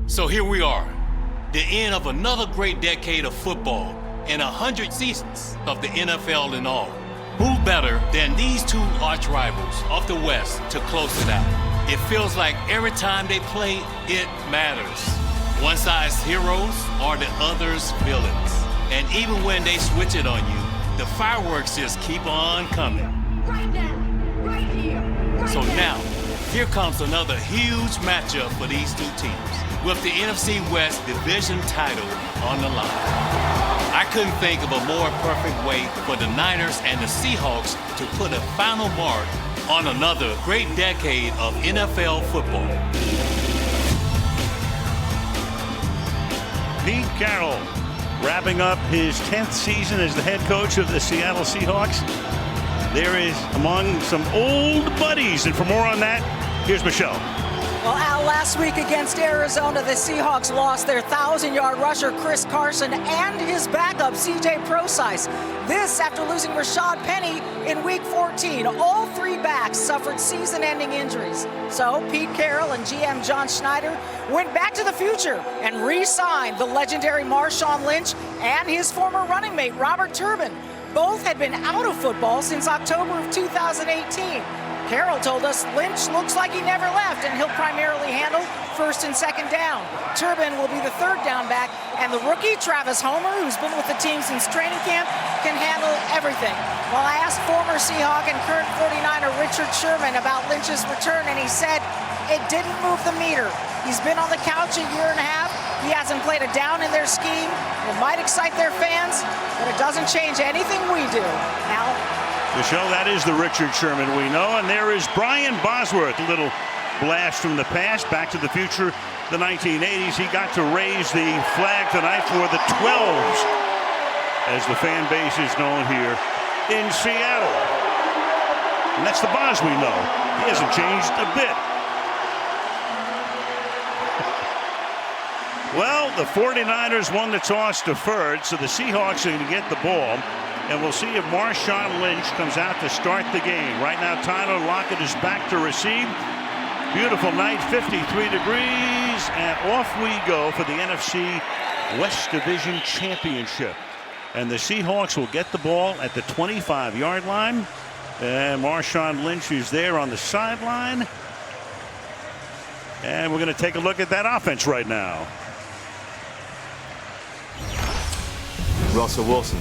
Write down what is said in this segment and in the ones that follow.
So here we are, the end of another great decade of football and 100 seasons of the NFL in all. Who better than these two arch rivals of the West to close it out? It feels like every time they play, it matters. One side's heroes are the other's villains. And even when they switch it on you, the fireworks just keep on coming. Right now, right here, right So now. here comes another huge matchup for these two teams, with the NFC West division title on the line. I couldn't think of a more perfect way for the Niners and the Seahawks to put a final mark on another great decade of NFL football. Pete Carroll wrapping up his 10th season as the head coach of the Seattle Seahawks. There is among some old buddies, and for more on that, here's Michelle. Well, Al, last week against Arizona, the Seahawks lost their 1,000-yard rusher Chris Carson and his backup C.J. Prosise. This after losing Rashad Penny in Week 14. All three backs suffered season-ending injuries. So Pete Carroll and GM John Schneider went back to the future and re-signed the legendary Marshawn Lynch and his former running mate Robert Turbin. Both had been out of football since October of 2018. Carroll told us Lynch looks like he never left, and he'll primarily handle first and second down. Turbin will be the third down back, and the rookie Travis Homer, who's been with the team since training camp, can handle everything. Well, I asked former Seahawk and current 49er Richard Sherman about Lynch's return, and he said it didn't move the meter. He's been on the couch a year and a half. He hasn't played a down in their scheme. It might excite their fans, but it doesn't change anything we do. Al? Michelle, that is the Richard Sherman we know, and there is Brian Bosworth, a little blast from the past, Back to the Future, the 1980s. He got to raise the flag tonight for the 12s, as the fan base is known here in Seattle. And that's the Boz we know. He hasn't changed a bit. Well, the 49ers won the toss deferred, so the Seahawks are going to get the ball. And we'll see if Marshawn Lynch comes out to start the game. Right now, Tyler Lockett is back to receive. Beautiful night, 53 degrees, and off we go for the NFC West Division Championship. And the Seahawks will get the ball at the 25-yard line. And Marshawn Lynch is there on the sideline. And we're going to take a look at that offense right now. Russell Wilson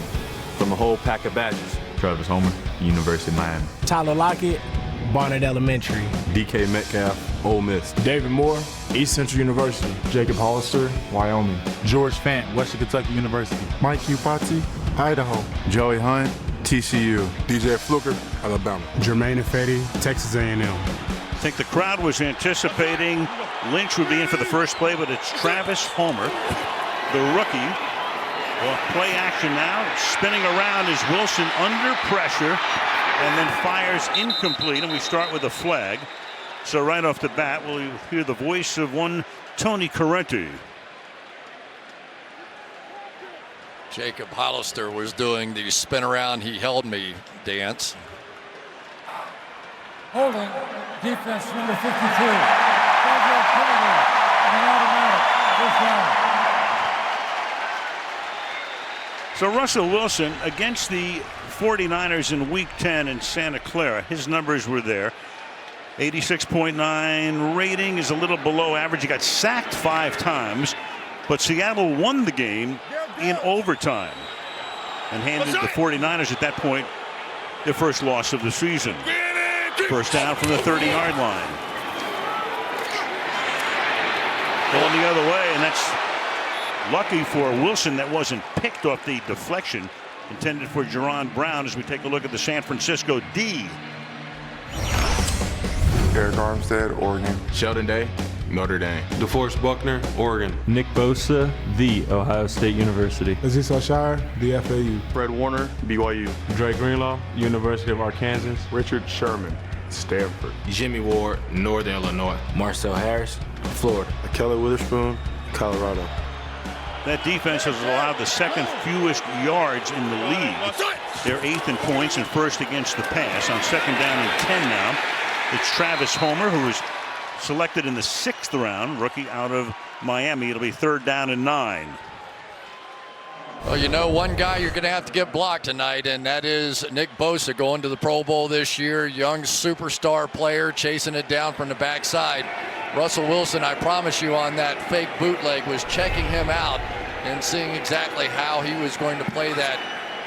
from a whole pack of badges. Travis Homer, University of Miami. Tyler Lockett, Barnett Elementary. DK Metcalf, Ole Miss. David Moore, East Central University. Jacob Hollister, Wyoming. George Fant, Western Kentucky University. Mike Upati, Idaho. Joey Hunt, TCU. DJ Fluker, Alabama. Jermaine Ifedi, Texas A&M. I think the crowd was anticipating Lynch would be in for the first play, but it's Travis Homer, the rookie. Well, play action now. Spinning around is Wilson under pressure and then fires incomplete, and we start with a flag. So right off the bat, we'll hear the voice of one Tony Correnti. Jacob Hollister was doing the spin around, he held me dance. Holding, defense number 52. 5-yard penalty, and an automatic first down. So Russell Wilson against the 49ers in Week 10 in Santa Clara. His numbers were there. 86.9 rating is a little below average. He got sacked 5 times, but Seattle won the game in overtime and handed the 49ers at that point their first loss of the season. First down from the 30-yard line. Going the other way, and that's lucky for Wilson that wasn't picked off the deflection intended for Jerron Brown as we take a look at the San Francisco D. Eric Armstead, Oregon. Sheldon Day, Notre Dame. DeForest Buckner, Oregon. Nick Bosa, The Ohio State University. Aziz Al-Shire, the FAU. Fred Warner, BYU. Drake Greenlaw, University of Arkansas. Richard Sherman, Stanford. Jimmy Ward, Northern Illinois. Marcel Harris, Florida. Kelly Witherspoon, Colorado. That defense has allowed the second fewest yards in the league. They're 8th in points and 1st against the pass. On second down and 10 now, it's Travis Homer, who was selected in the 6th round, rookie out of Miami. It'll be 3rd down and 9. Well, you know, one guy you're going to have to get blocked tonight, and that is Nick Bosa, going to the Pro Bowl this year. Young superstar player chasing it down from the backside. Russell Wilson, I promise you, on that fake bootleg was checking him out and seeing exactly how he was going to play that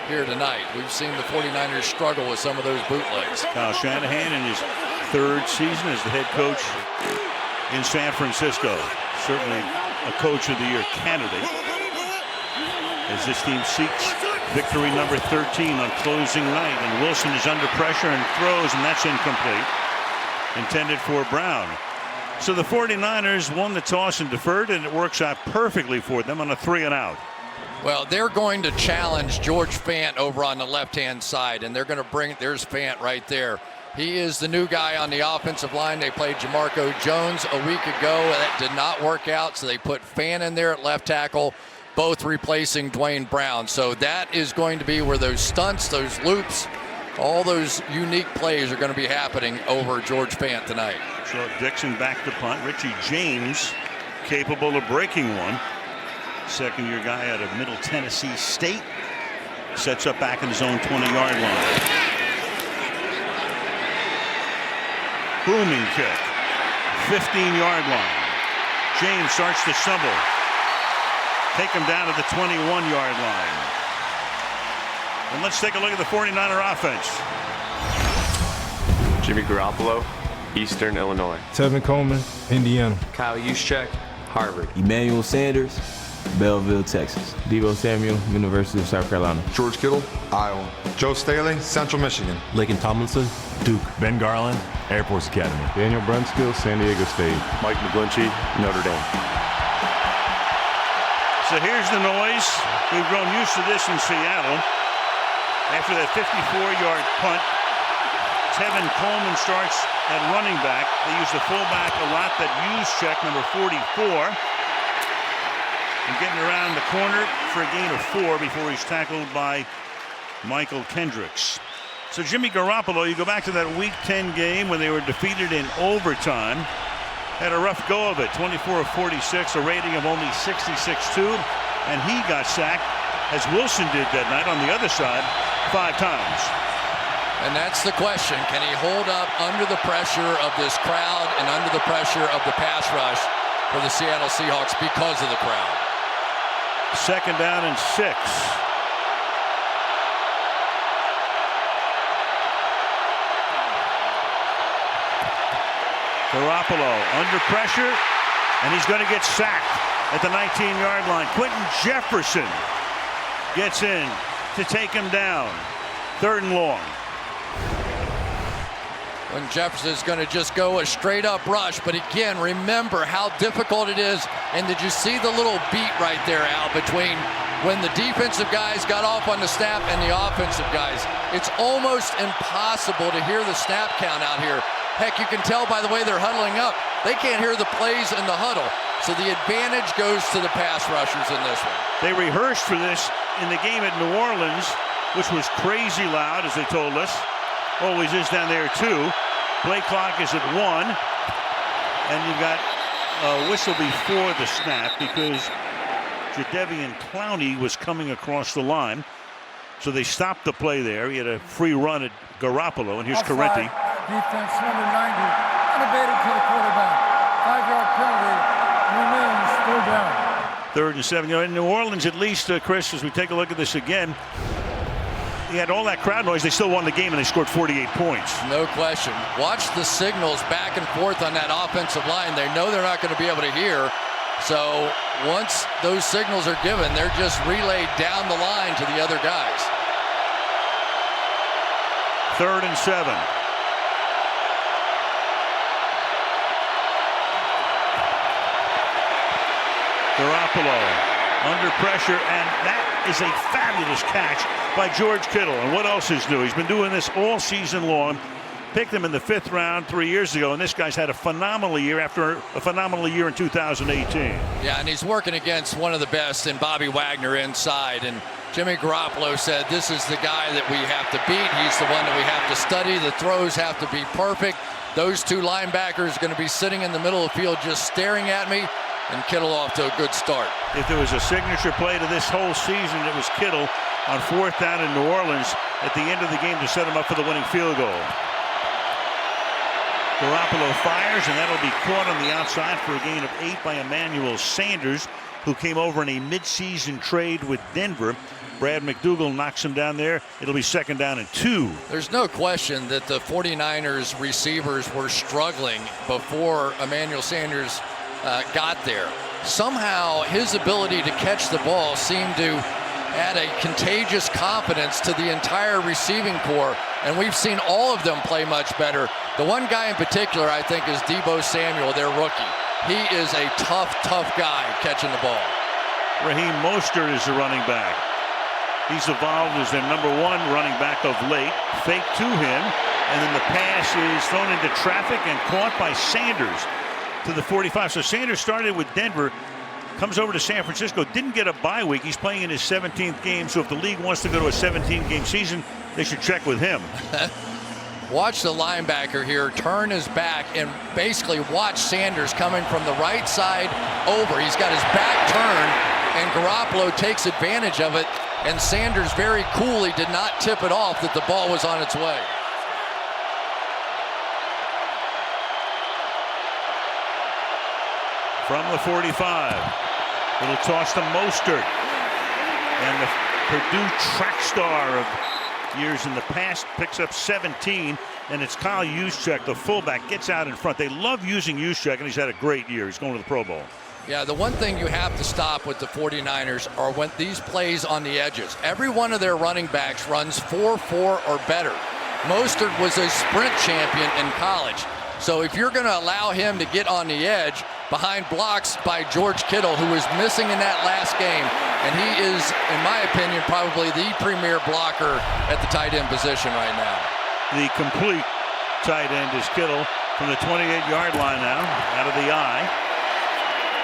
here tonight. We've seen the 49ers struggle with some of those bootlegs. Kyle Shanahan in his 3rd season as the head coach in San Francisco. Certainly a Coach of the Year candidate, as this team seeks victory number 13 on closing night. And Wilson is under pressure and throws, and that's incomplete. Intended for Brown. So the 49ers won the toss and deferred, and it works out perfectly for them on a 3-and-out. Well, they're going to challenge George Fant over on the left-hand side, and they're going to bring, there's Fant right there. He is the new guy on the offensive line. They played Jamarco Jones a week ago. That did not work out, so they put Fant in there at left tackle, both replacing Dwayne Brown. So that is going to be where those stunts, those loops, all those unique plays are going to be happening over George Fant tonight. So Dixon back to punt. Richie James capable of breaking one. Second-year guy out of Middle Tennessee State. Sets up back in his own 20-yard line. Booming kick. 15-yard line. James starts to stumble. Take him down to the 21-yard line. And let's take a look at the 49er offense. Jimmy Garoppolo, Eastern Illinois. Tevin Coleman, Indiana. Kyle Juszczyk, Harvard. Emmanuel Sanders, Belleville, Texas. Deebo Samuel, University of South Carolina. George Kittle, Iowa. Joe Staley, Central Michigan. Lakin Tomlinson, Duke. Ben Garland, Air Force Academy. Daniel Brunskill, San Diego State. Mike McGlinchey, Notre Dame. So here's the noise. We've grown used to this in Seattle. After that 54-yard punt, Tevin Coleman starts at running back. They use the fullback a lot, that Juszczyk, number 44. And getting around the corner for a gain of 4 before he's tackled by Michael Kendricks. So Jimmy Garoppolo, you go back to that Week 10 game when they were defeated in overtime. Had a rough go of it, 24 of 46, a rating of only 66.2, and he got sacked, as Wilson did that night on the other side, 5 times. And that's the question. Can he hold up under the pressure of this crowd and under the pressure of the pass rush for the Seattle Seahawks because of the crowd? 2nd down and 6. Garoppolo under pressure, and he's going to get sacked at the 19-yard line. Quentin Jefferson gets in to take him down. 3rd and long. When Jefferson's going to just go a straight up rush, but again, remember how difficult it is. And did you see the little beat right there, Al, between when the defensive guys got off on the snap and the offensive guys? It's almost impossible to hear the snap count out here. Heck, you can tell by the way they're huddling up. They can't hear the plays in the huddle. So the advantage goes to the pass rushers in this one. They rehearsed for this in the game at New Orleans, which was crazy loud, as they told us. Always is down there, too. Play clock is at 1. And you've got a whistle before the snap because Jadeveon Clowney was coming across the line. So they stopped the play there. He had a free run at Garoppolo, and here's Correnti. Defense number 90, unabated to the quarterback. 5-yard penalty, remains 3rd down. 3rd and 7. You know, in New Orleans, at least, Chris, as we take a look at this again, he had all that crowd noise. They still won the game, and they scored 48 points. No question. Watch the signals back and forth on that offensive line. They know they're not going to be able to hear. So once those signals are given, they're just relayed down the line to the other guys. 3rd and 7. Garoppolo under pressure, and that is a fabulous catch by George Kittle. And what else is new? He's been doing this all season long. Picked him in the 5th round 3 years ago, and this guy's had a phenomenal year after a phenomenal year in 2018. Yeah, and he's working against one of the best in Bobby Wagner inside. And Jimmy Garoppolo said, this is the guy that we have to beat. He's the one that we have to study. The throws have to be perfect. Those 2 linebackers are going to be sitting in the middle of the field just staring at me. and Kittle off to a good start. If there was a signature play to this whole season, it was Kittle on 4th down in New Orleans at the end of the game to set him up for the winning field goal. Garoppolo fires, and that'll be caught on the outside for a gain of 8 by Emmanuel Sanders, who came over in a midseason trade with Denver. Brad McDougal knocks him down there. It'll be 2nd down and 2. There's no question that the 49ers receivers were struggling before Emmanuel Sanders got there. Somehow his ability to catch the ball seemed to add a contagious confidence to the entire receiving corps, and we've seen all of them play much better. The one guy in particular, I think, is Deebo Samuel, their rookie. He is a tough guy catching the ball. Raheem Mostert is the running back. He's evolved as their #1 running back of late. Fake to him, and then the pass is thrown into traffic and caught by Sanders to the 45. So Sanders started with Denver, comes over to San Francisco, didn't get a bye week. He's playing in his 17th game, so if the league wants to go to a 17-game season, they should check with him. Watch the linebacker here turn his back and basically watch Sanders coming from the right side over. He's got his back turned, and Garoppolo takes advantage of it, and Sanders very coolly did not tip it off that the ball was on its way. From the 45, little toss to Mostert, and the Purdue track star of years in the past picks up 17, and it's Kyle Juszczyk, the fullback, gets out in front. They love using Juszczyk, and he's had a great year. He's going to the Pro Bowl. Yeah, the one thing you have to stop with the 49ers are when these plays on the edges. Every one of their running backs runs 4.4 or better. Mostert was a sprint champion in college. So if you're going to allow him to get on the edge behind blocks by George Kittle, who was missing in that last game, and he is, in my opinion, probably the premier blocker at the tight end position right now. The complete tight end is Kittle from the 28-yard line now, out of the eye.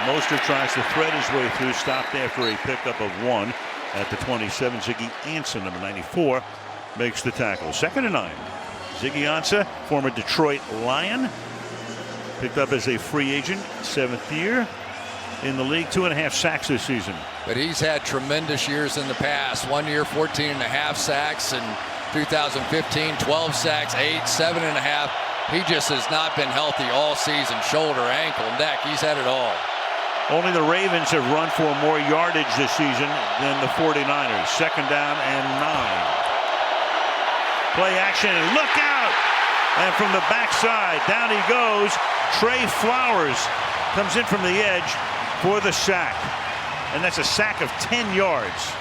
Mostert tries to thread his way through, stopped after a pickup of 1 at the 27. Ziggy Ansah, number 94, makes the tackle. 2nd and 9. Ziggy Ansah, former Detroit Lion, picked up as a free agent, 7th year in the league, 2.5 sacks this season. But he's had tremendous years in the past. 1 year, 14.5 sacks. In 2015, 12 sacks, 8, 7.5. He just has not been healthy all season. Shoulder, ankle, neck, he's had it all. Only the Ravens have run for more yardage this season than the 49ers. 2nd down and 9. Play action, and look out! And from the backside, down he goes. Trey Flowers comes in from the edge for the sack. And that's a sack of 10 yards.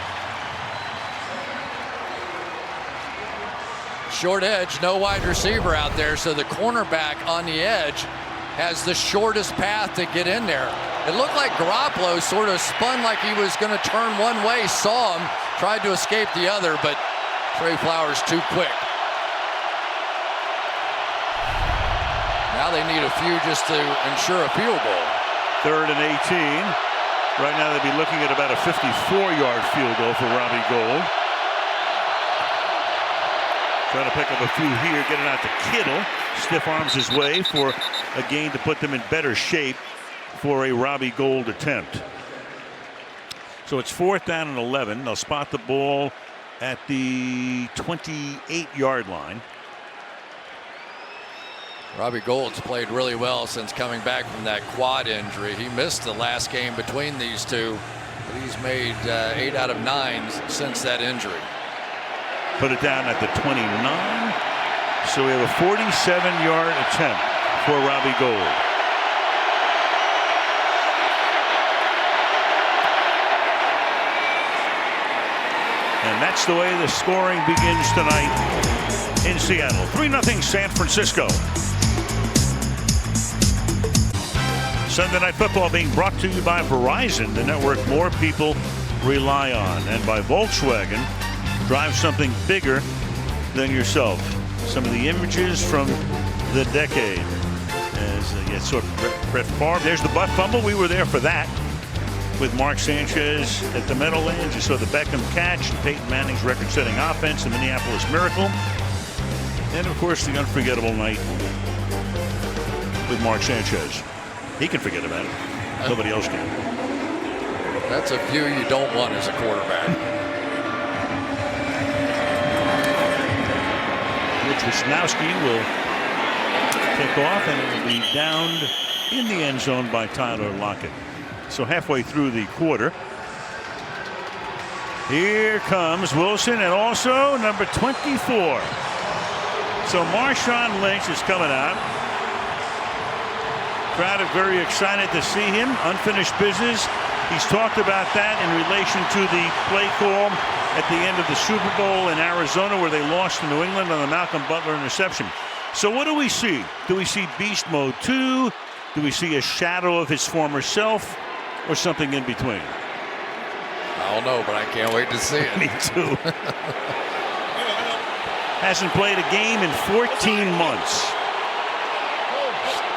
Short edge, no wide receiver out there, so the cornerback on the edge has the shortest path to get in there. It looked like Garoppolo sort of spun like he was going to turn one way, saw him, tried to escape the other, but Trey Flowers too quick. Now they need a few just to ensure a field goal. 3rd and 18. Right now they'd be looking at about a 54-yard field goal for Robbie Gould. Trying to pick up a few here, get it out to Kittle. Stiff arms his way for a gain to put them in better shape for a Robbie Gould attempt. So it's 4th down and 11. They'll spot the ball at the 28-yard line. Robbie Gould's played really well since coming back from that quad injury. He missed the last game between these two, but he's made 8 out of 9 since that injury. Put it down at the 29. So we have a 47-yard attempt for Robbie Gould. And that's the way the scoring begins tonight in Seattle. 3-0 San Francisco. Sunday Night Football being brought to you by Verizon, the network more people rely on, and by Volkswagen. Drive something bigger than yourself. Some of the images from the decade. As you saw Brett Favre. There's the butt fumble. We were there for that with Mark Sanchez at the Meadowlands. You saw the Beckham catch, Peyton Manning's record-setting offense, the Minneapolis Miracle, and of course the unforgettable night with Mark Sanchez. He can forget about it. Nobody else can. That's a view you don't want as a quarterback. Rich Wisnowski will kick off, and it will be downed in the end zone by Tyler Lockett. So halfway through the quarter. Here comes Wilson, and also number 24. So Marshawn Lynch is coming out. Crowd are very excited to see him. Unfinished business. He's talked about that in relation to the play call at the end of the Super Bowl in Arizona, where they lost to New England on the Malcolm Butler interception. So what do we see? Do we see Beast Mode 2? Do we see a shadow of his former self, or something in between? I don't know, but I can't wait to see it. Me too. Hasn't played a game in 14 months.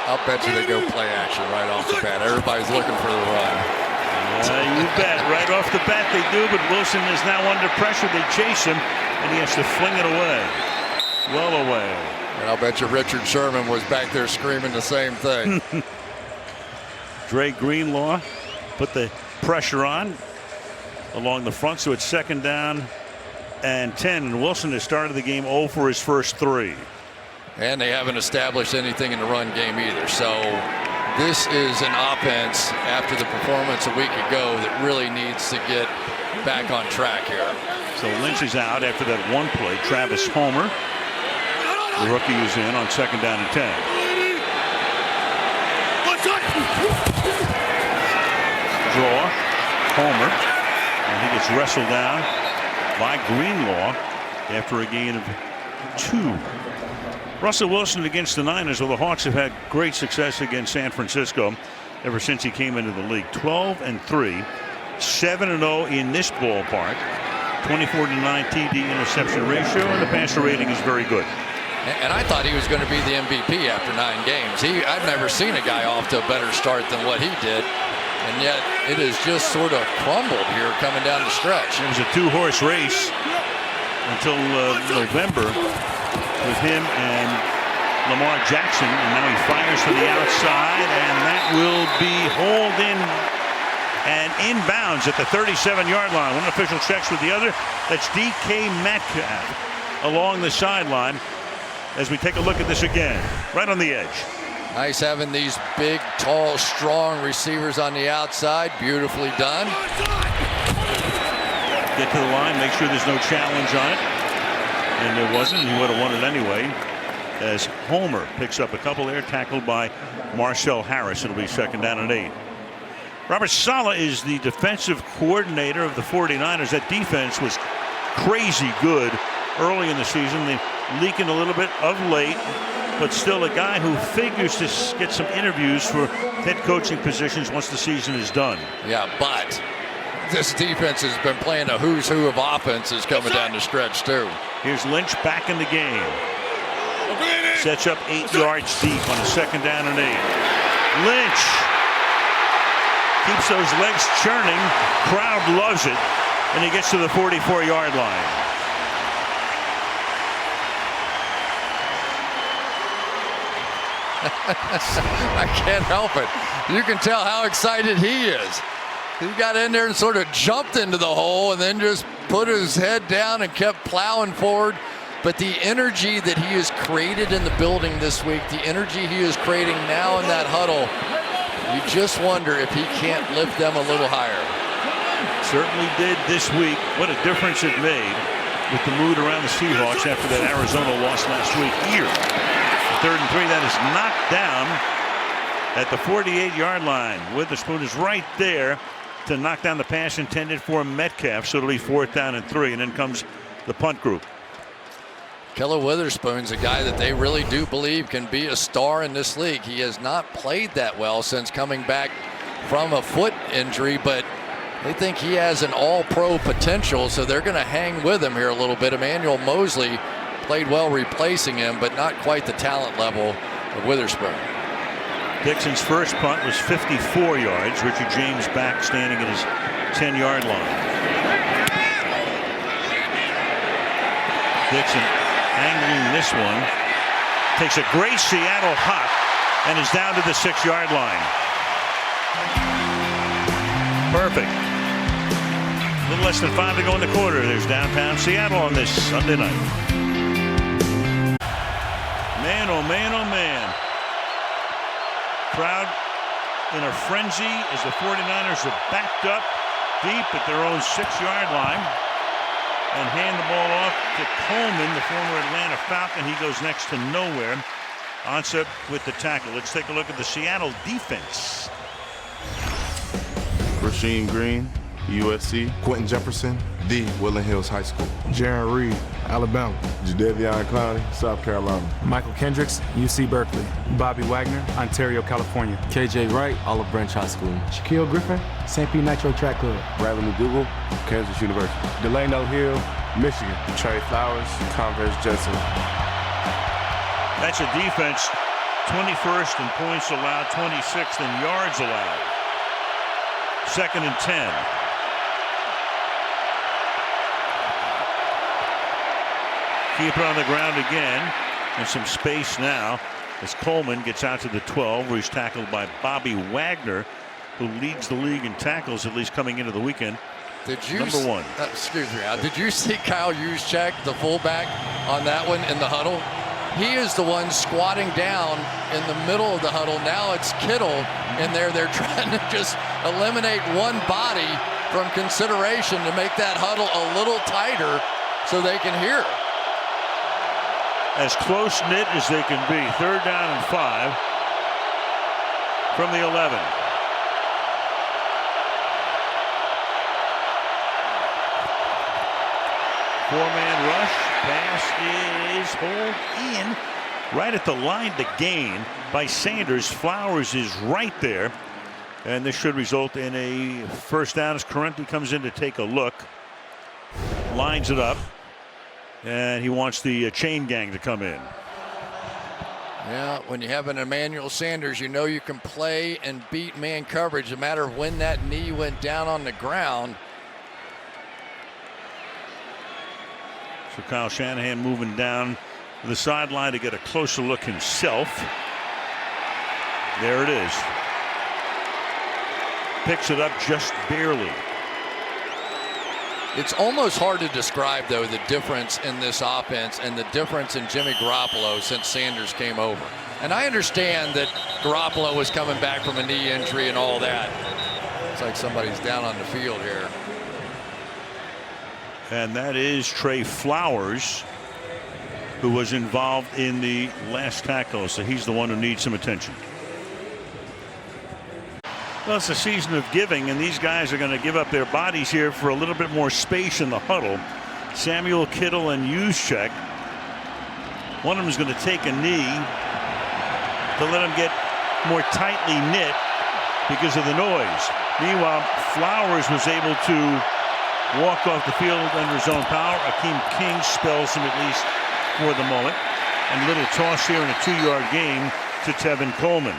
I'll bet you they go play action right off the bat. Everybody's looking for the run. You bet. Right off the bat they do, but Wilson is now under pressure. They chase him, and he has to fling it away. Well away. And I'll bet you Richard Sherman was back there screaming the same thing. Dre Greenlaw put the pressure on along the front, so it's 2nd down and 10. And Wilson has started the game 0 for his first 3. And they haven't established anything in the run game either. So this is an offense after the performance a week ago that really needs to get back on track here. So Lynch is out after that one play. Travis Homer, the rookie, is in on 2nd down and 10. Draw. Homer. And he gets wrestled down by Greenlaw after a gain of 2. Russell Wilson against the Niners. Well, the Hawks have had great success against San Francisco ever since he came into the league. 12-3, 7-0 in this ballpark. 24-9 TD interception ratio, and the passer rating is very good. And I thought he was going to be the MVP after 9 games. I've never seen a guy off to a better start than what he did. And yet it has just sort of crumbled here coming down the stretch. It was a 2-horse race until November with him and Lamar Jackson, and now he fires to the outside, and that will be hauled in and inbounds at the 37-yard line. One official checks with the other. That's DK Metcalf along the sideline as we take a look at this again, right on the edge. Nice having these big, tall, strong receivers on the outside. Beautifully done. Get to the line, make sure there's no challenge on it. And there wasn't. He would have won it anyway, as Homer picks up a couple there, tackled by Marcel Harris. It'll be 2nd down and 8. Robert Saleh is the defensive coordinator of the 49ers. That defense was crazy good early in the season. They leaking a little bit of late, but still a guy who figures to get some interviews for head coaching positions once the season is done. Yeah, but this defense has been playing a who's who of offenses coming down the stretch too. Here's Lynch back in the game. Sets up 8 yards deep on a 2nd down and 8. Lynch keeps those legs churning. Crowd loves it, and he gets to the 44-yard line. I can't help it. You can tell how excited he is. He got in there and sort of jumped into the hole and then just put his head down and kept plowing forward. But the energy that he has created in the building this week, the energy he is creating now in that huddle, you just wonder if he can't lift them a little higher. Certainly did this week. What a difference it made with the mood around the Seahawks after that Arizona loss last week here. 3rd and 3, that is knocked down at the 48-yard line. Witherspoon is right there to knock down the pass intended for Metcalf, so it'll be 4th down and 3, and then comes the punt group. Killer Witherspoon's a guy that they really do believe can be a star in this league. He has not played that well since coming back from a foot injury, but they think he has an all-pro potential, so they're going to hang with him here a little bit. Emmanuel Mosley played well replacing him, but not quite the talent level of Witherspoon. Dixon's first punt was 54 yards. Richie James back standing at his 10-yard line. Dixon angling this one. Takes a great Seattle hop and is down to the 6-yard line. perfect. A little less than 5 to go in the quarter. There's downtown Seattle on this Sunday night. Man, oh man, oh man. Crowd in a frenzy as the 49ers are backed up deep at their own 6-yard line and hand the ball off to Coleman, the former Atlanta Falcon. He goes next to nowhere. Ansah with the tackle. Let's take a look at the Seattle defense. Rasheem Green, USC. Quentin Jefferson, the Woodland Hills High School. Jaron Reed, Alabama. Jadeveon Clowney, South Carolina. Michael Kendricks, UC Berkeley. Bobby Wagner, Ontario, California. KJ Wright, Olive Branch High School. Shaquille Griffin, St. Pete Nitro Track Club. Bradley McDougal, Kansas University. Delano Hill, Michigan. Trey Flowers, Converse Judson. That's a defense 21st in points allowed, 26th in yards allowed. 2nd and 10. Keep it on the ground again, and some space now as Coleman gets out to the 12, where he's tackled by Bobby Wagner, who leads the league in tackles, at least coming into the weekend. Number 1. Excuse me. Did you see Kyle Juszczyk, the fullback, on that one in the huddle? He is the one squatting down in the middle of the huddle. Now it's Kittle in there. They're trying to just eliminate one body from consideration to make that huddle a little tighter so they can hear. As close-knit as they can be. 3rd down and 5 from the 11. Four-man rush. Pass is hauled in right at the line to gain by Sanders. Flowers is right there. And this should result in a first down as Correnti comes in to take a look. Lines it up. And he wants the chain gang to come in. Yeah, when you have an Emmanuel Sanders, you know you can play and beat man coverage no matter when that knee went down on the ground. So Kyle Shanahan moving down to the sideline to get a closer look himself. There it is. Picks it up just barely. It's almost hard to describe, though, the difference in this offense and the difference in Jimmy Garoppolo since Sanders came over. And I understand that Garoppolo was coming back from a knee injury and all that. It's like somebody's down on the field here. And that is Trey Flowers, who was involved in the last tackle. So he's the one who needs some attention. Well, it's a season of giving, and these guys are going to give up their bodies here for a little bit more space in the huddle. Samuel, Kittle, and Juszczyk. One of them is going to take a knee to let him get more tightly knit because of the noise. Meanwhile, Flowers was able to walk off the field under his own power. Akeem King spells him, at least for the moment. And little toss here in a 2-yard gain to Tevin Coleman.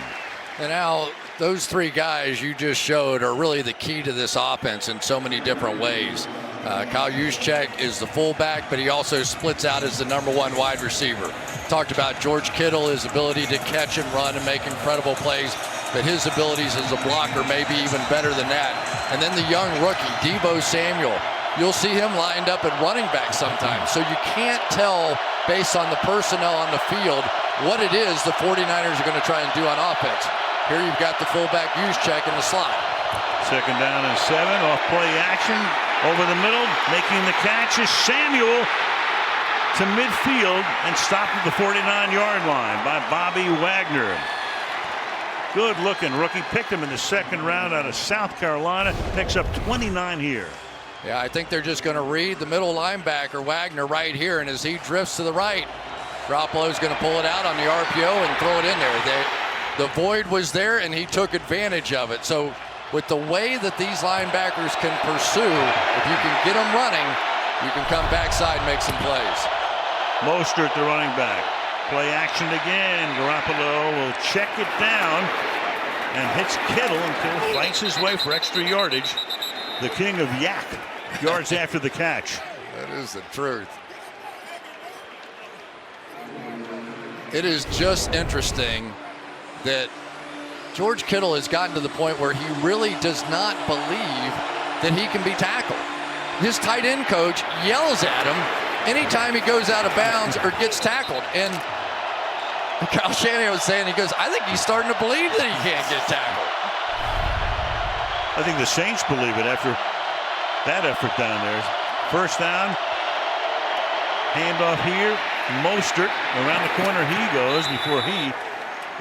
And now those 3 guys you just showed are really the key to this offense in so many different ways. Kyle Juszczyk is the fullback, but he also splits out as the #1 wide receiver. Talked about George Kittle, his ability to catch and run and make incredible plays, but his abilities as a blocker may be even better than that. And then the young rookie, Deebo Samuel. You'll see him lined up at running back sometimes. So you can't tell based on the personnel on the field what it is the 49ers are going to try and do on offense. Here you've got the fullback Juszczyk in the slot. 2nd down and 7 off play action over the middle. Making the catch is Samuel to midfield and stopped at the 49-yard line by Bobby Wagner. Good looking rookie. Picked him in the 2nd round out of South Carolina. Picks up 29 here. Yeah, I think they're just going to read the middle linebacker Wagner right here, and as he drifts to the right, Garoppolo's going to pull it out on the RPO and throw it in there. The void was there, and he took advantage of it. So with the way that these linebackers can pursue, if you can get them running, you can come backside and make some plays. Mostert, the running back. Play action again. Garoppolo will check it down and hits Kittle until fights his way for extra yardage. The king of yak yards after the catch. That is the truth. It is just interesting that George Kittle has gotten to the point where he really does not believe that he can be tackled. His tight end coach yells at him anytime he goes out of bounds or gets tackled. And Kyle Shanahan was saying, he goes, I think he's starting to believe that he can't get tackled. I think the Saints believe it after that effort down there. First down. Handoff here. Mostert around the corner he goes before he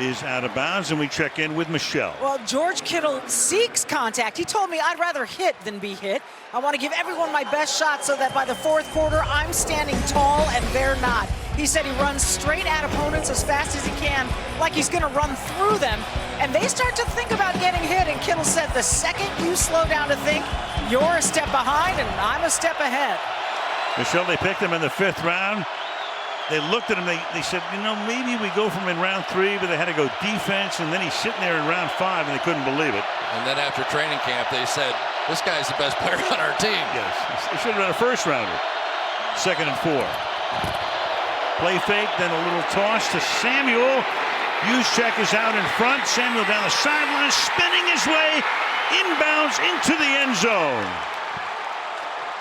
is out of bounds, and we check in with Michelle. Well, George Kittle seeks contact. He told me I'd rather hit than be hit. I want to give everyone my best shot so that by the fourth quarter, I'm standing tall and they're not. He said he runs straight at opponents as fast as he can, like he's going to run through them. And they start to think about getting hit, and Kittle said, the second you slow down to think, you're a step behind and I'm a step ahead. Michelle, they picked him in the 5th round. They looked at him, they said, you know, maybe we go from in round 3, but they had to go defense, and then he's sitting there in round 5, and they couldn't believe it. And then after training camp, they said, this guy's the best player on our team. Yes, they should have been a first rounder. 2nd and 4. Play fake, then a little toss to Samuel. Juszczyk is out in front. Samuel down the sideline, spinning his way inbounds into the end zone.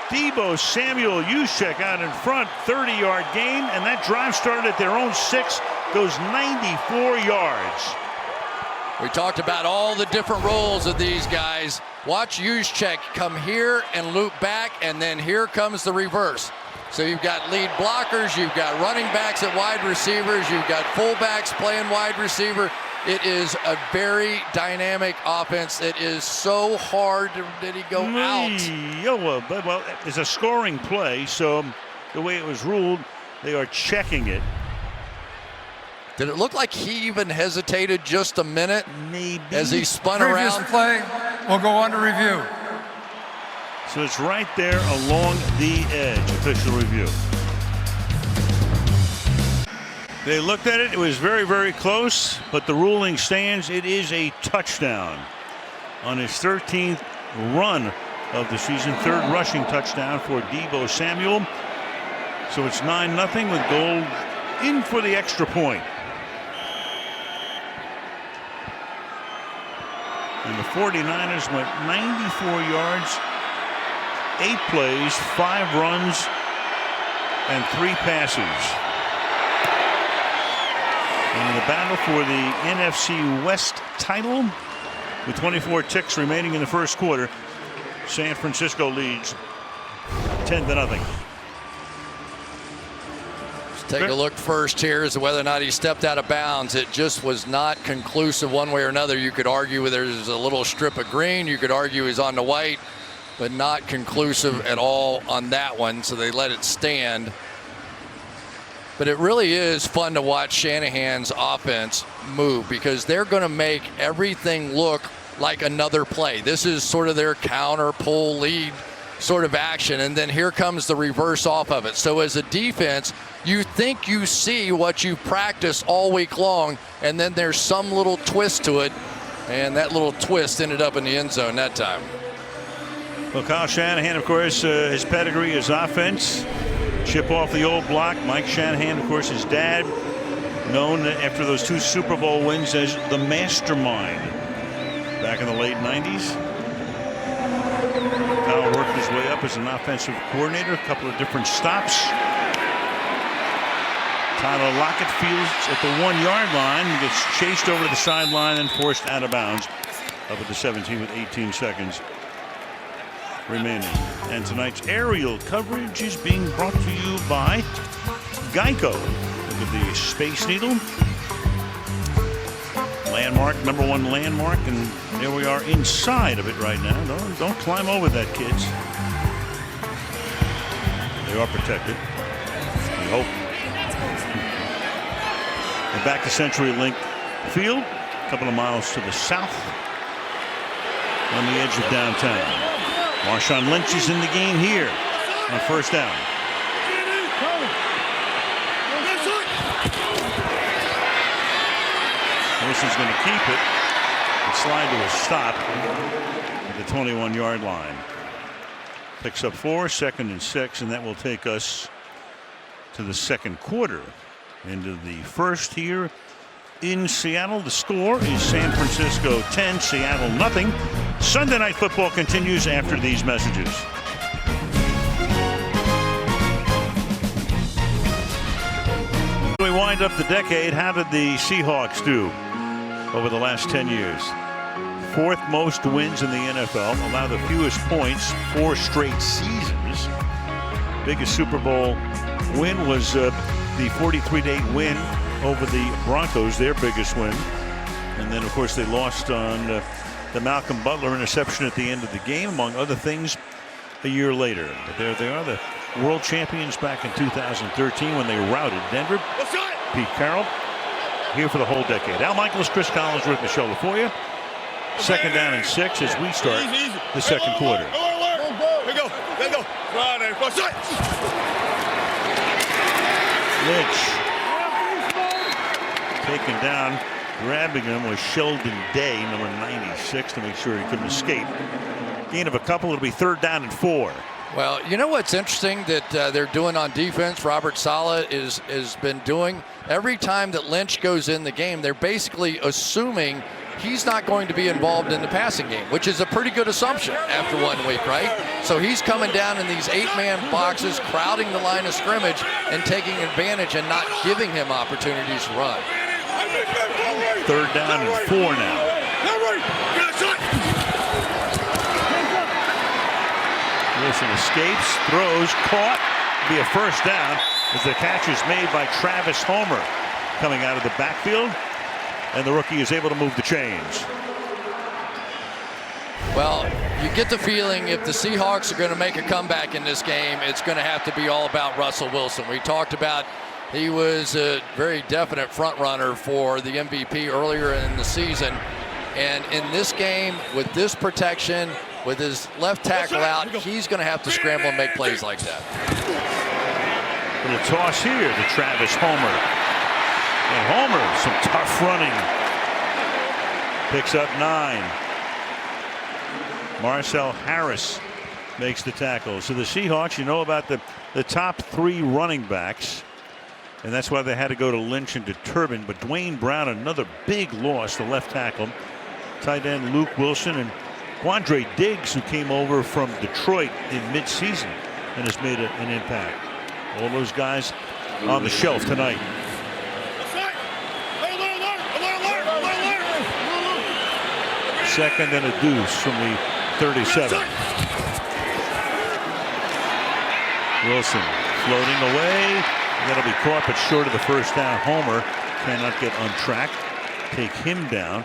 Deebo Samuel Juszczyk out in front, 30-yard gain, and that drive started at their own 6, goes 94 yards. We talked about all the different roles of these guys. Watch Juszczyk come here and loop back, and then here comes the reverse. So you've got lead blockers, you've got running backs at wide receivers, you've got fullbacks playing wide receiver. It is a very dynamic offense. It is so hard that he go out. Well, it's a scoring play, so the way it was ruled, they are checking it. Did it look like he even hesitated just a minute? Maybe. As he spun Previous around? play will go under review. So it's right there along the edge. Official review. They looked at it. It was very, very close, but the ruling stands. It is a touchdown on his 13th run of the season, 3rd rushing touchdown for Deebo Samuel. So it's 9-0 with Gold in for the extra point. And the 49ers went 94 yards, 8 plays, 5 runs, and 3 passes. In the battle for the NFC West title, with 24 ticks remaining in the first quarter, San Francisco leads 10-0. Let's take a look first here as to whether or not he stepped out of bounds. It just was not conclusive one way or another. You could argue there's a little strip of green. You could argue he's on the white, but not conclusive at all on that one, so they let it stand. But it really is fun to watch Shanahan's offense move, because they're going to make everything look like another play. This is sort of their counter pull lead sort of action, and then here comes the reverse off of it. So as a defense, you think you see what you practiced all week long, and then there's some little twist to it, and that little twist ended up in the end zone that time. Well, Kyle Shanahan, of course, his pedigree is offense. Chip off the old block. Mike Shanahan, of course, his dad, known after those 2 Super Bowl wins as the mastermind back in the late 90s. Kyle worked his way up as an offensive coordinator, a couple of different stops. Tyler Lockett fields at the 1-yard line, gets chased over to the sideline and forced out of bounds up at the 17 with 18 seconds remaining. And tonight's aerial coverage is being brought to you by Geico. Look at the Space Needle. Landmark, #1 landmark, and there we are inside of it right now. Don't climb over that, kids. They are protected. We hope. And back to CenturyLink Field, a couple of miles to the south on the edge of downtown. Marshawn Lynch is in the game here on first down. Wilson's going to keep it and slide to a stop at the 21-yard line. Picks up 4, 2nd and 6, and that will take us to the second quarter. Into the first here in Seattle. The score is San Francisco 10, Seattle nothing. Sunday Night Football continues after these messages. We wind up the decade. How did the Seahawks do over the last 10 years? Fourth most wins in the NFL, allow the fewest points, 4 straight seasons. Biggest Super Bowl win was the 43-8 win over the Broncos, their biggest win. And then, of course, they lost on the Malcolm Butler interception at the end of the game, among other things, a year later. But there they are, the world champions back in 2013 when they routed Denver. Pete Carroll here for the whole decade. Al Michaels, Chris Collins, Rick Michelle for you. 2nd down and 6 as we start the second quarter. Lynch taken down. Grabbing him was Sheldon Day, number 96, to make sure he couldn't escape. Gain of a couple. It'll be 3rd down and 4. Well, you know what's interesting that they're doing on defense, Robert Saleh has been doing? Every time that Lynch goes in the game, they're basically assuming he's not going to be involved in the passing game, which is a pretty good assumption after 1 week, right? So he's coming down in these 8-man boxes, crowding the line of scrimmage and taking advantage and not giving him opportunities to run. 3rd down and 4 now. Wilson escapes, throws, caught. Be a 1st down as the catch is made by Travis Homer coming out of the backfield, and the rookie is able to move the chains. Well, you get the feeling if the Seahawks are going to make a comeback in this game, it's going to have to be all about Russell Wilson. We talked about he was a very definite front runner for the MVP earlier in the season. And in this game, with this protection, with his left tackle out, he's going to have to scramble and make plays like that. And a toss here to Travis Homer. And Homer, some tough running. Picks up 9. Marcel Harris makes the tackle. So the Seahawks, you know about the top 3 running backs. And that's why they had to go to Lynch and to Turbin. But Dwayne Brown, another big loss, the left tackle. Tight end Luke Wilson and Quandre Diggs, who came over from Detroit in midseason and has made an impact. All those guys on the shelf tonight. Second and a deuce from the 37. Wilson floating away. That'll be caught, but short of the 1st down. Homer cannot get on track. Take him down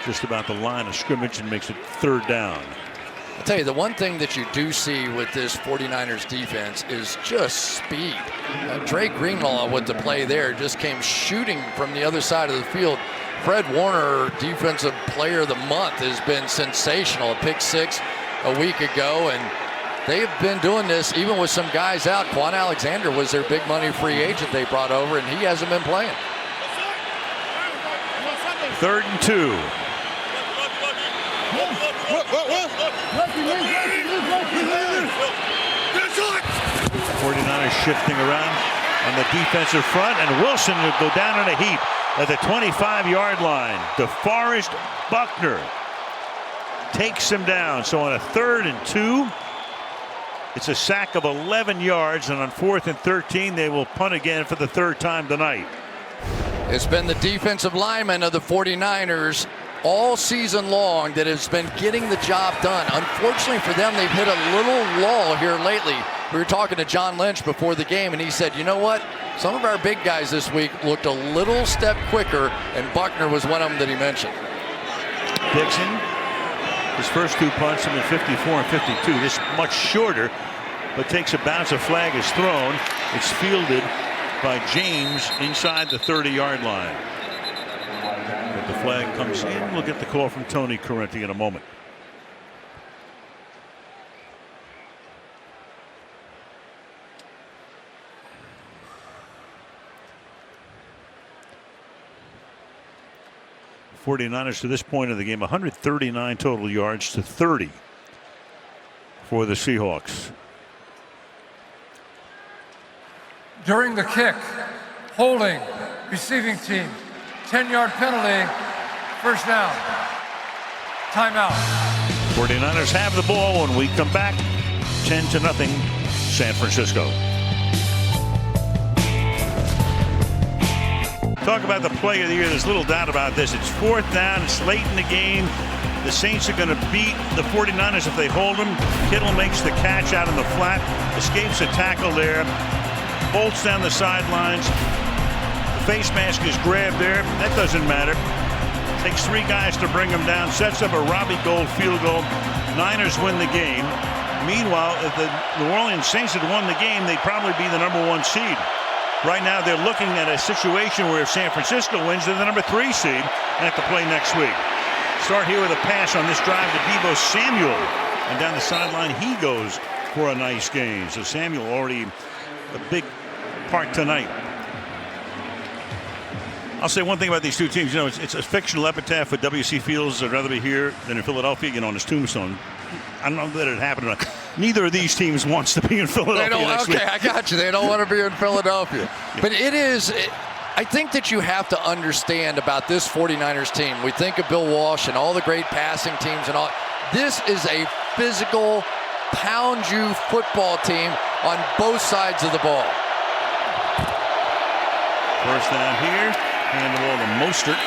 just about the line of scrimmage and makes it 3rd down. I'll tell you, the one thing that you do see with this 49ers defense is just speed. Dre Greenlaw with the play there just came shooting from the other side of the field. Fred Warner, Defensive Player of the Month, has been sensational. A pick 6 a week ago, and they've been doing this even with some guys out. Quan Alexander was their big money free agent they brought over, and he hasn't been playing. 3rd and 2. 49ers shifting around on the defensive front, and Wilson will go down in a heap at the 25-yard line. DeForest Buckner takes him down. So on a 3rd and 2, it's a sack of 11 yards, and on 4th and 13, they will punt again for the 3rd time tonight. It's been the defensive lineman of the 49ers all season long that has been getting the job done. Unfortunately for them, they've hit a little lull here lately. We were talking to John Lynch before the game, and he said, you know what? Some of our big guys this week looked a little step quicker, and Buckner was one of them that he mentioned. Dixon, his first 2 punts, him in 54 and 52. This much shorter, but takes a bounce. A flag is thrown. It's fielded by James inside the 30-yard line. But the flag comes in. We'll get the call from Tony Correnti in a moment. '49ers to this point of the game, 139 total yards to 30 for the Seahawks. During the kick, holding, receiving team, 10-yard penalty, first down. Timeout. 49ers have the ball when we come back. 10-0, San Francisco. Talk about the play of the year. There's little doubt about this. It's 4th down. It's late in the game. The Saints are going to beat the 49ers if they hold them. Kittle makes the catch out in the flat. Escapes a tackle there. Bolts down the sidelines. The face mask is grabbed there. That doesn't matter. Takes 3 guys to bring him down. Sets up a Robbie Gould field goal. Niners win the game. Meanwhile, if the New Orleans Saints had won the game, they'd probably be the #1 seed. Right now, they're looking at a situation where if San Francisco wins, they're the #3 seed and have to play next week. Start here with a pass on this drive to Deebo Samuel. And down the sideline, he goes for a nice gain. So Samuel already a big part tonight. I'll say one thing about these two teams. You know, it's a fictional epitaph for W.C. Fields. I'd rather be here than in Philadelphia, you know, on his tombstone. I don't know that it happened or not. Neither of these teams wants to be in Philadelphia next week. Okay, I got you. They don't want to be in Philadelphia. Yeah. But I think that you have to understand about this 49ers team. We think of Bill Walsh and all the great passing teams and all. This is a physical, pound-you football team on both sides of the ball. First down here. Hand the ball to Mostert.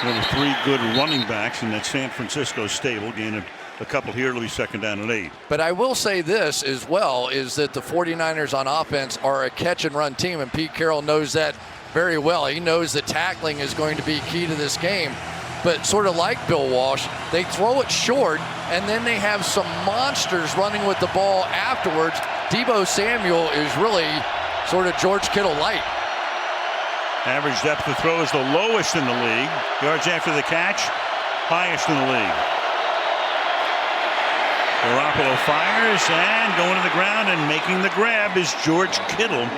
One of 3 good running backs in that San Francisco stable. Gain a couple here. It'll be 2nd down and 8. But I will say this as well, is that the 49ers on offense are a catch-and-run team, and Pete Carroll knows that very well. He knows that tackling is going to be key to this game. But sort of like Bill Walsh, they throw it short, and then they have some monsters running with the ball afterwards. Deebo Samuel is really sort of George Kittle light. Average depth of throw is the lowest in the league. Yards after the catch, highest in the league. Garoppolo fires and going to the ground and making the grab is George Kittle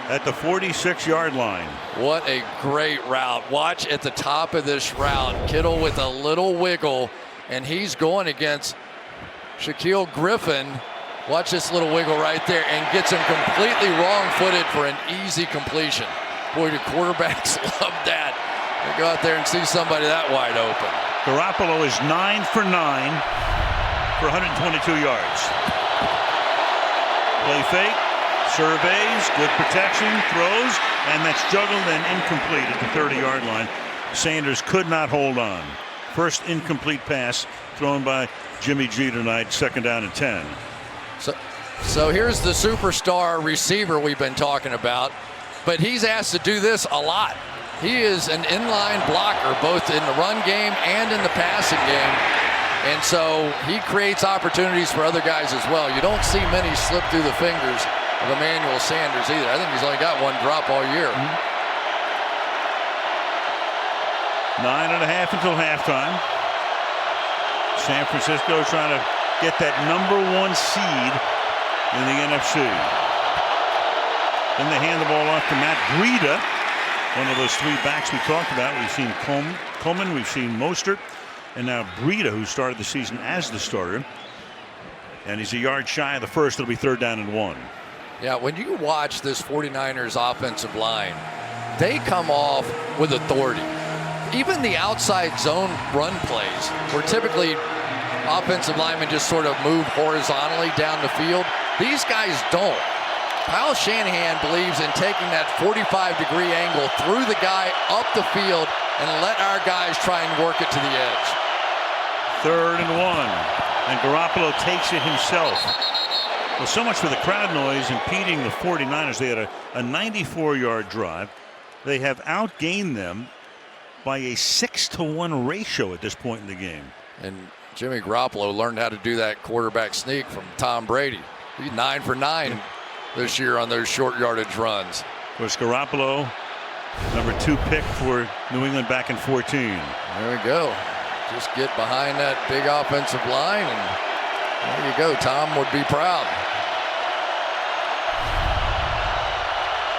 at the 46-yard line. What a great route. Watch at the top of this route. Kittle with a little wiggle, and he's going against Shaquille Griffin. Watch this little wiggle right there and gets him completely wrong-footed for an easy completion. Boy, the quarterbacks love that. They go out there and see somebody that wide open. Garoppolo is 9 for 9 for 122 yards. Play fake, surveys, good protection, throws, and that's juggled and incomplete at the 30-yard line. Sanders could not hold on. First incomplete pass thrown by Jimmy G tonight, 2nd down and 10. So here's the superstar receiver we've been talking about. But he's asked to do this a lot. He is an inline blocker, both in the run game and in the passing game. And so he creates opportunities for other guys as well. You don't see many slip through the fingers of Emmanuel Sanders either. I think he's only got 1 drop all year. 9.5 until halftime. San Francisco trying to get that #1 seed in the NFC. Then they hand the ball off to Matt Breida, one of those 3 backs we talked about. We've seen Coleman, we've seen Mostert, and now Breida, who started the season as the starter. And he's a yard shy of the first. It'll be 3rd down and 1. Yeah, when you watch this 49ers offensive line, they come off with authority. Even the outside zone run plays, where typically offensive linemen just sort of move horizontally down the field, these guys don't. Kyle Shanahan believes in taking that 45-degree angle through the guy up the field and let our guys try and work it to the edge. 3rd and 1, and Garoppolo takes it himself. Well, so much for the crowd noise impeding the 49ers. They had a 94-yard drive. They have outgained them by a 6-to-1 ratio at this point in the game. And Jimmy Garoppolo learned how to do that quarterback sneak from Tom Brady. He's 9 for 9 this year on those short yardage runs. Of course, Garoppolo, #2 pick for New England back in 14. There we go. Just get behind that big offensive line, and there you go. Tom would be proud.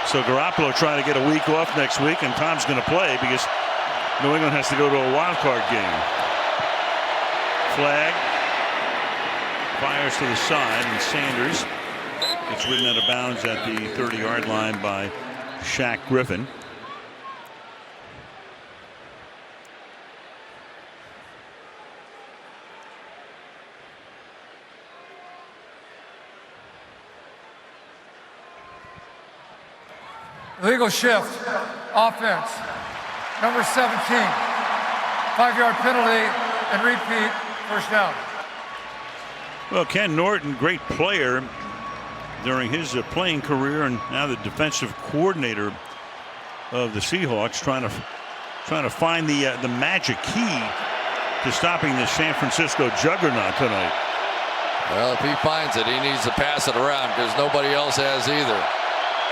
So Garoppolo trying to get a week off next week, and Tom's going to play because New England has to go to a wild card game. Flag. Fires to the side, and Sanders gets ridden out of bounds at the 30-yard line by Shaq Griffin. Illegal shift, offense, number 17. 5-yard penalty and repeat, first down. Well, Ken Norton, great player during his playing career, and now the defensive coordinator of the Seahawks, trying to find the magic key to stopping the San Francisco juggernaut tonight. Well, if he finds it, he needs to pass it around because nobody else has either.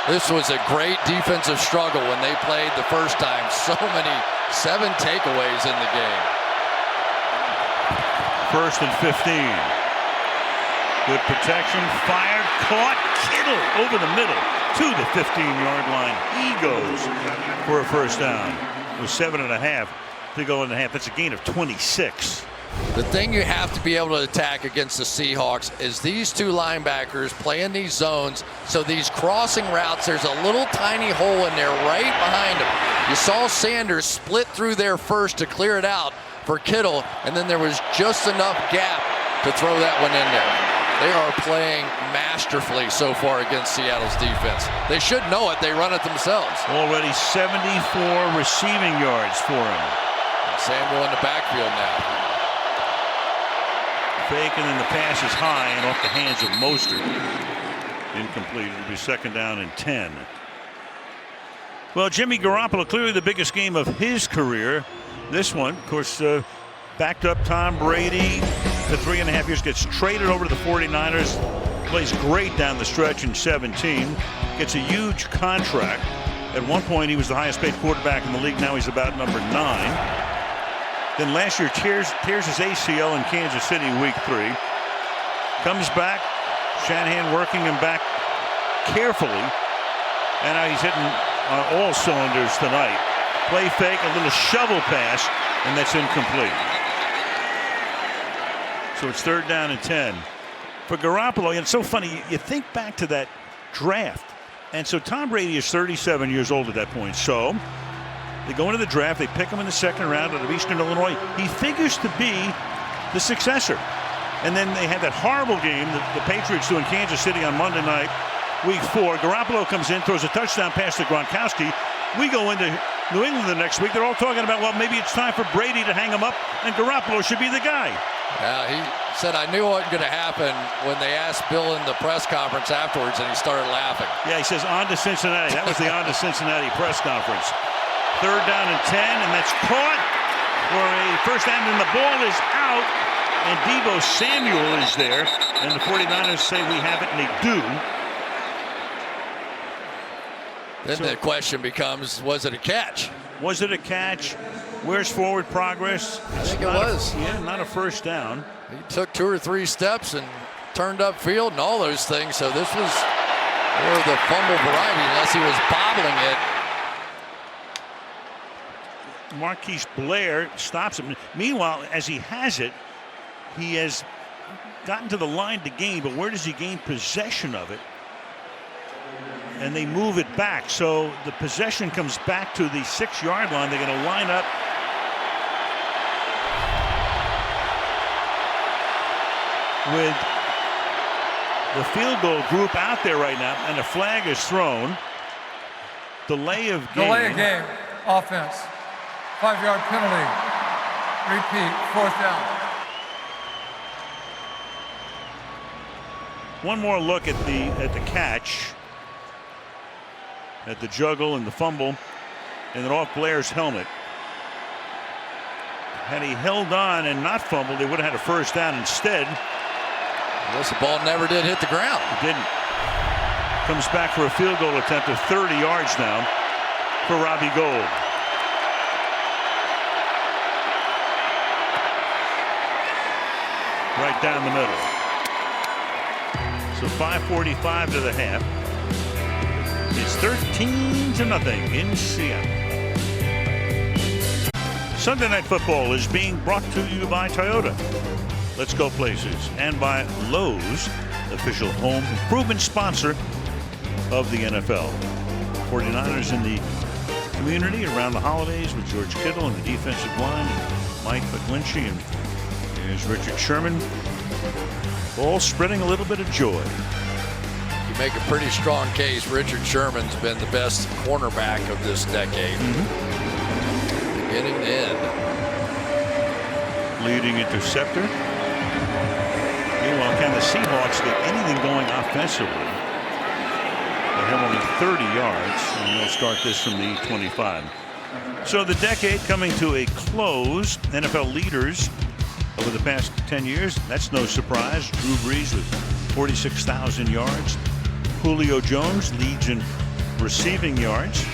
This was a great defensive struggle when they played the first time. So many 7 takeaways in the game. 1st and 15. Good protection, fired, caught, Kittle over the middle to the 15-yard line. He goes for a first down with 7.5 to go in the half. That's a gain of 26. The thing you have to be able to attack against the Seahawks is these 2 linebackers play in these zones. So these crossing routes, there's a little tiny hole in there right behind them. You saw Sanders split through there first to clear it out for Kittle, and then there was just enough gap to throw that one in there. They are playing masterfully so far against Seattle's defense. They should know it. They run it themselves. Already 74 receiving yards for him. And Samuel in the backfield now. Fake, and then the pass is high and off the hands of Mostert. Incomplete. It'll be 2nd down and 10. Well, Jimmy Garoppolo, clearly the biggest game of his career. This one, of course, backed up Tom Brady for 3.5 years, gets traded over to the 49ers, plays great down the stretch in 17, gets a huge contract. At one point, he was the highest paid quarterback in the league. Now he's about number 9. Then last year tears his ACL in Kansas City week 3. Comes back, Shanahan working him back carefully, and now he's hitting on all cylinders tonight. Play fake, a little shovel pass, and that's incomplete. So it's 3rd down and 10 for Garoppolo. And it's so funny, you think back to that draft, and so Tom Brady is 37 years old at that point. So they go into the draft, they pick him in the 2nd round out of Eastern Illinois. He figures to be the successor. And then they had that horrible game that the Patriots do in Kansas City on Monday night, week 4. Garoppolo comes in, throws a touchdown pass to Gronkowski. We go into New England the next week. They're all talking about, well, maybe it's time for Brady to hang him up, and Garoppolo should be the guy. Yeah, he said, I knew what was going to happen when they asked Bill in the press conference afterwards, and he started laughing. Yeah, he says, on to Cincinnati. That was the on to Cincinnati press conference. 3rd down and 10, and that's caught for a first down, and the ball is out, and Deebo Samuel is there, and the 49ers say we have it, and they do. Then the question becomes, was it a catch? Was it a catch? Where's forward progress? I think it was. Yeah, not a first down. He took 2 or 3 steps and turned upfield and all those things, so this was more of the fumble variety unless he was bobbling it. Marquise Blair stops him. Meanwhile, as he has it, he has gotten to the line to gain, but where does he gain possession of it? And they move it back. So the possession comes back to the 6-yard line. They're going to line up. With the field goal group out there right now, and a flag is thrown. Delay of game. Delay of game, offense. 5-yard penalty. Repeat, 4th down. One more look at the catch, at the juggle and the fumble, and then off Blair's helmet. Had he held on and not fumbled, they would have had a first down instead. Well, the ball never did hit the ground. It didn't. Comes back for a field goal attempt of 30 yards now for Robbie Gould. Right down the middle. So 5:45 to the half. It's 13-0 in Seattle. Sunday Night Football is being brought to you by Toyota. Let's go places. And by Lowe's, official home improvement sponsor of the NFL. 49ers in the community around the holidays with George Kittle and the defensive line, and Mike McGlinchey, and here's Richard Sherman. All spreading a little bit of joy you make a pretty strong case. Richard Sherman's been the best cornerback of this decade. Beginning to end. Leading interceptor. Meanwhile, can the Seahawks get anything going offensively? They have only 30 yards, and they'll start this from the 25. So the decade coming to a close. NFL leaders over the past 10 years, that's no surprise. Drew Brees with 46,000 yards. Julio Jones leads in receiving yards.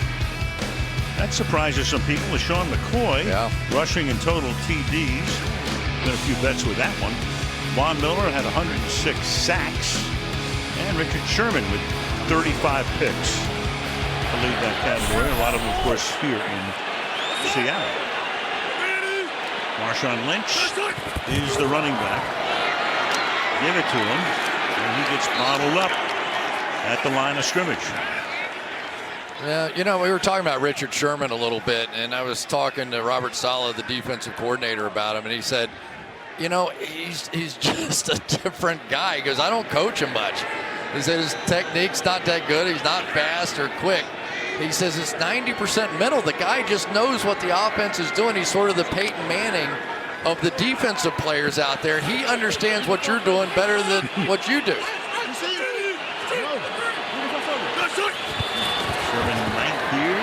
That surprises some people. LaShawn McCoy rushing in total TDs. Been a few bets with that one. Von Miller had 106 sacks. And Richard Sherman with 35 picks to lead that category. A lot of them, of course, here in Seattle. Marshawn Lynch is the running back. Give it to him, and he gets bottled up at the line of scrimmage. Yeah, you know, we were talking about Richard Sherman a little bit, and I was talking to Robert Saleh, the defensive coordinator, about him, and he said, you know, he's just a different guy. He goes, I don't coach him much. He said his technique's not that good. He's not fast or quick. He says it's 90% mental. The guy just knows what the offense is doing. He's sort of the Peyton Manning of the defensive players out there. He understands what you're doing better than what you do. Sherman, ninth year.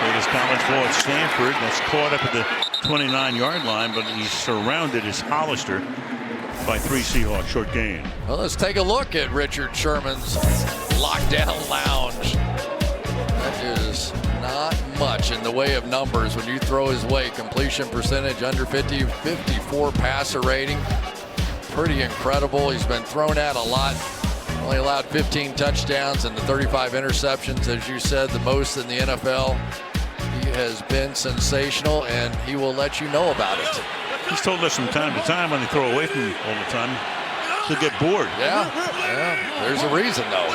Played his college ball at Stanford. That's caught up at the 29-yard line, but he's surrounded as Hollister by 3 Seahawks. Short gain. Well, let's take a look at Richard Sherman's lockdown lounge. That is not much in the way of numbers when you throw his way. Completion percentage under 50, 54 passer rating. Pretty incredible. He's been thrown at a lot. Only allowed 15 touchdowns and the 35 interceptions, as you said, the most in the NFL. He has been sensational, and he will let you know about it. He's told us from time to time when they throw away from him all the time, he'll get bored. Yeah, there's a reason, though.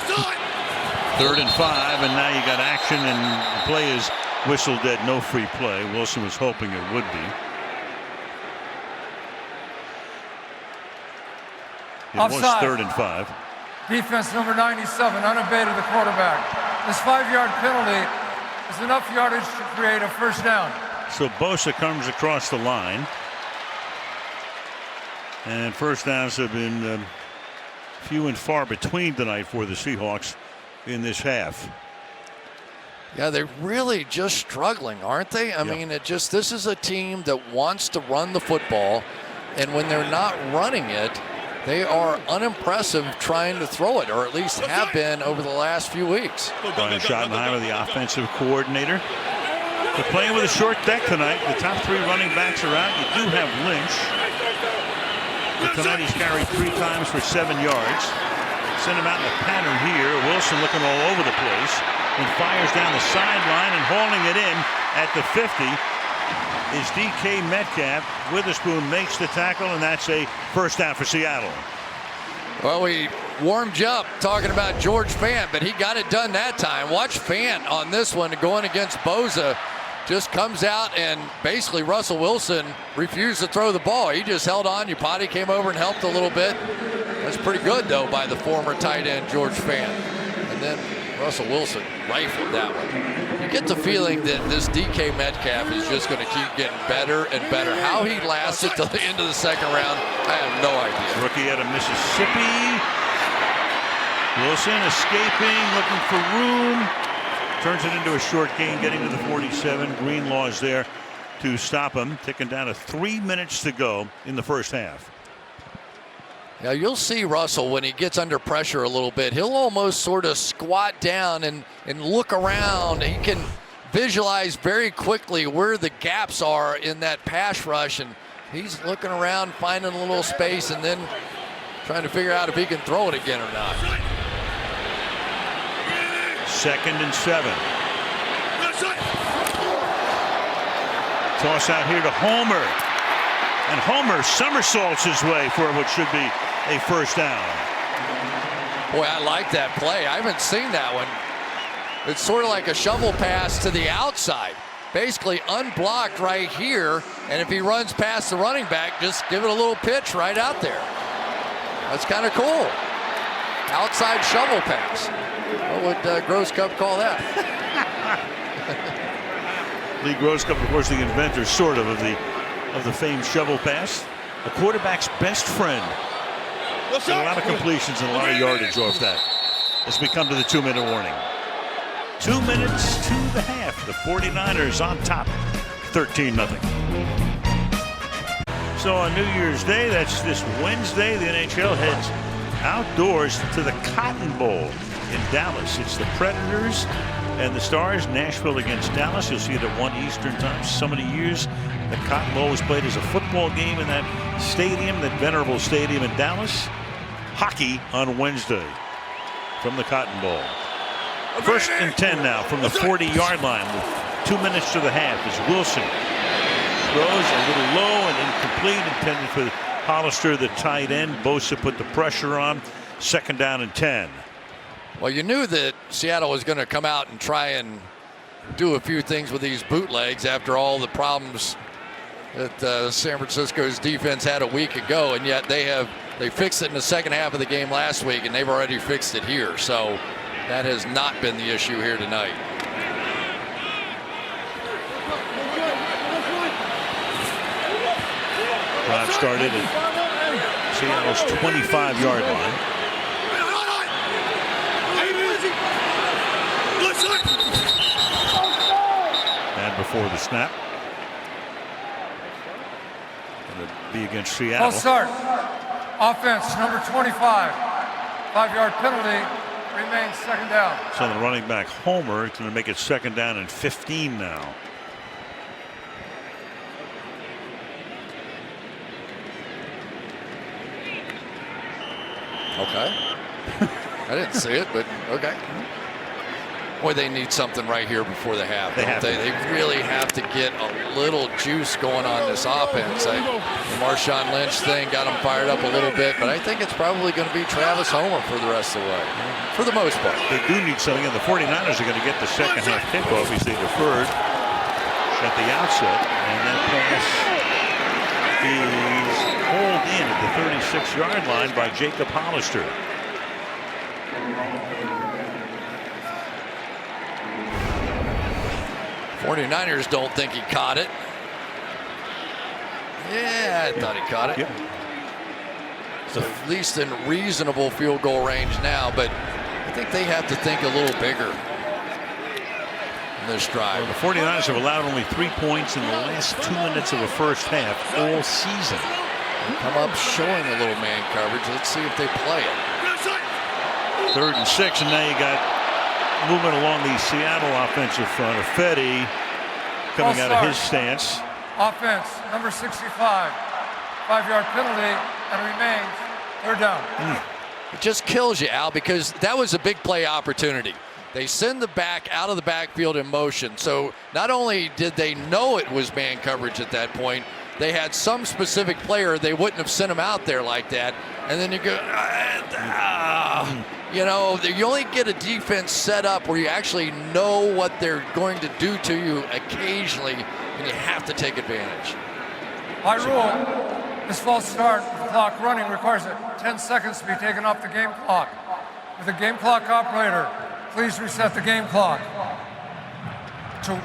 3rd and 5, and now you got action, and the play is whistled dead. No free play. Wilson was hoping it would be. It Offside. was 3rd and 5. Defense number 97, unabated the quarterback. This 5-yard penalty is enough yardage to create a first down. So Bosa comes across the line. And first downs have been few and far between tonight for the Seahawks in this half. Yeah, they're really just struggling, aren't they? I mean, this is a team that wants to run the football, and when they're not running it, they are unimpressive trying to throw it, or at least have been over the last few weeks. Brian Schottenheimer, the offensive coordinator. They're playing with a short deck tonight. The top 3 running backs are out. You do have Lynch. But tonight he's carried 3 times for 7 yards. Send him out in the pattern here. Wilson looking all over the place and fires down the sideline, and hauling it in at the 50 is DK Metcalf. Witherspoon makes the tackle, and that's a first down for Seattle. Well, we warmed you up talking about George Fant, but he got it done that time. Watch Fant on this one going against Bosa. Just comes out, and basically Russell Wilson refused to throw the ball. He just held on. Upati came over and helped a little bit. That's pretty good, though, by the former tight end George Fant. And then Russell Wilson rifled that one. You get the feeling that this DK Metcalf is just going to keep getting better and better. How he lasted till the end of the second round, I have no idea. Rookie out of Mississippi. Wilson escaping, looking for room. Turns it into a short gain, getting to the 47. Greenlaw is there to stop him. Ticking down to 3 minutes to go in the first half. Now you'll see Russell when he gets under pressure a little bit. He'll almost sort of squat down and look around. He can visualize very quickly where the gaps are in that pass rush, and he's looking around, finding a little space, and then trying to figure out if he can throw it again or not. 2nd and 7. Toss out here to Homer. And Homer somersaults his way for what should be a first down. Boy, I like that play. I haven't seen that one. It's sort of like a shovel pass to the outside. Basically unblocked right here. And if he runs past the running back, just give it a little pitch right out there. That's kind of cool. Outside shovel pass. What would Gross Cup call that? Lee Gross Cup, of course, the inventor, sort of the famed shovel pass. A quarterback's best friend. And a lot of completions and a lot of yardage off that. As we come to the 2-minute warning. 2 minutes to the half. The 49ers on top, 13-0. So on New Year's Day, that's this Wednesday, the NHL heads outdoors to the Cotton Bowl in Dallas. It's the Predators and the Stars. Nashville against Dallas. You'll see it at 1 Eastern time. So many years the Cotton Bowl was played as a football game in that stadium, that venerable stadium in Dallas. Hockey on Wednesday from the Cotton Bowl. 1st and 10 now from the 40-yard line with 2 minutes to the half as Wilson throws a little low and incomplete, intended for Hollister, the tight end. Bosa put the pressure on. 2nd down and 10. Well, you knew that Seattle was going to come out and try and do a few things with these bootlegs after all the problems that San Francisco's defense had a week ago, and yet they fixed it in the second half of the game last week, and they've already fixed it here. So that has not been the issue here tonight. Drive started at Seattle's 25-yard line. And before the snap, going to be against Seattle. Full start. Offense, number 25. 5-yard penalty. Remains 2nd down. So the running back Homer is going to make it 2nd down and 15 now. Okay. I didn't see it, but okay. Boy, they need something right here before the half. They really have to get a little juice going on this offense. The Marshawn Lynch thing got them fired up a little bit, but I think it's probably going to be Travis Homer for the rest of the way, for the most part. They do need something, and the 49ers are going to get the second half kickoff as they deferred at the outset, and that pass is pulled in at the 36-yard line by Jacob Hollister. 49ers don't think he caught it. Yeah, I thought he caught it. Yep. It's at least in reasonable field goal range now, but I think they have to think a little bigger in this drive. Well, the 49ers have allowed only 3 points in the last 2 minutes of the first half all season. They come up showing a little man coverage. Let's see if they play it. 3rd and 6, and now you got movement along the Seattle offensive front. Fetty coming out of his stance. Offense, number 65. 5-yard penalty, and remains 3rd down. It just kills you, Al, because that was a big play opportunity. They send the back out of the backfield in motion. So not only did they know it was man coverage at that point, they had some specific player, they wouldn't have sent him out there like that. And then you go, you know, you only get a defense set up where you actually know what they're going to do to you occasionally, and you have to take advantage. By rule, this false start with the clock running requires 10 seconds to be taken off the game clock. With the game clock operator, please reset the game clock to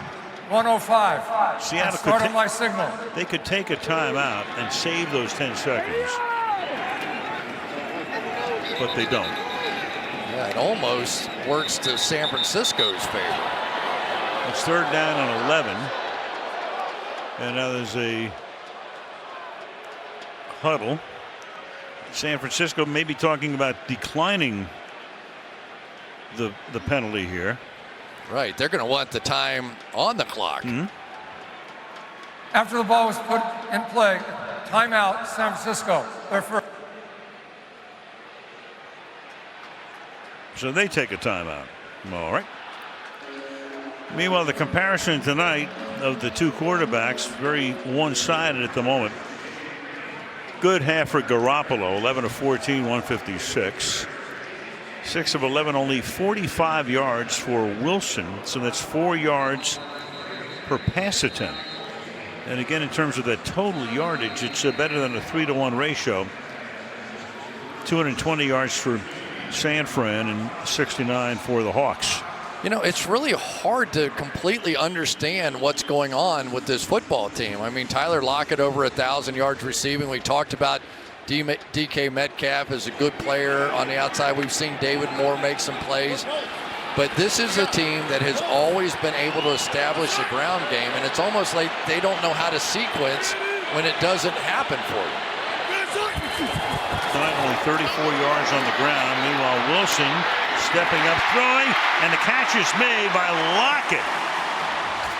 1:05. Seattle start on my signal. They could take a timeout and save those 10 seconds, but they don't. Yeah, it almost works to San Francisco's favor. It's 3rd down and 11, and now there's a huddle. San Francisco may be talking about declining the penalty here. Right, they're going to want the time on the clock. After the ball was put in play, timeout, San Francisco. Their first. So they take a timeout. All right. Meanwhile, the comparison tonight of the two quarterbacks, very one-sided at the moment. Good half for Garoppolo, 11 of 14, 156. 6 of 11, only 45 yards for Wilson. So that's 4 yards per pass attempt. And again, in terms of the total yardage, it's better than a 3-to-1 ratio. 220 yards for San Fran and 69 for the Hawks. You know, it's really hard to completely understand what's going on with this football team. I mean, Tyler Lockett over 1,000 yards receiving. We talked about DK Metcalf is a good player on the outside. We've seen David Moore make some plays. But this is a team that has always been able to establish the ground game, and it's almost like they don't know how to sequence when it doesn't happen for them. Tonight only 34 yards on the ground. Meanwhile, Wilson stepping up, throwing, and the catch is made by Lockett.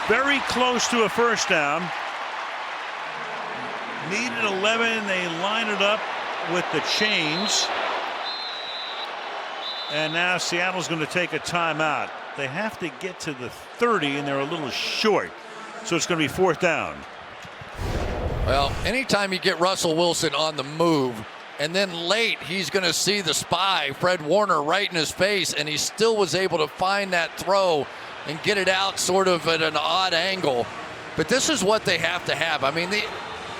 Very close to a first down. Needed 11. They line it up with the chains. And now Seattle's going to take a timeout. They have to get to the 30, and they're a little short. So it's going to be fourth down. Well, anytime you get Russell Wilson on the move, and then late he's going to see the spy, Fred Warner, right in his face, and he still was able to find that throw and get it out sort of at an odd angle. But this is what they have to have. I mean, you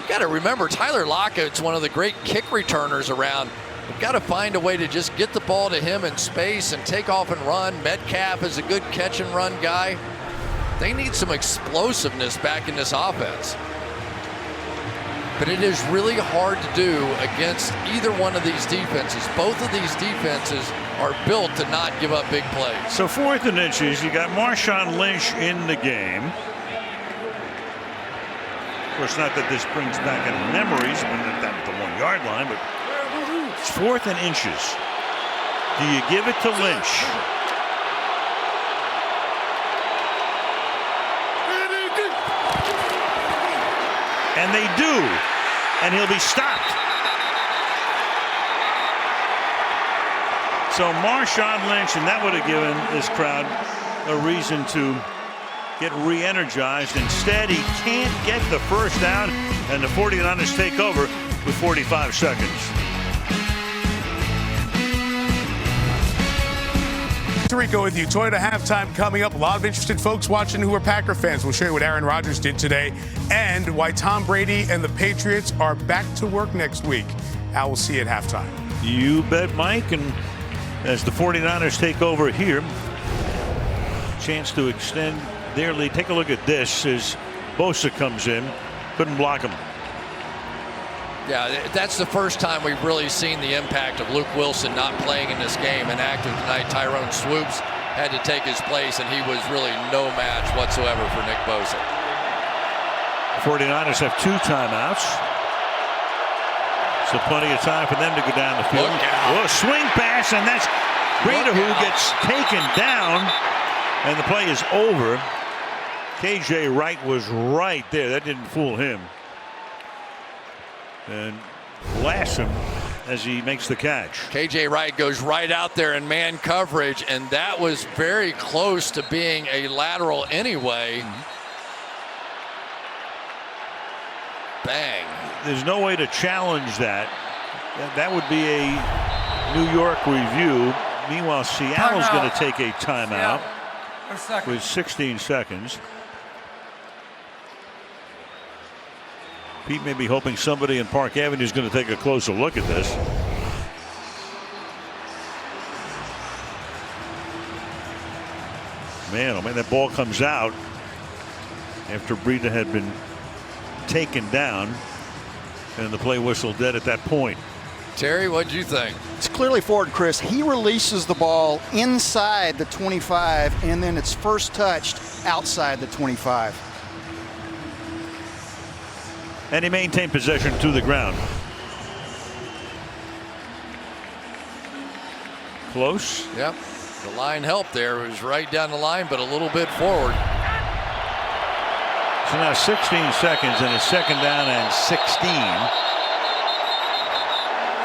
got to remember, Tyler Lockett's one of the great kick returners around. You've got to find a way to just get the ball to him in space and take off and run. Metcalf is a good catch and run guy. They need some explosiveness back in this offense. But it is really hard to do against either one of these defenses. Both of these defenses are built to not give up big plays. So 4th and inches, you got Marshawn Lynch in the game. Of course, not that this brings back any memories, but not at the 1 yard line, but it's 4th and inches. Do you give it to Lynch? And they do, and he'll be stopped. So Marshawn Lynch, and that would have given this crowd a reason to get re-energized. Instead, he can't get the first down, and the 49ers take over with 45 seconds. Rico with you. Toyota halftime coming up. A lot of interested folks watching who are Packer fans. We'll show you what Aaron Rodgers did today and why Tom Brady and the Patriots are back to work next week. Al will see you at halftime. You bet, Mike. And as the 49ers take over here, chance to extend their lead. Take a look at this as Bosa comes in. Couldn't block him. Yeah, that's the first time we've really seen the impact of Luke Wilson not playing in this game. And active tonight, Tyrone Swoops had to take his place, and he was really no match whatsoever for Nick Bosa. The 49ers have 2 timeouts. So plenty of time for them to go down the field. Oh, swing pass, and that's Brady who gets taken down, and the play is over. KJ Wright was right there. That didn't fool him. And blasts him as he makes the catch. KJ Wright goes right out there in man coverage, and that was very close to being a lateral anyway. Bang. There's no way to challenge that. That would be a New York review. Meanwhile, Seattle's going to take a timeout with 16 seconds. Pete may be hoping somebody in Park Avenue is going to take a closer look at this. Man, oh man, that ball comes out after Breda had been taken down, and the play whistle dead at that point. Terry, what'd you think? It's clearly forward, Chris. He releases the ball inside the 25, and then it's first touched outside the 25. And he maintained possession to the ground. Close. Yep. The line helped there. It was right down the line, but a little bit forward. So now 16 seconds, and it's second down and 16.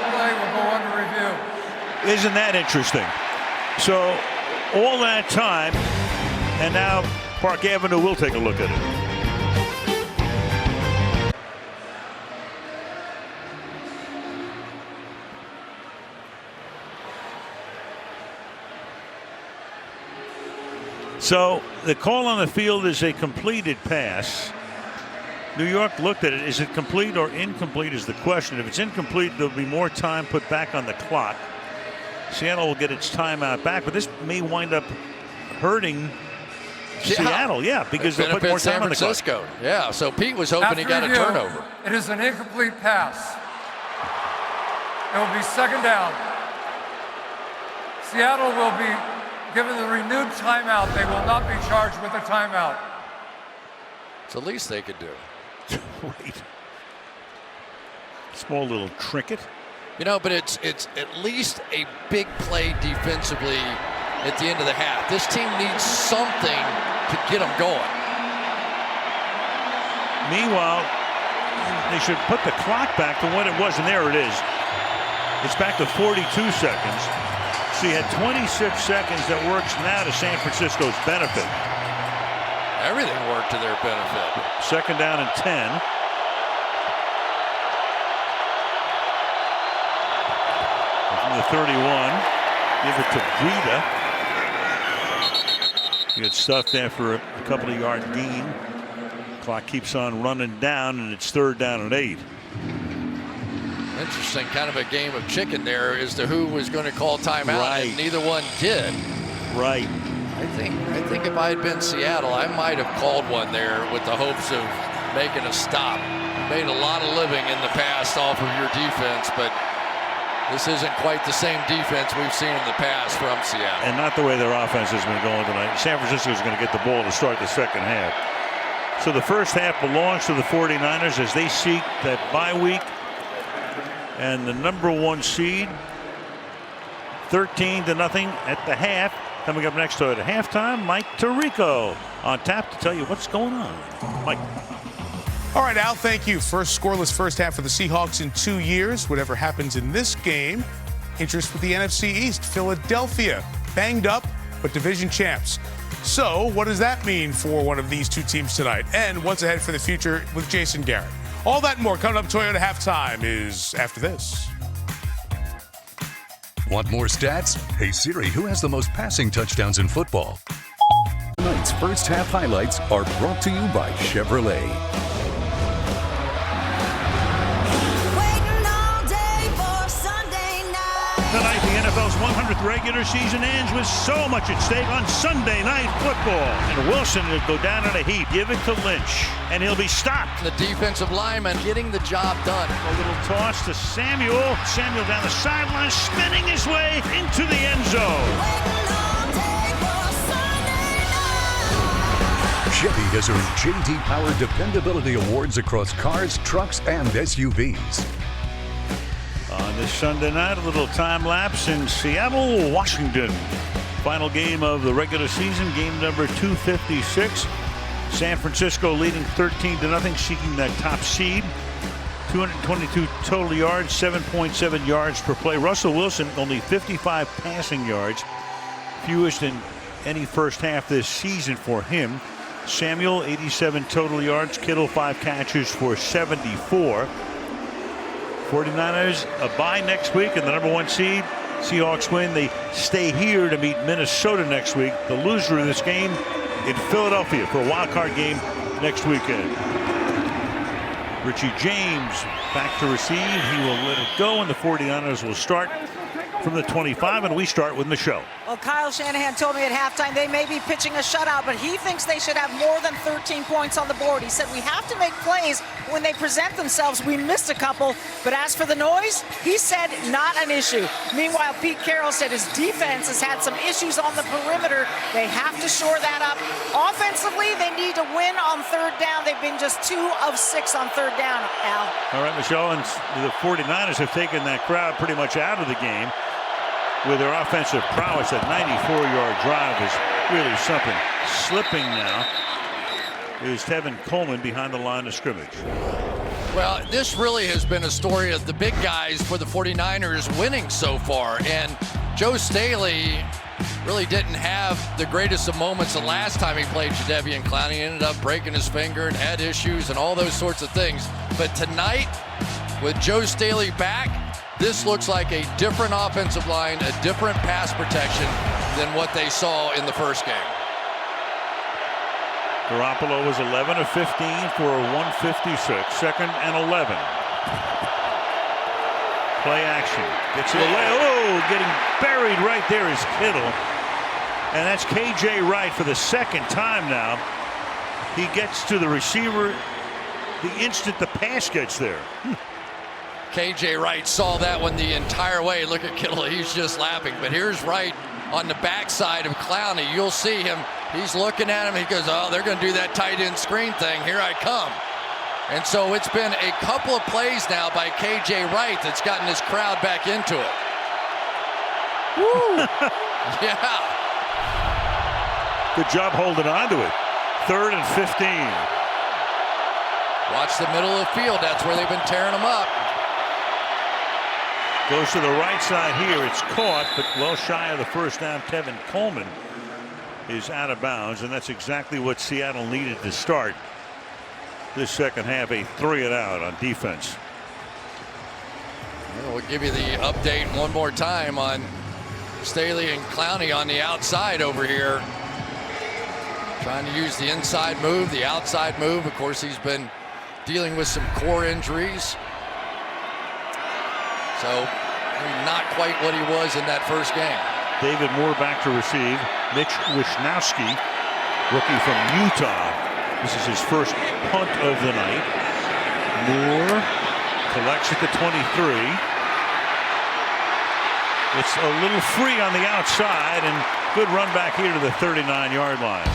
Play will go under review. Isn't that interesting? So all that time, and now Park Avenue will take a look at it. So the call on the field is a completed pass. New York looked at it. Is it complete or incomplete is the question. If it's incomplete, there'll be more time put back on the clock. Seattle will get its timeout back, but this may wind up hurting Seattle. Yeah, because they'll put more time on the clock. San Francisco. Yeah, so Pete was hoping he got a turnover. It is an incomplete pass. It will be second down. Seattle will be given the renewed timeout. They will not be charged with a timeout. It's the least they could do. Right. Small little trinket. You know, but it's at least a big play defensively at the end of the half. This team needs something to get them going. Meanwhile, they should put the clock back to what it was, and there it is. It's back to 42 seconds. So you had 26 seconds that works now to San Francisco's benefit. Everything worked to their benefit. Second down and 10. From the 31, give it to Brady. He gets stuffed after a couple of yard gain. Clock keeps on running down, and it's third down and 8. Interesting, kind of a game of chicken there as to who was going to call timeout, right. And neither one did. Right. I think if I had been Seattle, I might have called one there with the hopes of making a stop. You made a lot of living in the past off of your defense, but this isn't quite the same defense we've seen in the past from Seattle. And not the way their offense has been going tonight. San Francisco is going to get the ball to start the second half. So the first half belongs to the 49ers as they seek that bye week. And the #1 seed, 13-0 at the half. Coming up next to it at halftime, Mike Tirico on tap to tell you what's going on. Mike. All right, Al, thank you. First scoreless first half for the Seahawks in 2 years. Whatever happens in this game, interest with the NFC East. Philadelphia, banged up, but division champs. So what does that mean for one of these two teams tonight? And what's ahead for the future with Jason Garrett? All that and more coming up. Toyota Halftime is after this. Want more stats? Hey Siri, who has the most passing touchdowns in football? Tonight's first half highlights are brought to you by Chevrolet. Tonight, the NFL's 100th regular season ends with so much at stake on Sunday Night Football. And Wilson will go down in a heap. Give it to Lynch, and he'll be stopped. The defensive lineman getting the job done. A little toss to Samuel. Samuel down the sideline, spinning his way into the end zone. Chevy has earned J.D. Power Dependability Awards across cars, trucks, and SUVs. On this Sunday night, a little time lapse in Seattle, Washington. Final game of the regular season, game number 256. San Francisco leading 13-0, seeking that top seed. 222 total yards, 7.7 yards per play. Russell Wilson only 55 passing yards, fewest in any first half this season for him. Samuel 87 total yards, Kittle 5 catches for 74. 49ers a bye next week and the #1 seed. Seahawks win. They stay here to meet Minnesota next week. The loser of this game in Philadelphia for a wild card game next weekend. Richie James back to receive. He will let it go, and the 49ers will start from the 25, and we start with Michelle. Well, Kyle Shanahan told me at halftime they may be pitching a shutout, but he thinks they should have more than 13 points on the board. He said we have to make plays when they present themselves. We missed a couple, but as for the noise, he said not an issue. Meanwhile, Pete Carroll said his defense has had some issues on the perimeter. They have to shore that up. Offensively, they need to win on third down. They've been just 2 of 6 on third down, Al. All right, Michelle, and the 49ers have taken that crowd pretty much out of the game with their offensive prowess. That 94-yard drive is really something. Slipping now is Tevin Coleman behind the line of scrimmage. Well, this really has been a story of the big guys for the 49ers winning so far. And Joe Staley really didn't have the greatest of moments the last time he played Jadeveon Clowney. He ended up breaking his finger and had issues and all those sorts of things. But tonight, with Joe Staley back, this looks like a different offensive line, a different pass protection than what they saw in the first game. Garoppolo was 11 of 15 for a 156. Second and 11. Play action. Gets it away. Oh, getting buried right there is Kittle. And that's K.J. Wright for the second time now. He gets to the receiver the instant the pass gets there. K.J. Wright saw that one the entire way. Look at Kittle. He's just laughing. But here's Wright on the backside of Clowney. You'll see him. He's looking at him. He goes, oh, they're going to do that tight end screen thing. Here I come. And so it's been a couple of plays now by K.J. Wright that's gotten this crowd back into it. Woo! Yeah. Good job holding on to it. 3rd and 15. Watch the middle of the field. That's where they've been tearing them up. Goes to the right side here. It's caught, but well shy of the first down. Tevin Coleman is out of bounds, and that's exactly what Seattle needed to start this second half, a 3-and-out on defense. We'll give you the update one more time on Staley and Clowney on the outside over here. Trying to use the inside move, the outside move. Of course, he's been dealing with some core injuries. So not quite what he was in that first game. David Moore back to receive. Mitch Wishnowsky, rookie from Utah. This is his first punt of the night. Moore collects at the 23. It's a little free on the outside, and good run back here to the 39-yard line.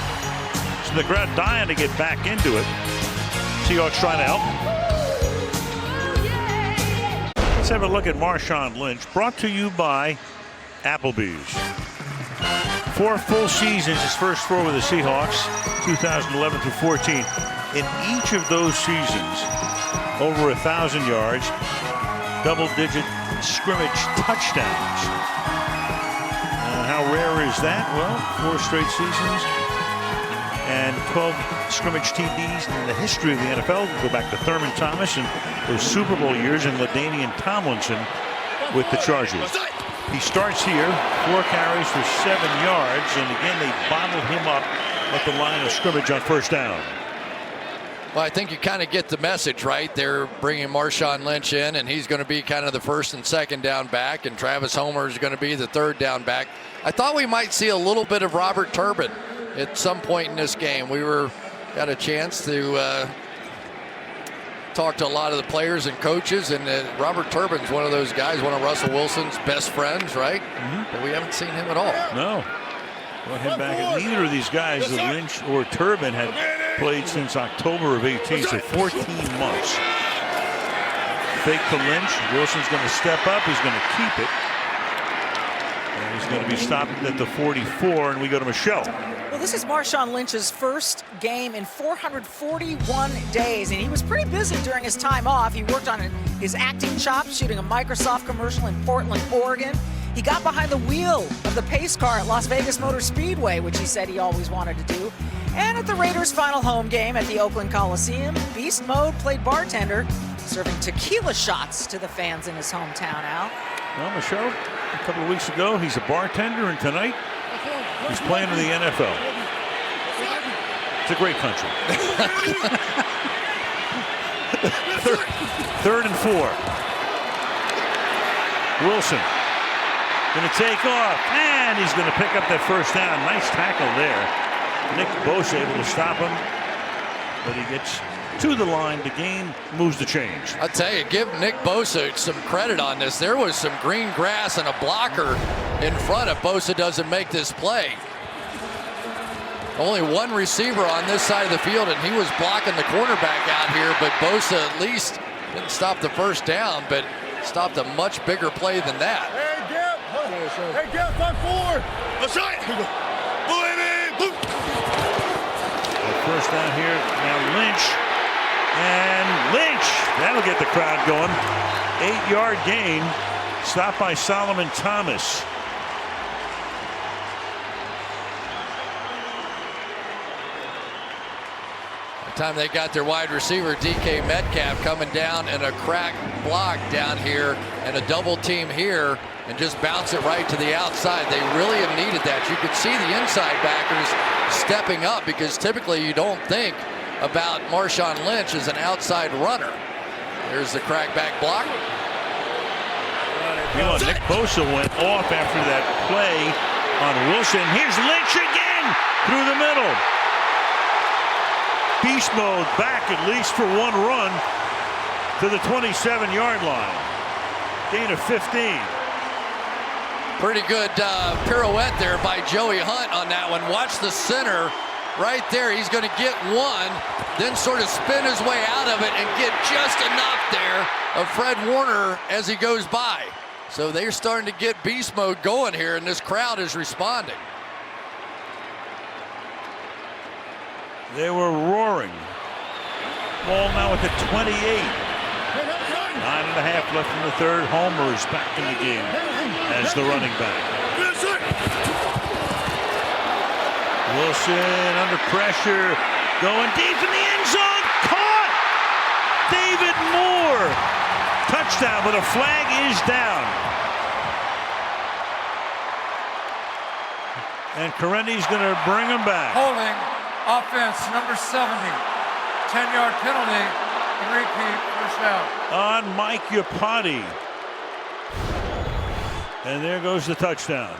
So the crowd dying to get back into it. Seahawks trying to help. Let's have a look at Marshawn Lynch, brought to you by Applebee's. 4 full seasons, his first 4 with the Seahawks, 2011 through 14. In each of those seasons, over 1,000 yards, double-digit scrimmage touchdowns. And how rare is that? Well, 4 straight seasons and 12 scrimmage TDs in the history of the NFL. Go back to Thurman Thomas and those Super Bowl years, and LaDainian Tomlinson with the Chargers. He starts here, 4 carries for 7 yards, and again they bottled him up at the line of scrimmage on first down. Well, I think you kind of get the message, right? They're bringing Marshawn Lynch in, and he's going to be kind of the first and second down back, and Travis Homer is going to be the third down back. I thought we might see a little bit of Robert Turbin at some point in this game. We got a chance to talk to a lot of the players and coaches, and Robert Turbin's one of those guys, one of Russell Wilson's best friends, right? But we haven't seen him at all. No. Well, head back. Neither of these guys, Lynch or Turbin, had played since October of 18, so 14 months. Fake to Lynch. Wilson's going to step up. He's going to keep it. And he's going to be stopped at the 44, and we go to Michelle. Well, this is Marshawn Lynch's first game in 441 days, and he was pretty busy during his time off. He worked on his acting chops, shooting a Microsoft commercial in Portland, Oregon. He got behind the wheel of the pace car at Las Vegas Motor Speedway, which he said he always wanted to do. And at the Raiders' final home game at the Oakland Coliseum, Beast Mode played bartender, serving tequila shots to the fans in his hometown, Al. Well, Michelle, a couple of weeks ago, he's a bartender, and tonight he's playing in the NFL. It's a great country. Third and 4. Wilson going to take off, and he's going to pick up that first down. Nice tackle there. Nick Bosa able to stop him, but he gets to the line. The game moves the change. I'll tell you, give Nick Bosa some credit on this. There was some green grass and a blocker in front if Bosa doesn't make this play. Only one receiver on this side of the field, and he was blocking the cornerback out here, but Bosa at least didn't stop the first down, but stopped a much bigger play than that. Hey, get 5-4. That's right. First down here, now Lynch. And Lynch, that'll get the crowd going. 8-yard gain, stopped by Solomon Thomas. Time they got their wide receiver DK Metcalf coming down and a crack block down here and a double team here and just bounce it right to the outside. They really have needed that. You could see the inside backers stepping up because typically you don't think about Marshawn Lynch as an outside runner. There's the crackback block. You know, Nick Bosa went off after that play on Wilson. Here's Lynch again through the middle. Beast mode back at least for one run to the 27-yard line. Gain of 15. Pretty good pirouette there by Joey Hunt on that one. Watch the center right there. He's going to get one, then sort of spin his way out of it and get just enough there of Fred Warner as he goes by. So they're starting to get beast mode going here, and this crowd is responding. They were roaring. Ball now at the 28. 9.5 left in the third. Homer is back in the game as the running back. Wilson under pressure, going deep in the end zone. Caught! David Moore. Touchdown, but a flag is down. And Correndi's going to bring him back. Holding offense number 70. 10-yard penalty. And repeat, first down. On Mike Iupati. And there goes the touchdown.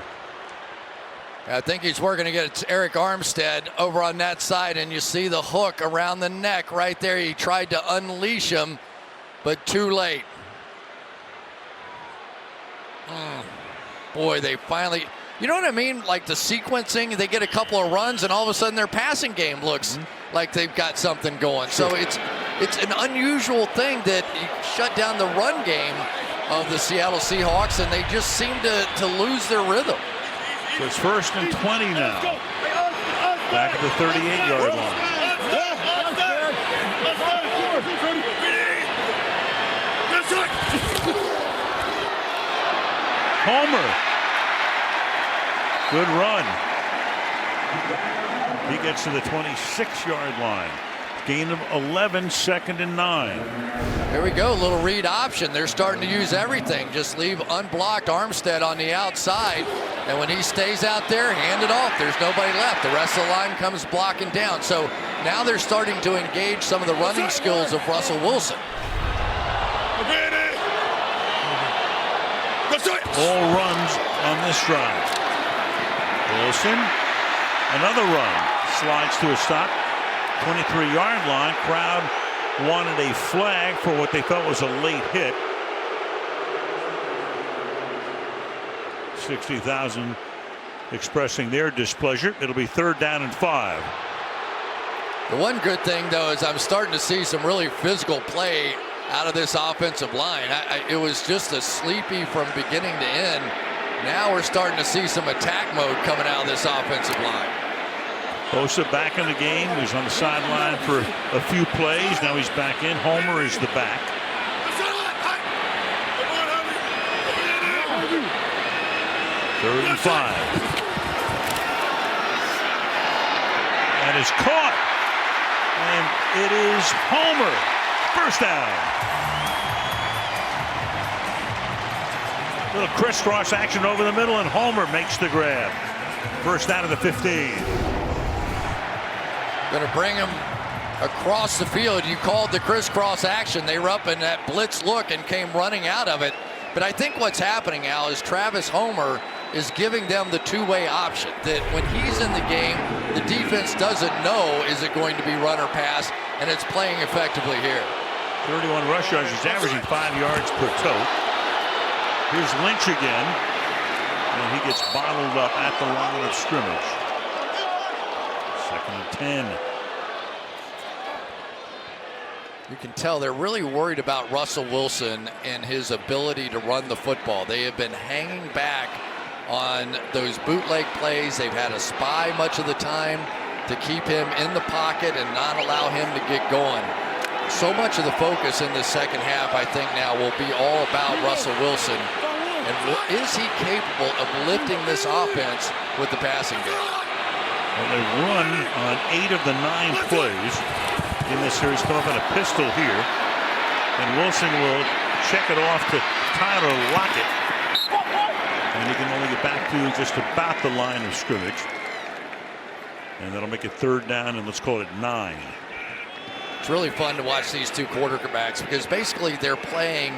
I think he's working to get Eric Armstead over on that side, and you see the hook around the neck right there. He tried to unleash him, but too late. Boy, they finally, you know what I mean? Like the sequencing, they get a couple of runs, and all of a sudden their passing game looks like they've got something going. So it's an unusual thing that you shut down the run game of the Seattle Seahawks, and they just seem to lose their rhythm. So it's 1st and 20 now. Back at the 38-yard line. Homer. Good run. He gets to the 26-yard line. Gain of 11, 2nd and 9. Here we go, little read option. They're starting to use everything. Just leave unblocked Armstead on the outside, and when he stays out there, hand it off. There's nobody left. The rest of the line comes blocking down. So now they're starting to engage some of the running skills of Russell Wilson. All runs on this drive. Wilson, another run. Slides to a stop. 23-yard line. Crowd wanted a flag for what they thought was a late hit. 60,000 expressing their displeasure. It'll be 3rd down and 5. The one good thing, though, is I'm starting to see some really physical play out of this offensive line. It was just a sleepy from beginning to end. Now we're starting to see some attack mode coming out of this offensive line. Bosa back in the game. He was on the sideline for a few plays. Now he's back in. Homer is the back. Third and 5. And is caught. And it is Homer. First down. Little crisscross action over the middle, and Homer makes the grab. First down of the 15. Going to bring him across the field. You called the crisscross action. They were up in that blitz look and came running out of it. But I think what's happening, Al, is Travis Homer is giving them the two-way option. That when he's in the game, the defense doesn't know is it going to be run or pass, and it's playing effectively here. 31 rush yards. He's averaging 5 yards per tote. Here's Lynch again, and he gets bottled up at the line of scrimmage. 2nd and 10. You can tell they're really worried about Russell Wilson and his ability to run the football. They have been hanging back on those bootleg plays. They've had a spy much of the time to keep him in the pocket and not allow him to get going. So much of the focus in the second half, I think, now will be all about Russell Wilson. And is he capable of lifting this offense with the passing game? Well, they run on 8 of the 9 plays in this series. Come up in a pistol here. And Wilson will check it off to Tyler Lockett. And he can only get back to just about the line of scrimmage. And that'll make it 3rd down, and let's call it 9. It's really fun to watch these two quarterbacks because basically they're playing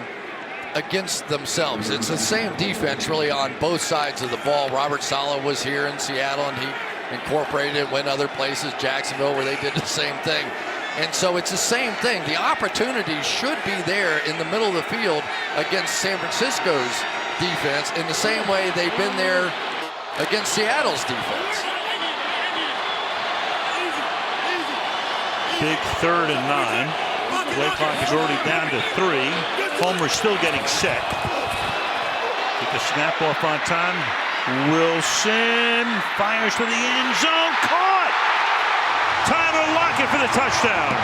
against themselves. It's the same defense really on both sides of the ball. Robert Saleh was here in Seattle, and he incorporated it, went other places, Jacksonville, where they did the same thing. And so it's the same thing. The opportunity should be there in the middle of the field against San Francisco's defense in the same way they've been there against Seattle's defense. Big 3rd and 9. Play clock is already down to 3. Homer's still getting set. Get the snap off on time. Wilson fires for the end zone. Caught! Tyler Lockett for the touchdown.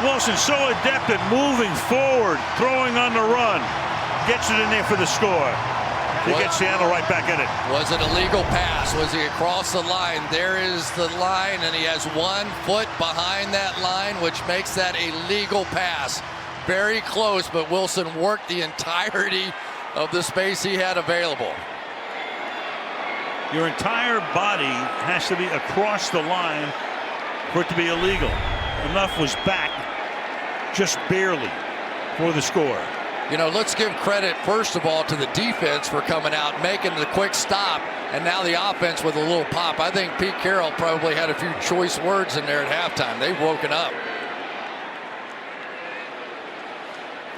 Wilson so adept at moving forward, throwing on the run. Gets it in there for the score. He gets Seattle right back in it. Was it a legal pass? Was he across the line? There is the line, and he has 1 foot behind that line, which makes that a legal pass. Very close, but Wilson worked the entirety of the space he had available. Your entire body has to be across the line for it to be illegal. Enough was back, just barely, for the score. You know, let's give credit, first of all, to the defense for coming out, making the quick stop, and now the offense with a little pop. I think Pete Carroll probably had a few choice words in there at halftime. They've woken up.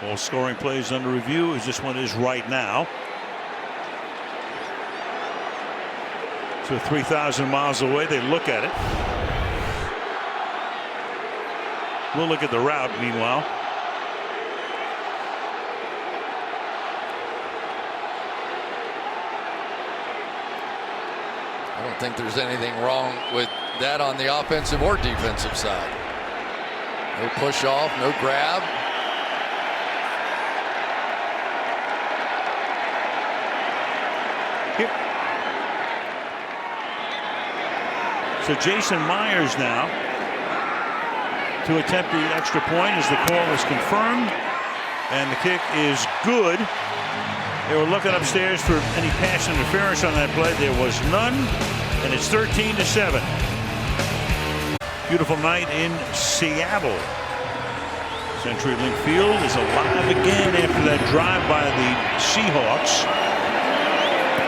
All scoring plays under review, as this one is right now. So 3,000 miles away, they look at it. We'll look at the route, meanwhile. I don't think there's anything wrong with that on the offensive or defensive side. No push off, no grab. Here. So Jason Myers now to attempt the extra point as the call is confirmed, and the kick is good. They were looking upstairs for any pass interference on that play. There was none, and it's 13-7. Beautiful night in Seattle. CenturyLink Field is alive again after that drive by the Seahawks.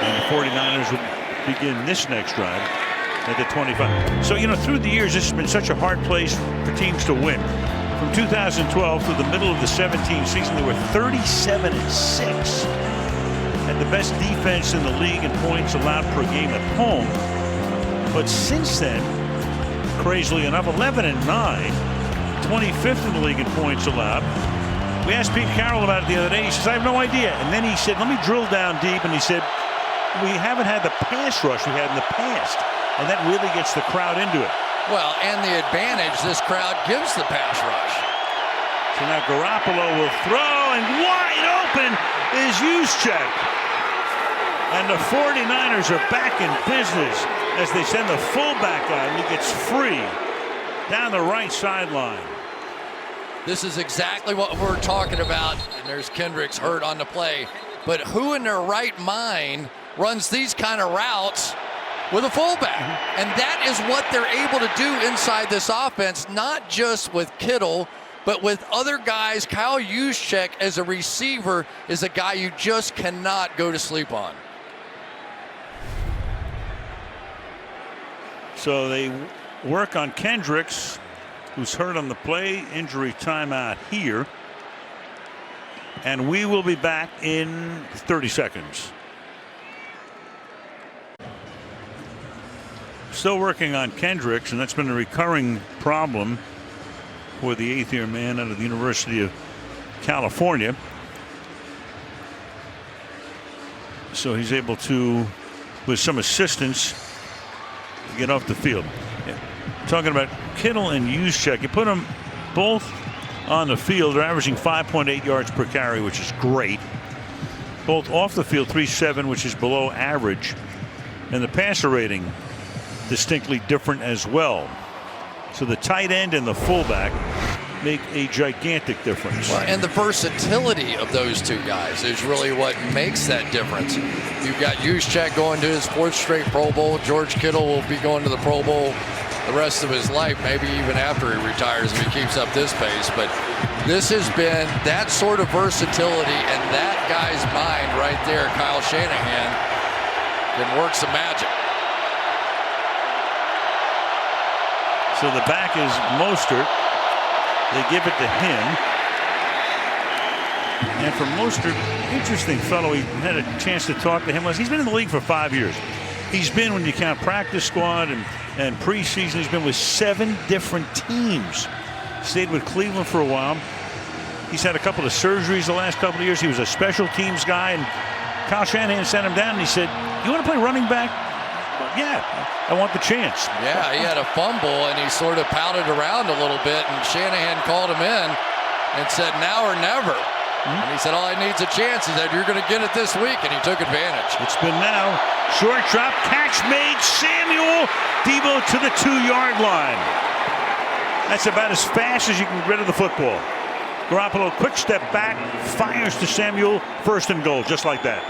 And the 49ers will begin this next drive at the 25. So, you know, through the years, this has been such a hard place for teams to win. From 2012 through the middle of the 17 season, they were 37-6. Had the best defense in the league in points allowed per game at home. But since then, crazily enough, 11-9, 25th in the league in points allowed. We asked Pete Carroll about it the other day. He says, I have no idea. And then he said, let me drill down deep. And he said, we haven't had the pass rush we had in the past. And that really gets the crowd into it. Well, and the advantage this crowd gives the pass rush. So now Garoppolo will throw, and wide open is Juszczyk. And the 49ers are back in business as they send the fullback out, and he gets free down the right sideline. This is exactly what we're talking about. And there's Kendricks hurt on the play. But who in their right mind runs these kind of routes with a fullback? And that is what they're able to do inside this offense, not just with Kittle, but with other guys. Kyle Juszczyk as a receiver is a guy you just cannot go to sleep on. So they work on Kendricks, who's hurt on the play. Injury timeout here. And we will be back in 30 seconds. Still working on Kendricks, and that's been a recurring problem for the eighth-year man out of the University of California. So he's able to, with some assistance, get off the field. Yeah. Talking about Kittle and Juszczyk, you put them both on the field. They're averaging 5.8 yards per carry, which is great. Both off the field, 3.7, which is below average. And the passer rating distinctly different as well. So the tight end and the fullback make a gigantic difference. Well, and the versatility of those two guys is really what makes that difference. You've got Juszczyk going to his 4th straight Pro Bowl. George Kittle will be going to the Pro Bowl the rest of his life, maybe even after he retires if he keeps up this pace. But this has been that sort of versatility, and that guy's mind right there, Kyle Shanahan, can work some magic. So the back is Mostert. They give it to him. And for Mostert, interesting fellow. He had a chance to talk to him. He's been in the league for 5 years. He's been, when you count practice squad and preseason, he's been with 7 different teams. Stayed with Cleveland for a while. He's had a couple of surgeries the last couple of years. He was a special teams guy, and Kyle Shanahan sent him down and he said, "You want to play running back?" "Yeah, I want the chance." Yeah, he had a fumble and he sort of pouted around a little bit, and Shanahan called him in and said, "Now or never." And he said, "All I need's a chance." He said, "You're going to get it this week," and he took advantage. It's been now. Short drop, catch made. Samuel Debo to the 2-yard line. That's about as fast as you can get rid of the football. Garoppolo, quick step back, fires to Samuel, 1st and goal, just like that.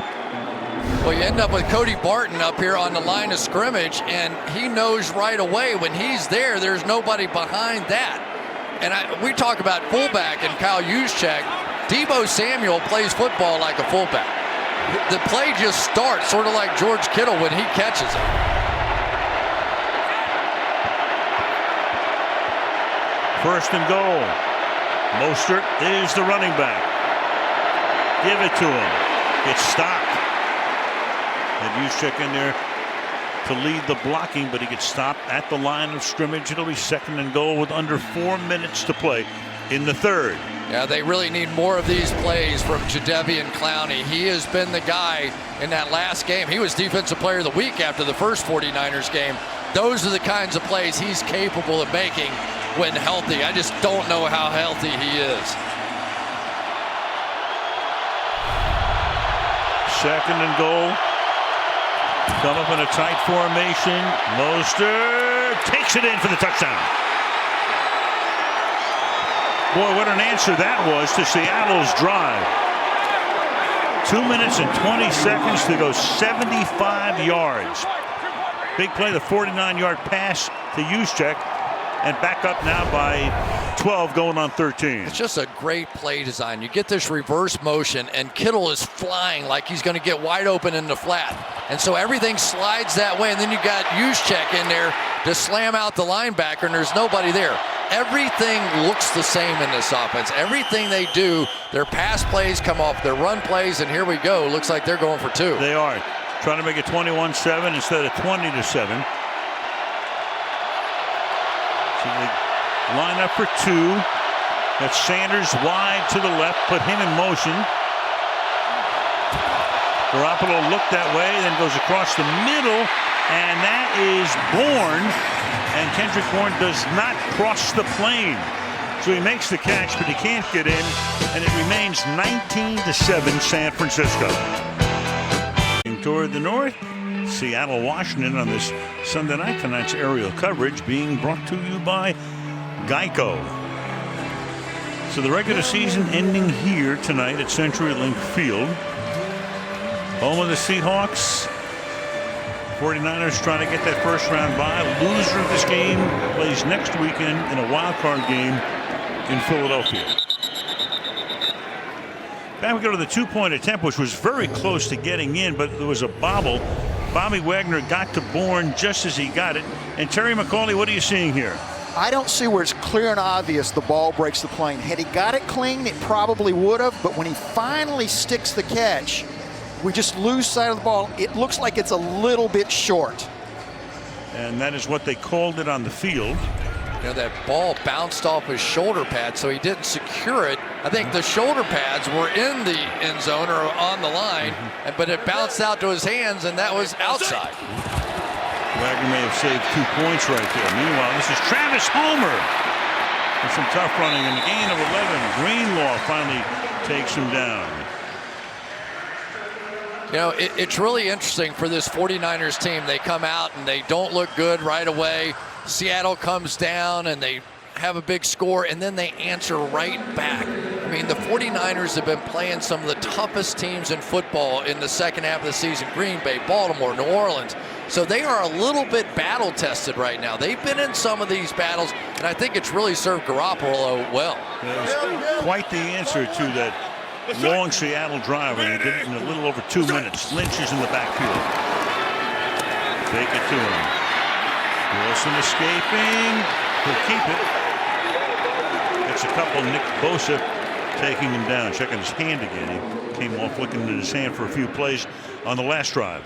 Well, you end up with Cody Barton up here on the line of scrimmage, and he knows right away when he's there, there's nobody behind that. And we talk about fullback and Kyle Juszczyk. Debo Samuel plays football like a fullback. The play just starts, sort of like George Kittle when he catches it. First and goal. Mostert is the running back. Give it to him. It's stopped. And Juszczyk in there to lead the blocking, but he gets stopped at the line of scrimmage. It'll be 2nd and goal with under 4 minutes to play in the 3rd. Yeah, they really need more of these plays from Jadeveon Clowney. He has been the guy in that last game. He was Defensive Player of the Week after the first 49ers game. Those are the kinds of plays he's capable of making when healthy. I just don't know how healthy he is. 2nd and goal. Come up in a tight formation. Mostert takes it in for the touchdown. Boy, what an answer that was to Seattle's drive. 2 minutes and 20 seconds to go 75 yards. Big play, the 49-yard pass to Juszczyk, and back up now by 12 going on 13. It's just a great play design. You get this reverse motion, and Kittle is flying like he's going to get wide open in the flat. And so everything slides that way, and then you got Juszczyk in there to slam out the linebacker, and there's nobody there. Everything looks the same in this offense. Everything they do, their pass plays come off their run plays, and here we go. Looks like they're going for 2. They are trying to make it 21-7 instead of 20-7. So they line up for 2. That's Sanders wide to the left, put him in motion. Garoppolo looked that way, then goes across the middle, and that is Bourne. And Kendrick Bourne does not cross the plane. So he makes the catch, but he can't get in, and it remains 19-7 San Francisco. Toward the north, Seattle, Washington on this Sunday night. Tonight's aerial coverage being brought to you by Geico. So the regular season ending here tonight at CenturyLink Field. Home of the Seahawks. 49ers trying to get that first round bye. Loser of this game plays next weekend in a wild card game in Philadelphia. Now we go to the 2-point attempt, which was very close to getting in, but there was a bobble. Bobby Wagner got to Bourne just as he got it. And Terry McCauley, what are you seeing here? I don't see where it's clear and obvious the ball breaks the plane. Had he got it clean, it probably would have, but when he finally sticks the catch, we just lose sight of the ball. It looks like it's a little bit short. And that is what they called it on the field. You know, that ball bounced off his shoulder pad, so he didn't secure it. I think the shoulder pads were in the end zone or on the line, but it bounced out to his hands, and that was outside. Wagner may have saved 2 points right there. Meanwhile, this is Travis Homer. And some tough running, and the gain of 11. Greenlaw finally takes him down. You know, it's really interesting for this 49ers team. They come out and they don't look good right away. Seattle comes down and they have a big score, and then they answer right back. I mean, the 49ers have been playing some of the toughest teams in football in the second half of the season. Green Bay, Baltimore, New Orleans. So they are a little bit battle tested right now. They've been in some of these battles, and I think it's really served Garoppolo well. There's quite the answer to that long Seattle drive, and he did it in a little over 2 minutes. Lynch is in the backfield. Fake it to him. Wilson escaping. He'll keep it. It's a couple. Nick Bosa taking him down, checking his hand again. He came off looking at his hand for a few plays on the last drive.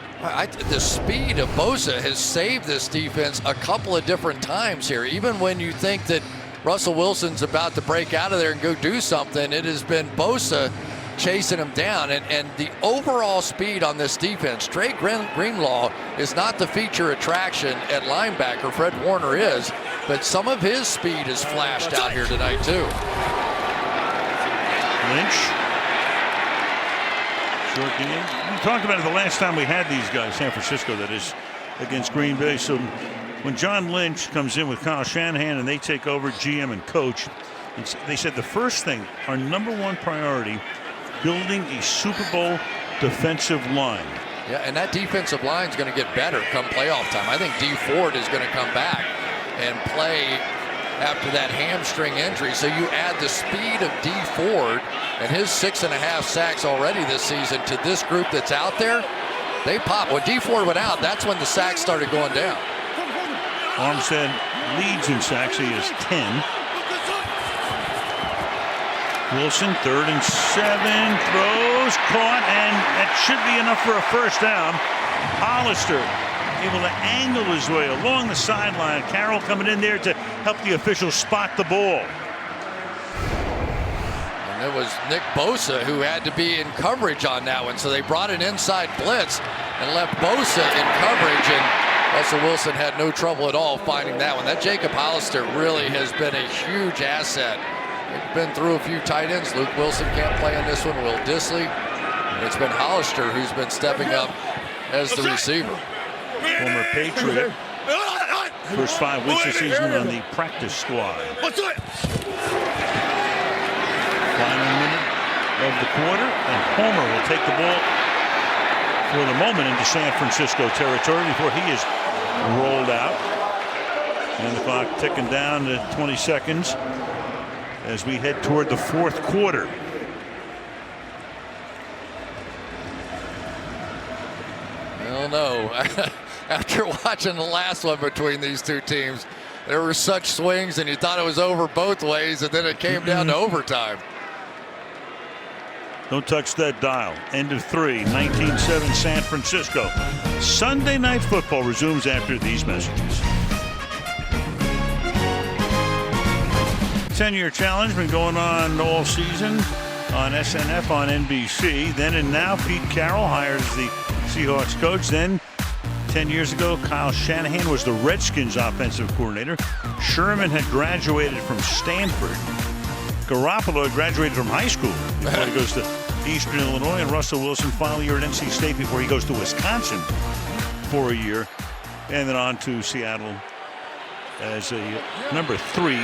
The speed of Bosa has saved this defense a couple of different times here. Even when you think that Russell Wilson's about to break out of there and go do something, it has been Bosa chasing him down. And the overall speed on this defense, Trey Greenlaw is not the feature attraction at linebacker. Fred Warner is, but some of his speed is flashed out here tonight too. Lynch. Short game. We talked about it the last time we had these guys, San Francisco, that is, against Green Bay. So when John Lynch comes in with Kyle Shanahan and they take over GM and coach, they said the first thing, our #1 priority, building a Super Bowl defensive line. Yeah, and that defensive line is going to get better come playoff time. I think D Ford is going to come back and play after that hamstring injury. So you add the speed of D Ford and his 6.5 sacks already this season to this group that's out there. They pop. When D Ford went out, that's when the sacks started going down. Armstead leads in sacks. He has 10. Wilson, 3rd and 7, throws, caught, and that should be enough for a first down. Hollister able to angle his way along the sideline. Carroll coming in there to help the officials spot the ball. And it was Nick Bosa who had to be in coverage on that one, so they brought an inside blitz and left Bosa in coverage, and Russell Wilson had no trouble at all finding that one. That Jacob Hollister really has been a huge asset. They've been through a few tight ends. Luke Wilson can't play in this one. Will Dissly. And it's been Hollister who's been stepping up as the receiver. Former Patriot. First 5 weeks of season on the practice squad. Final minute of the quarter, and Homer will take the ball for the moment into San Francisco territory before he is rolled out. And the clock ticking down to 20 seconds as we head toward the 4th quarter. I don't know. After watching the last one between these two teams, there were such swings and you thought it was over both ways, and then it came down to overtime. Don't touch that dial. End of 3, 19-7 San Francisco. Sunday Night Football resumes after these messages. 10-year challenge been going on all season on SNF on NBC. Then and now, Pete Carroll hires the Seahawks coach. Then 10 years ago, Kyle Shanahan was the Redskins offensive coordinator. Sherman had graduated from Stanford. Garoppolo had graduated from high school before he goes to Eastern Illinois. And Russell Wilson final year at NC State before he goes to Wisconsin for a year. And then on to Seattle as a number 3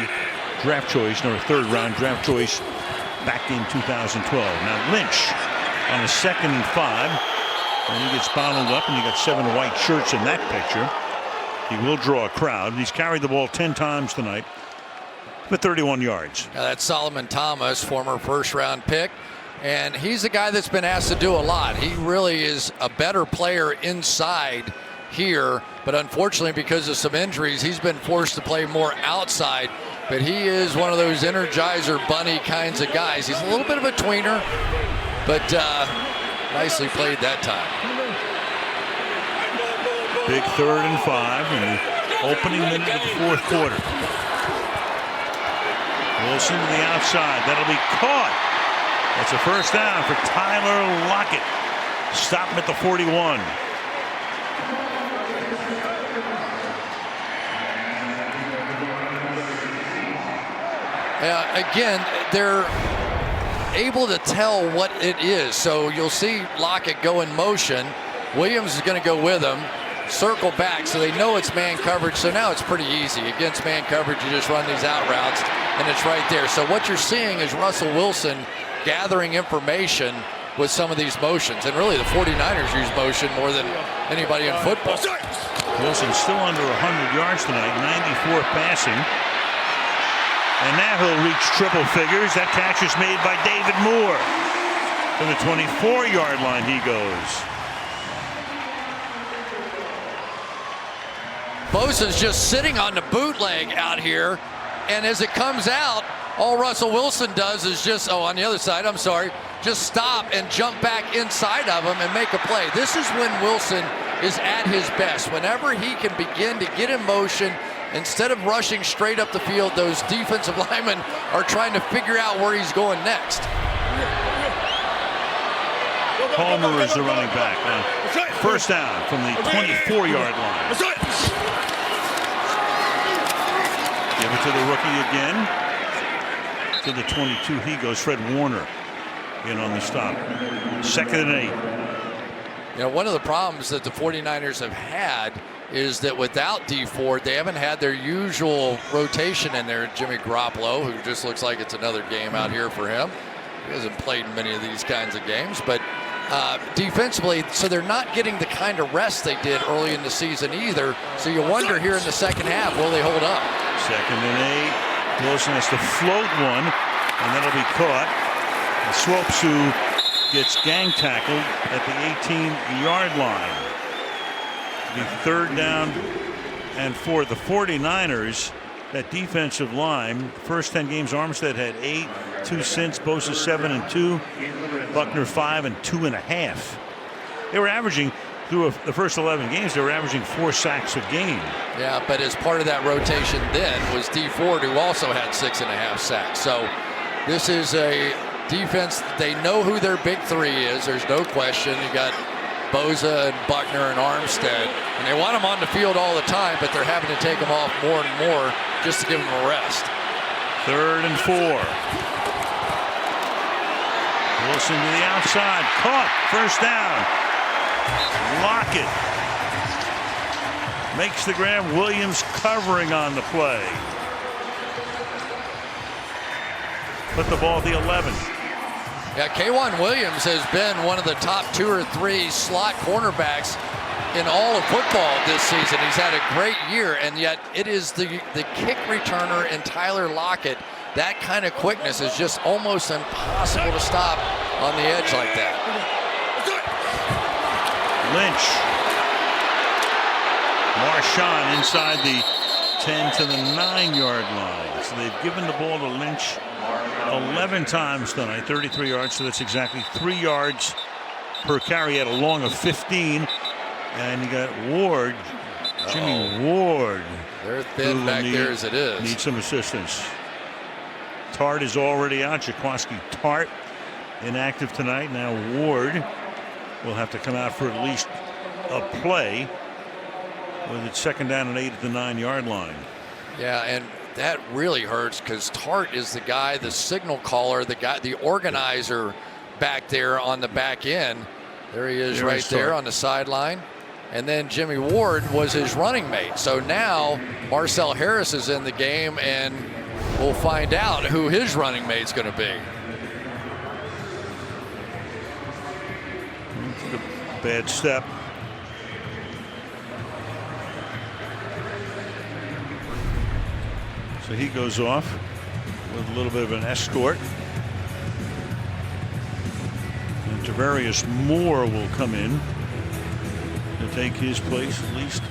draft choice, or 3rd round draft choice back in 2012. Now Lynch on a 2nd and 5, and he gets bottled up, and you got 7 white shirts in that picture. He will draw a crowd. He's carried the ball 10 times tonight for 31 yards. Now that's Solomon Thomas, former 1st-round pick, and he's a guy that's been asked to do a lot. He really is a better player inside here, but unfortunately because of some injuries, he's been forced to play more outside. But he is one of those Energizer Bunny kinds of guys. He's a little bit of a tweener, but nicely played that time. Big 3rd and 5 in the opening minute of the 4th quarter. Wilson to the outside. That'll be caught. That's a first down for Tyler Lockett. Stop him at the 41. Again, they're able to tell what it is. So you'll see Lockett go in motion. Williams is going to go with him. circle back, so they know it's man coverage. So now it's pretty easy. Against man coverage, you just run these out routes, and it's right there. So what you're seeing is Russell Wilson gathering information with some of these motions. And really, the 49ers use motion more than anybody in football. Wilson still under 100 yards tonight, 94 passing. And now he'll reach triple figures. That catch is made by David Moore. To the 24-yard line he goes. Bosa's just sitting on the bootleg out here. And as it comes out, all Russell Wilson does is just, on the other side, I'm sorry, just stop and jump back inside of him and make a play. This is when Wilson is at his best. Whenever he can begin to get in motion, instead of rushing straight up the field, those defensive linemen are trying to figure out where he's going next. Palmer is the running back. First down from the 24-yard line. Give it to the rookie again. To the 22 he goes. Fred Warner in on the stop. 2nd and 8. You know, one of the problems that the 49ers have had is that without D Ford, they haven't had their usual rotation in there. Jimmy Garoppolo, who just looks like it's another game out here for him. He hasn't played many of these kinds of games, but defensively, so they're not getting the kind of rest they did early in the season either. So you wonder here in the second half, will they hold up? 2nd and 8. Wilson has to float one, and that'll be caught. And Swopes, who gets gang tackled at the 18-yard line. The 3rd down and 4. The 49ers, that defensive line, first 10 games, Armstead had 8, 2 since, Bosa 7 and 2, Buckner 5 and 2.5. They were averaging, through the first 11 games, they were averaging 4 sacks a game. Yeah, but as part of that rotation then was D Ford, who also had 6.5 sacks. So this is a defense, they know who their big three is. There's no question. You got Bosa and Buckner and Armstead, and they want them on the field all the time, but they're having to take them off more and more just to give them a rest. 3rd and 4. Wilson to the outside, caught, first down. Lockett makes the grab. Williams covering on the play. Put the ball at the 11. Yeah, K'Wan Williams has been one of the top 2 or 3 slot cornerbacks in all of football this season. He's had a great year, and yet it is the kick returner in Tyler Lockett. That kind of quickness is just almost impossible to stop on the edge like that. Lynch. Marshawn inside the 10 to the 9-yard line. So they've given the ball to Lynch 11 times tonight, 33 yards, so that's exactly 3 yards per carry at a long of 15. And you got Ward, Jimmy Ward. They're thin back there as it is. Need some assistance. Tart is already out. Jaquaski Tart inactive tonight. Now Ward will have to come out for at least a play with it 2nd down and 8 at the 9-yard line. Yeah, and that really hurts because Tart is the guy, the signal caller, the guy, the organizer back there on the back end. There he is right there on the sideline. And then Jimmy Ward was his running mate. So now Marcel Harris is in the game, and we'll find out who his running mate's going to be. Took a bad step. So he goes off with a little bit of an escort. And Tavarius Moore will come in to take his place, at least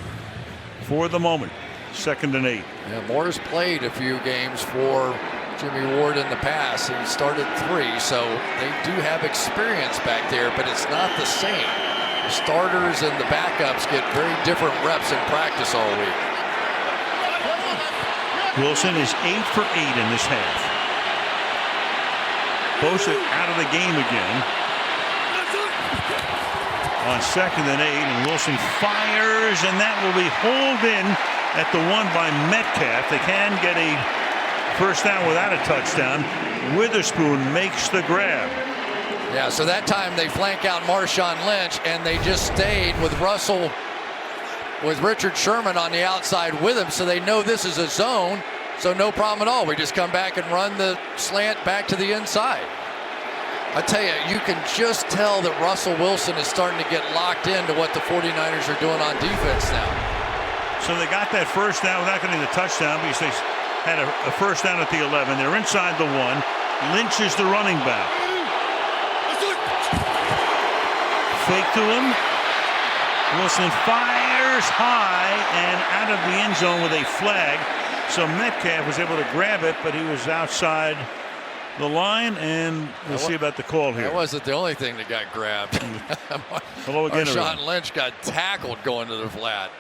for the moment. 2nd and 8. Yeah, Moore's played a few games for Jimmy Ward in the past. He started 3, so they do have experience back there, but it's not the same. The starters and the backups get very different reps in practice all week. Wilson is 8 for 8 in this half. Bosa out of the game again. On 2nd and 8, and Wilson fires, and that will be hauled in at the 1 by Metcalf. They can get a first down without a touchdown. Witherspoon makes the grab. Yeah, so that time they flank out Marshawn Lynch, and they just stayed with Russell with Richard Sherman on the outside with him, so they know this is a zone, so no problem at all. We just come back and run the slant back to the inside. I tell you, you can just tell that Russell Wilson is starting to get locked into what the 49ers are doing on defense now. So they got that first down without getting the touchdown because they had a first down at the 11. They're inside the 1. Lynch is the running back. Fake to him. Wilson fires high and out of the end zone with a flag. So Metcalf was able to grab it, but he was outside the line, and we'll see about the call here. That wasn't the only thing that got grabbed. Hello again. Marshawn Lynch got tackled going to the flat.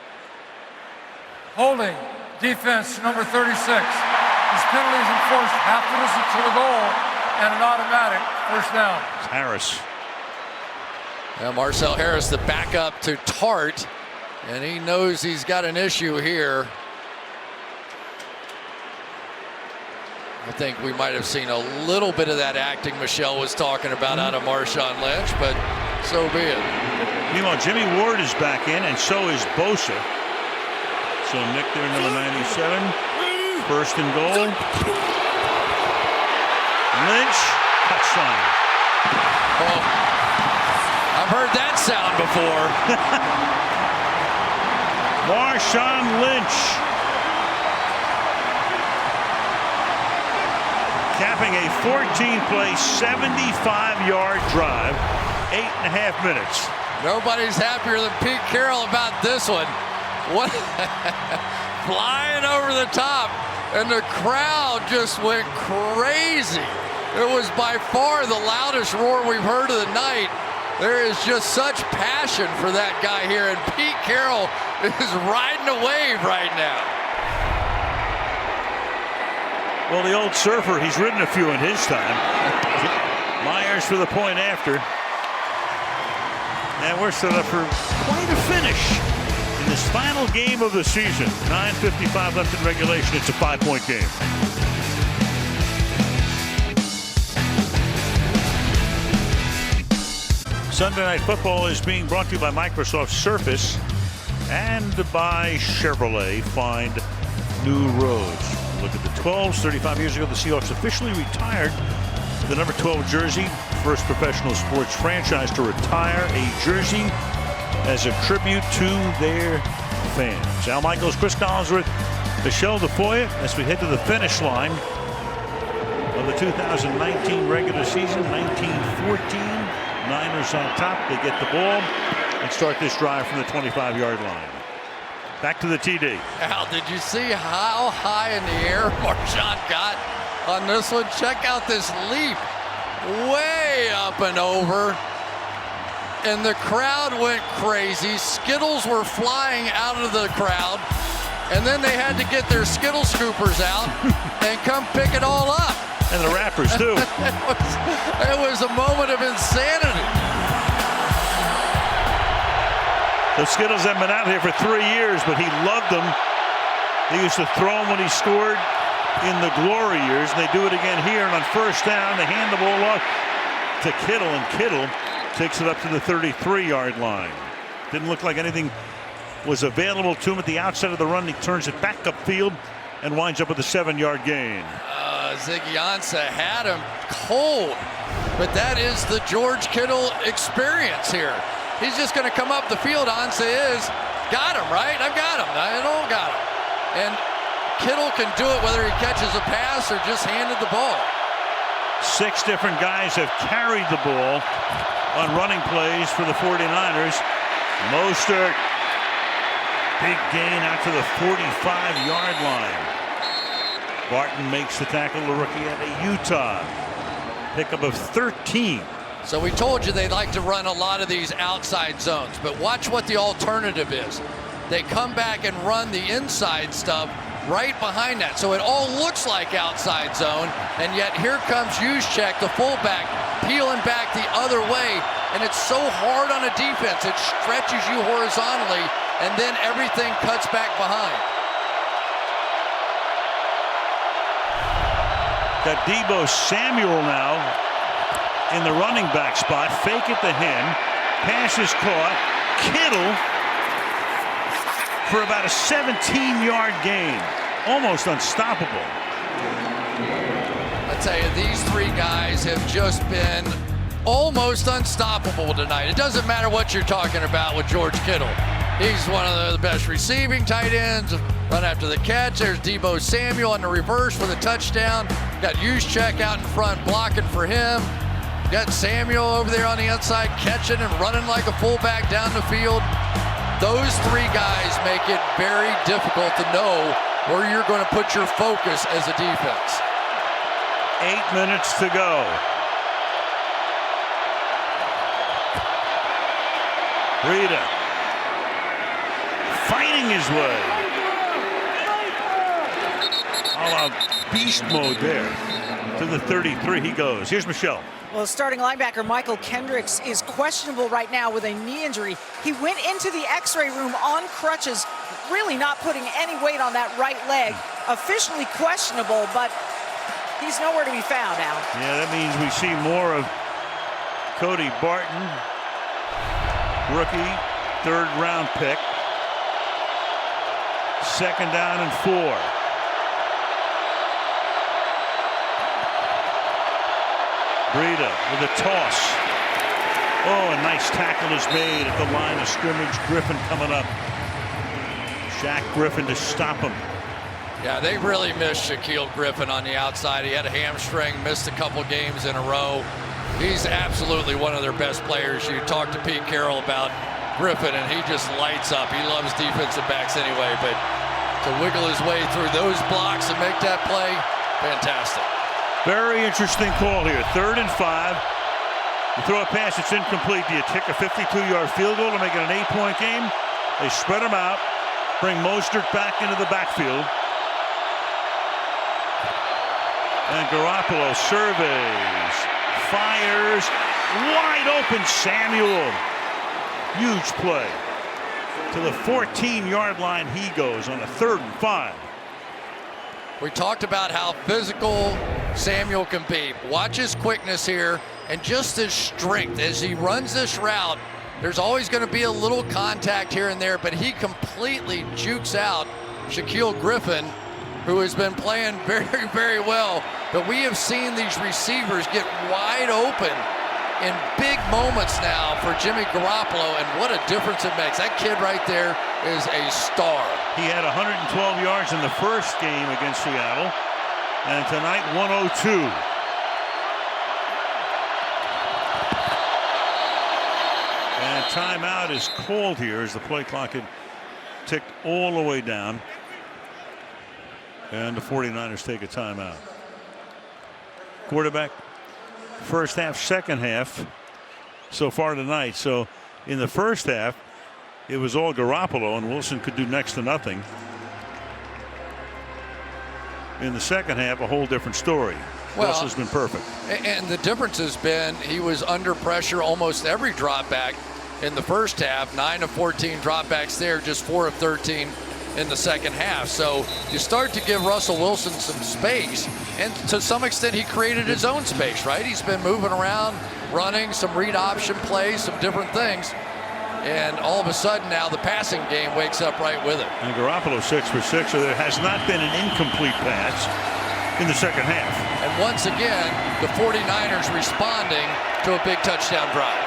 Holding, defense number 36. This penalty is enforced after this to the goal and an automatic first down. It's Harris. Yeah, Marcel Harris, the backup to Tart, and he knows he's got an issue here. I think we might have seen a little bit of that acting Michelle was talking about out of Marshawn Lynch, but so be it. Meanwhile, Jimmy Ward is back in, and so is Bosa. So Nick there, number 97. First and goal. Lynch, touchdown. Oh, I've heard that sound before. Marshawn Lynch. Capping a 14-play, 75-yard drive, 8.5 minutes. Nobody's happier than Pete Carroll about this one. What? Flying over the top, and the crowd just went crazy. It was by far the loudest roar we've heard of the night. There is just such passion for that guy here, and Pete Carroll is riding a wave right now. Well, the old surfer, he's ridden a few in his time. Myers for the point after. And we're set up for quite a finish in this final game of the season. 9:55 left in regulation. It's a 5-point game. Sunday Night Football is being brought to you by Microsoft Surface and by Chevrolet. Find new roads. Look at the 12s. 35 years ago, the Seahawks officially retired the number 12 jersey. First professional sports franchise to retire a jersey as a tribute to their fans. Al Michaels, Chris Collinsworth, Michelle DeFoya as we head to the finish line of the 2019 regular season. 19-14. Niners on top. They get the ball and start this drive from the 25-yard line. Back to the TD. Al, did you see how high in the air Marshawn got on this one? Check out this leap. Way up and over. And the crowd went crazy. Skittles were flying out of the crowd. And then they had to get their Skittle scoopers out and come pick it all up. And the rappers, too. it was a moment of insanity. The Skittles have been out here for 3 years, but he loved them. He used to throw them when he scored in the glory years, and they do it again here. And on first down, they hand the ball off to Kittle, and Kittle takes it up to the 33-yard line. Didn't look like anything was available to him at the outset of the run. He turns it back upfield and winds up with a 7-yard gain. Ziggy Ansah had him cold, but that is the George Kittle experience here. He's just going to come up the field. Ansah is. Got him, right? I've got him. I don't got him. And Kittle can do it whether he catches a pass or just handed the ball. 6 different guys have carried the ball on running plays for the 49ers. Mostert, big gain out to the 45-yard line. Barton makes the tackle, the rookie out of Utah. Pickup of 13. So we told you they like to run a lot of these outside zones, but watch what the alternative is. They come back and run the inside stuff right behind that. So it all looks like outside zone, and yet here comes Juszczyk, the fullback, peeling back the other way, and it's so hard on a defense. It stretches you horizontally, and then everything cuts back behind. Got Deebo Samuel now in the running back spot. Fake it to him. Pass is caught. Kittle for about a 17-yard gain. Almost unstoppable. I tell you, these three guys have just been almost unstoppable tonight. It doesn't matter what you're talking about with George Kittle. He's one of the best receiving tight ends. Run after the catch. There's Deebo Samuel on the reverse for the touchdown. Got Juszczyk out in front blocking for him. Got Samuel over there on the outside catching and running like a fullback down the field. Those three guys make it very difficult to know where you're going to put your focus as a defense. 8 minutes to go. Breida fighting his way. A la beast mode there. To the 33 he goes. Here's Michelle. Well, starting linebacker Michael Kendricks is questionable right now with a knee injury. He went into the x-ray room on crutches, really not putting any weight on that right leg. Officially questionable, but he's nowhere to be found, Al. Yeah, that means we see more of Cody Barton, rookie, third-round pick. 2nd down and 4. Breida with a toss. Oh, a nice tackle is made at the line of scrimmage. Griffin coming up. Shaq Griffin to stop him. Yeah, they really missed Shaquille Griffin on the outside. He had a hamstring, missed a couple games in a row. He's absolutely one of their best players. You talk to Pete Carroll about Griffin, and he just lights up. He loves defensive backs anyway, but to wiggle his way through those blocks and make that play, fantastic. Very interesting call here. 3rd and 5. You throw a pass, it's incomplete. Do you kick a 52-yard field goal to make it an 8-point game? They spread them out, bring Mostert back into the backfield. And Garoppolo surveys, fires, wide open Samuel. Huge play. To the 14-yard line he goes on a 3rd and 5. We talked about how physical Samuel can be. Watch his quickness here and just his strength as he runs this route. There's always going to be a little contact here and there, but he completely jukes out Shaquille Griffin, who has been playing very, very well. But we have seen these receivers get wide open in big moments now for Jimmy Garoppolo, and what a difference it makes. That kid right there is a star. He had 112 yards in the first game against Seattle, and tonight 102. And timeout is called here as the play clock had ticked all the way down, and the 49ers take a timeout. Quarterback, first half, second half so far tonight. So in the first half, it was all Garoppolo, and Wilson could do next to nothing. In the second half, a whole different story. Well, Wilson's been perfect. And the difference has been he was under pressure almost every drop back in the first half. 9 of 14 dropbacks there, just 4 of 13 in the second half. So you start to give Russell Wilson some space, and to some extent he created his own space, right? He's been moving around, running some read option plays, some different things, and all of a sudden now the passing game wakes up right with it. And Garoppolo 6 for 6, so there has not been an incomplete pass in the second half. And once again, the 49ers responding to a big touchdown drive.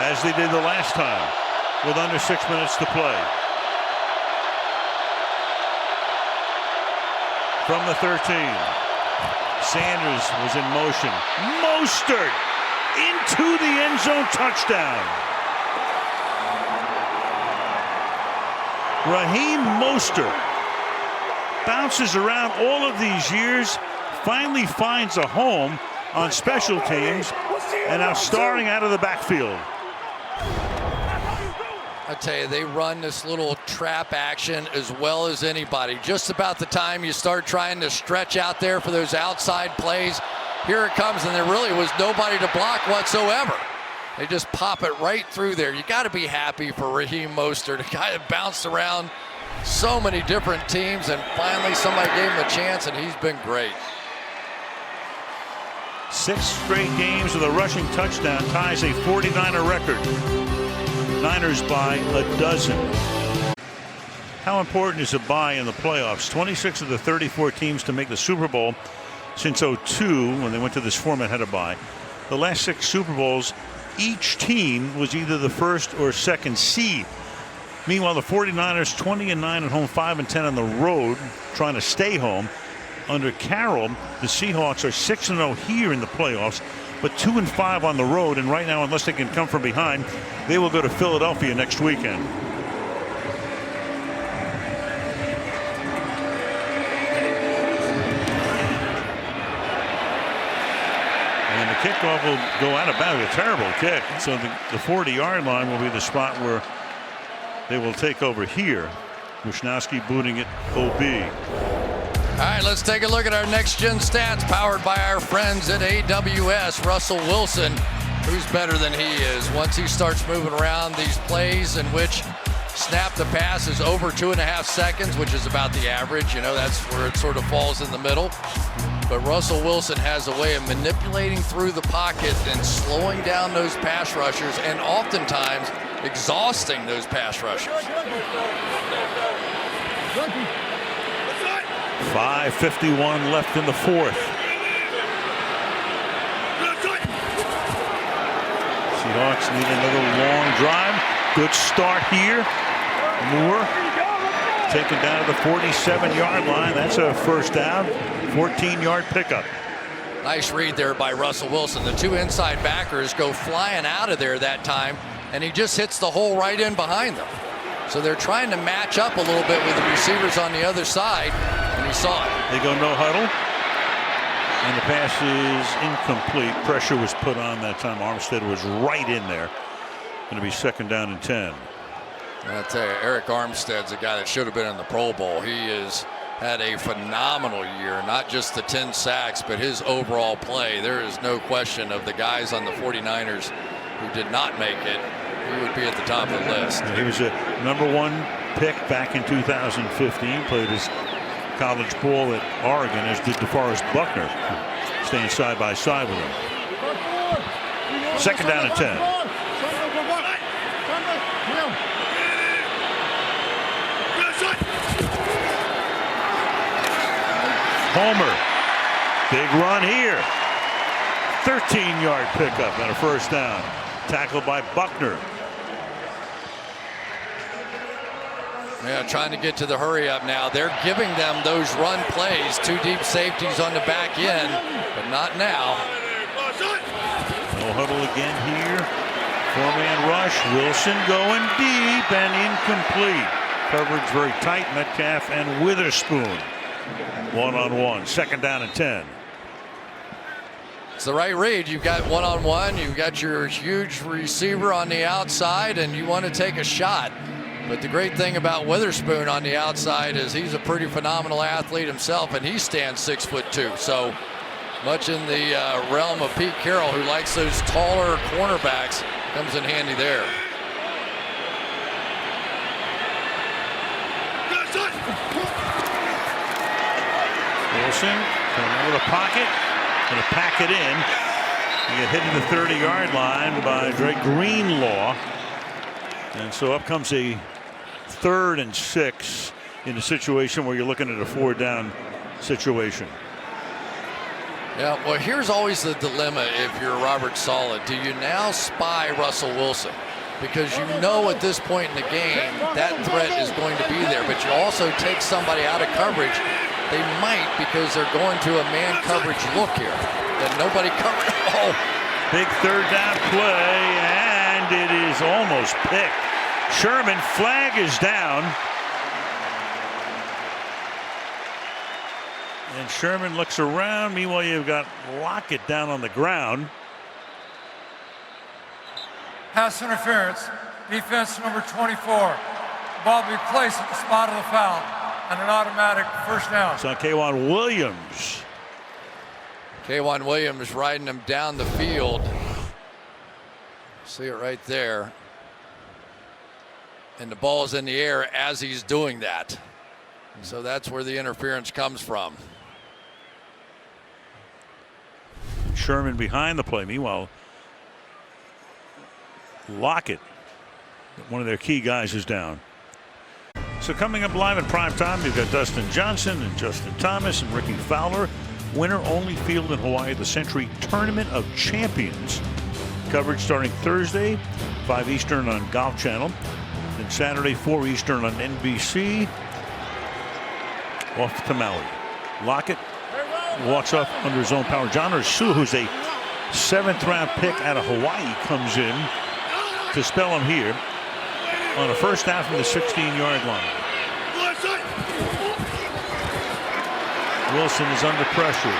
As they did the last time, with under 6 minutes to play. From the 13, Sanders was in motion. Mostert into the end zone, touchdown. Raheem Mostert bounces around all of these years, finally finds a home on special teams, and now starring out of the backfield. I tell you, they run this little trap action as well as anybody. Just about the time you start trying to stretch out there for those outside plays, here it comes, and there really was nobody to block whatsoever. They just pop it right through there. You got to be happy for Raheem Mostert, a guy that bounced around so many different teams, and finally somebody gave him a chance, and he's been great. 6 straight games with a rushing touchdown ties a 49er record. Niners by a dozen. How important is a bye in the playoffs? 26 of the 34 teams to make the Super Bowl since '02, when they went to this format, had a bye. The last 6 Super Bowls, each team was either the first or second seed. Meanwhile, the 49ers 20-9 at home, 5-10 on the road, trying to stay home. Under Carroll, the Seahawks are 6-0 here in the playoffs, but 2-5 on the road. And right now, unless they can come from behind, they will go to Philadelphia next weekend. And the kickoff will go out of bounds. A terrible kick. So the 40-yard line will be the spot where they will take over here. Wisnowski booting it OB. All right, let's take a look at our next-gen stats powered by our friends at AWS. Russell Wilson, who's better than he is. Once he starts moving around these plays in which snap to pass is over 2.5 seconds, which is about the average. You know, that's where it sort of falls in the middle. But Russell Wilson has a way of manipulating through the pocket and slowing down those pass rushers and oftentimes exhausting those pass rushers. 5:51 left in the fourth. Seahawks need another long drive. Good start here. Moore taken down to the 47-yard line. That's a first down. 14-yard pickup. Nice read there by Russell Wilson. The 2 inside backers go flying out of there that time, and he just hits the hole right in behind them. So they're trying to match up a little bit with the receivers on the other side, and he saw it. They go no huddle, and the pass is incomplete. Pressure was put on that time. Armstead was right in there. Going to be 2nd down and 10. I'll tell you, Eric Armstead's a guy that should have been in the Pro Bowl. He has had a phenomenal year, not just the 10 sacks, but his overall play. There is no question of the guys on the 49ers who did not make it. He would be at the top of the list. He was a #1 pick back in 2015. Played his college ball at Oregon, as did DeForest Buckner, staying side by side with him. 2nd down and 10. Homer, big run here. 13-yard pickup and a first down. Tackled by Buckner. Yeah, trying to get to the hurry up now. They're giving them those run plays. 2 deep safeties on the back end, but not now. No huddle again here. 4-man rush. Wilson going deep and incomplete. Coverage very tight. Metcalf and Witherspoon. 1-on-1. 2nd down and 10. It's the right read. You've got 1-on-1. You've got your huge receiver on the outside, and you want to take a shot. But the great thing about Witherspoon on the outside is he's a pretty phenomenal athlete himself, and he stands 6'2". So much in the realm of Pete Carroll, who likes those taller cornerbacks, comes in handy there. Wilson coming out of the pocket, going to pack it in. He get hit in the 30-yard line by Drake Greenlaw, and so up comes a 3rd and 6 in a situation where you're looking at a 4-down situation. Yeah, well, here's always the dilemma if you're Robert Saleh. Do you now spy Russell Wilson? Because you know at this point in the game that threat is going to be there, but you also take somebody out of coverage. They might, because they're going to a man coverage look here. That nobody covered. Oh, big 3rd down play, and it is almost picked. Sherman, flag is down. And Sherman looks around. Meanwhile, you've got Lockett down on the ground. Pass interference. Defense number 24. Ball be placed at the spot of the foul. And an automatic first down. It's on K'Wan Williams. K'Wan Williams riding him down the field. See it right there. And the ball's in the air as he's doing that. So that's where the interference comes from. Sherman behind the play. Meanwhile, Lockett, one of their key guys, is down. So coming up live in prime time, you've got Dustin Johnson and Justin Thomas and Ricky Fowler. Winner only field in Hawaii, the Century Tournament of Champions. Coverage starting Thursday, 5 Eastern on Golf Channel. Then Saturday, 4 Eastern on NBC. Off to Maui. Lockett walks off under his own power. John Ursu, who's a 7th-round pick out of Hawaii, comes in to spell him here on a first down from the 16-yard line. Wilson is under pressure.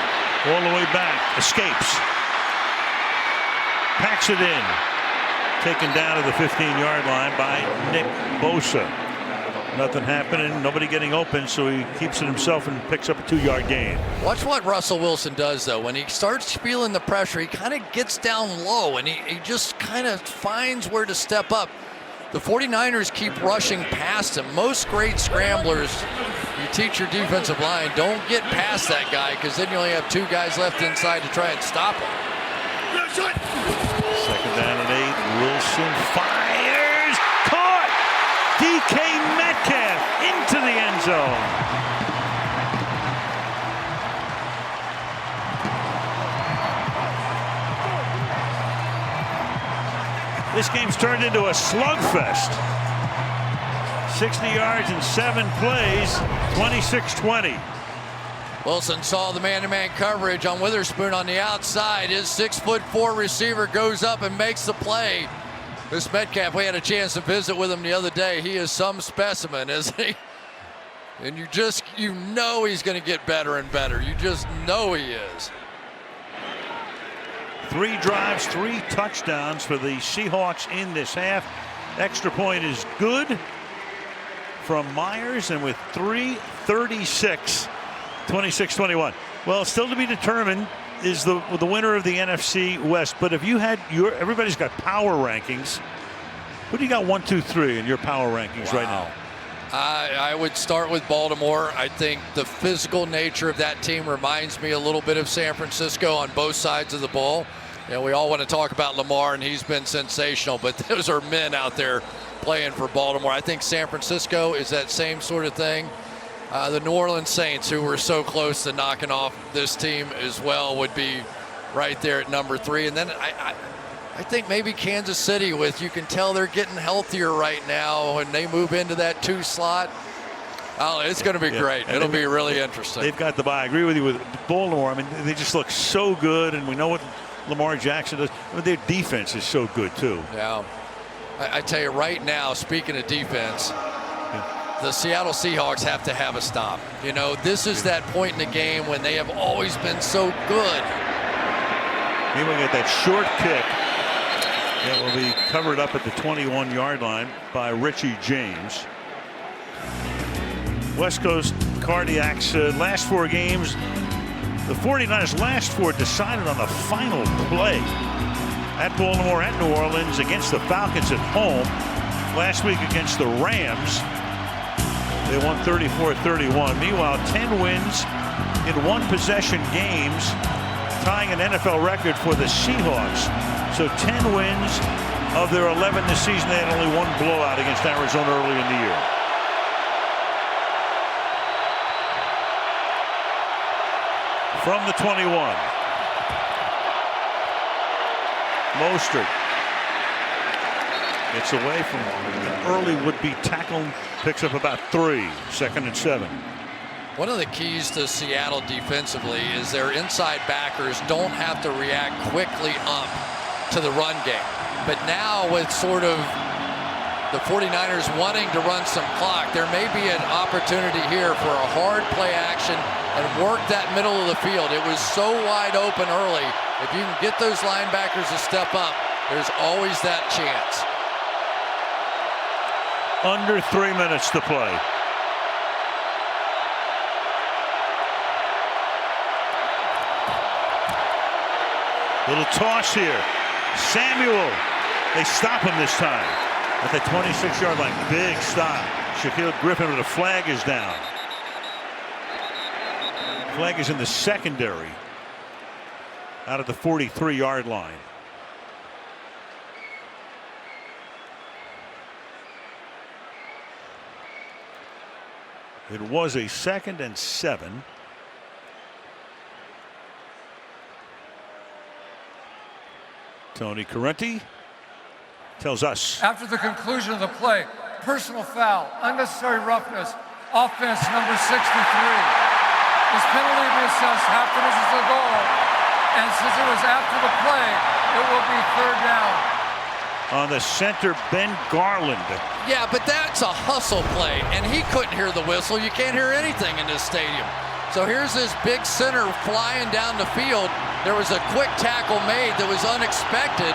All the way back. Escapes. Packs it in. Taken down to the 15-yard line by Nick Bosa. Nothing happening. Nobody getting open, so he keeps it himself and picks up a 2-yard gain. Watch what Russell Wilson does, though. When he starts feeling the pressure, he kind of gets down low, and he just kind of finds where to step up. The 49ers keep rushing past him. Most great scramblers, you teach your defensive line, don't get past that guy, because then you only have 2 guys left inside to try and stop him. Second down and 8. Wilson fires. Caught. DK Metcalf into the end zone. This game's turned into a slugfest. 60 yards in 7 plays, 26-20. Wilson saw the man-to-man coverage on Witherspoon on the outside. His 6'4" receiver goes up and makes the play. This Metcalf, we had a chance to visit with him the other day. He is some specimen, isn't he? And you know he's going to get better and better. You just know he is. 3 drives, 3 touchdowns for the Seahawks in this half. Extra point is good from Myers, and with 3:36, 26-21. Well, still to be determined is the winner of the NFC West. But if you had everybody's got power rankings. Who do you got 1, 2, 3 in your power rankings right now? I would start with Baltimore. I think the physical nature of that team reminds me a little bit of San Francisco on both sides of the ball. You know, we all want to talk about Lamar, and he's been sensational, but those are men out there playing for Baltimore. I think San Francisco is that same sort of thing. The New Orleans Saints, who were so close to knocking off this team as well, would be right there at number 3. And then I think maybe Kansas City, you can tell they're getting healthier right now, and they move into that 2 slot. Oh, it's going to be great. It'll be really interesting. They've got the bye. I agree with you with Baltimore. I mean, they just look so good, and we know what Lamar Jackson does. I mean, their defense is so good, too. Yeah. I tell you right now, speaking of defense, the Seattle Seahawks have to have a stop. You know, this is that point in the game when they have always been so good. He will get that short kick. That will be covered up at the 21-yard line by Richie James. West Coast Cardiacs last 4 games. The 49ers last 4 decided on the final play. At Baltimore, at New Orleans, against the Falcons at home. Last week against the Rams, they won 34-31. Meanwhile, 10 wins in 1-possession games, tying an NFL record for the Seahawks. So 10 wins of their 11 this season. They had only 1 blowout against Arizona early in the year. From the 21. Mostert gets away from an early would-be tackle, picks up about 3, 2nd and 7. One of the keys to Seattle defensively is their inside backers don't have to react quickly up to the run game. But now with sort of the 49ers wanting to run some clock, there may be an opportunity here for a hard play action and work that middle of the field. It was so wide open early. If you can get those linebackers to step up, there's always that chance. Under 3 minutes to play. Little toss here. Samuel. They stop him this time at the 26-yard line. Big stop. Shaquille Griffin with a flag is down. Flag is in the secondary out of the 43-yard line. It was a 2nd and 7. Tony Correnti tells us. After the conclusion of the play, personal foul, unnecessary roughness, offense number 63. This penalty will be assessed after this is the goal, and since it was after the play, it will be 3rd down. On the center, Ben Garland. Yeah, but that's a hustle play, and he couldn't hear the whistle. You can't hear anything in this stadium. So here's this big center flying down the field. There was a quick tackle made that was unexpected,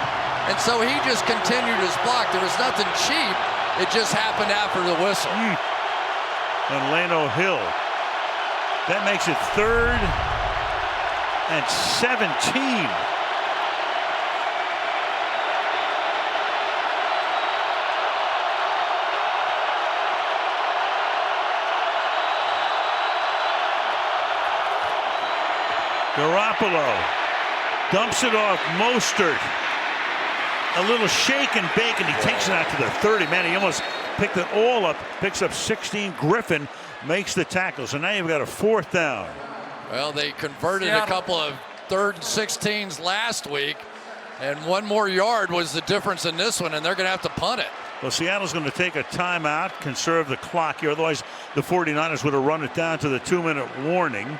and so he just continued his block. There was nothing cheap. It just happened after the whistle. And Lano Hill. That makes it 3rd and 17. Garoppolo dumps it off Mostert. A little shake and bake, and he takes it out to the 30. Man, he almost picked it all up. Picks up 16. Griffin makes the tackle. So now you've got a 4th down. Well, they converted a couple of 3rd and 16s last week, and 1 more yard was the difference in this one, and they're going to have to punt it. Well, Seattle's going to take a timeout, conserve the clock here. Otherwise, the 49ers would have run it down to the 2-minute warning.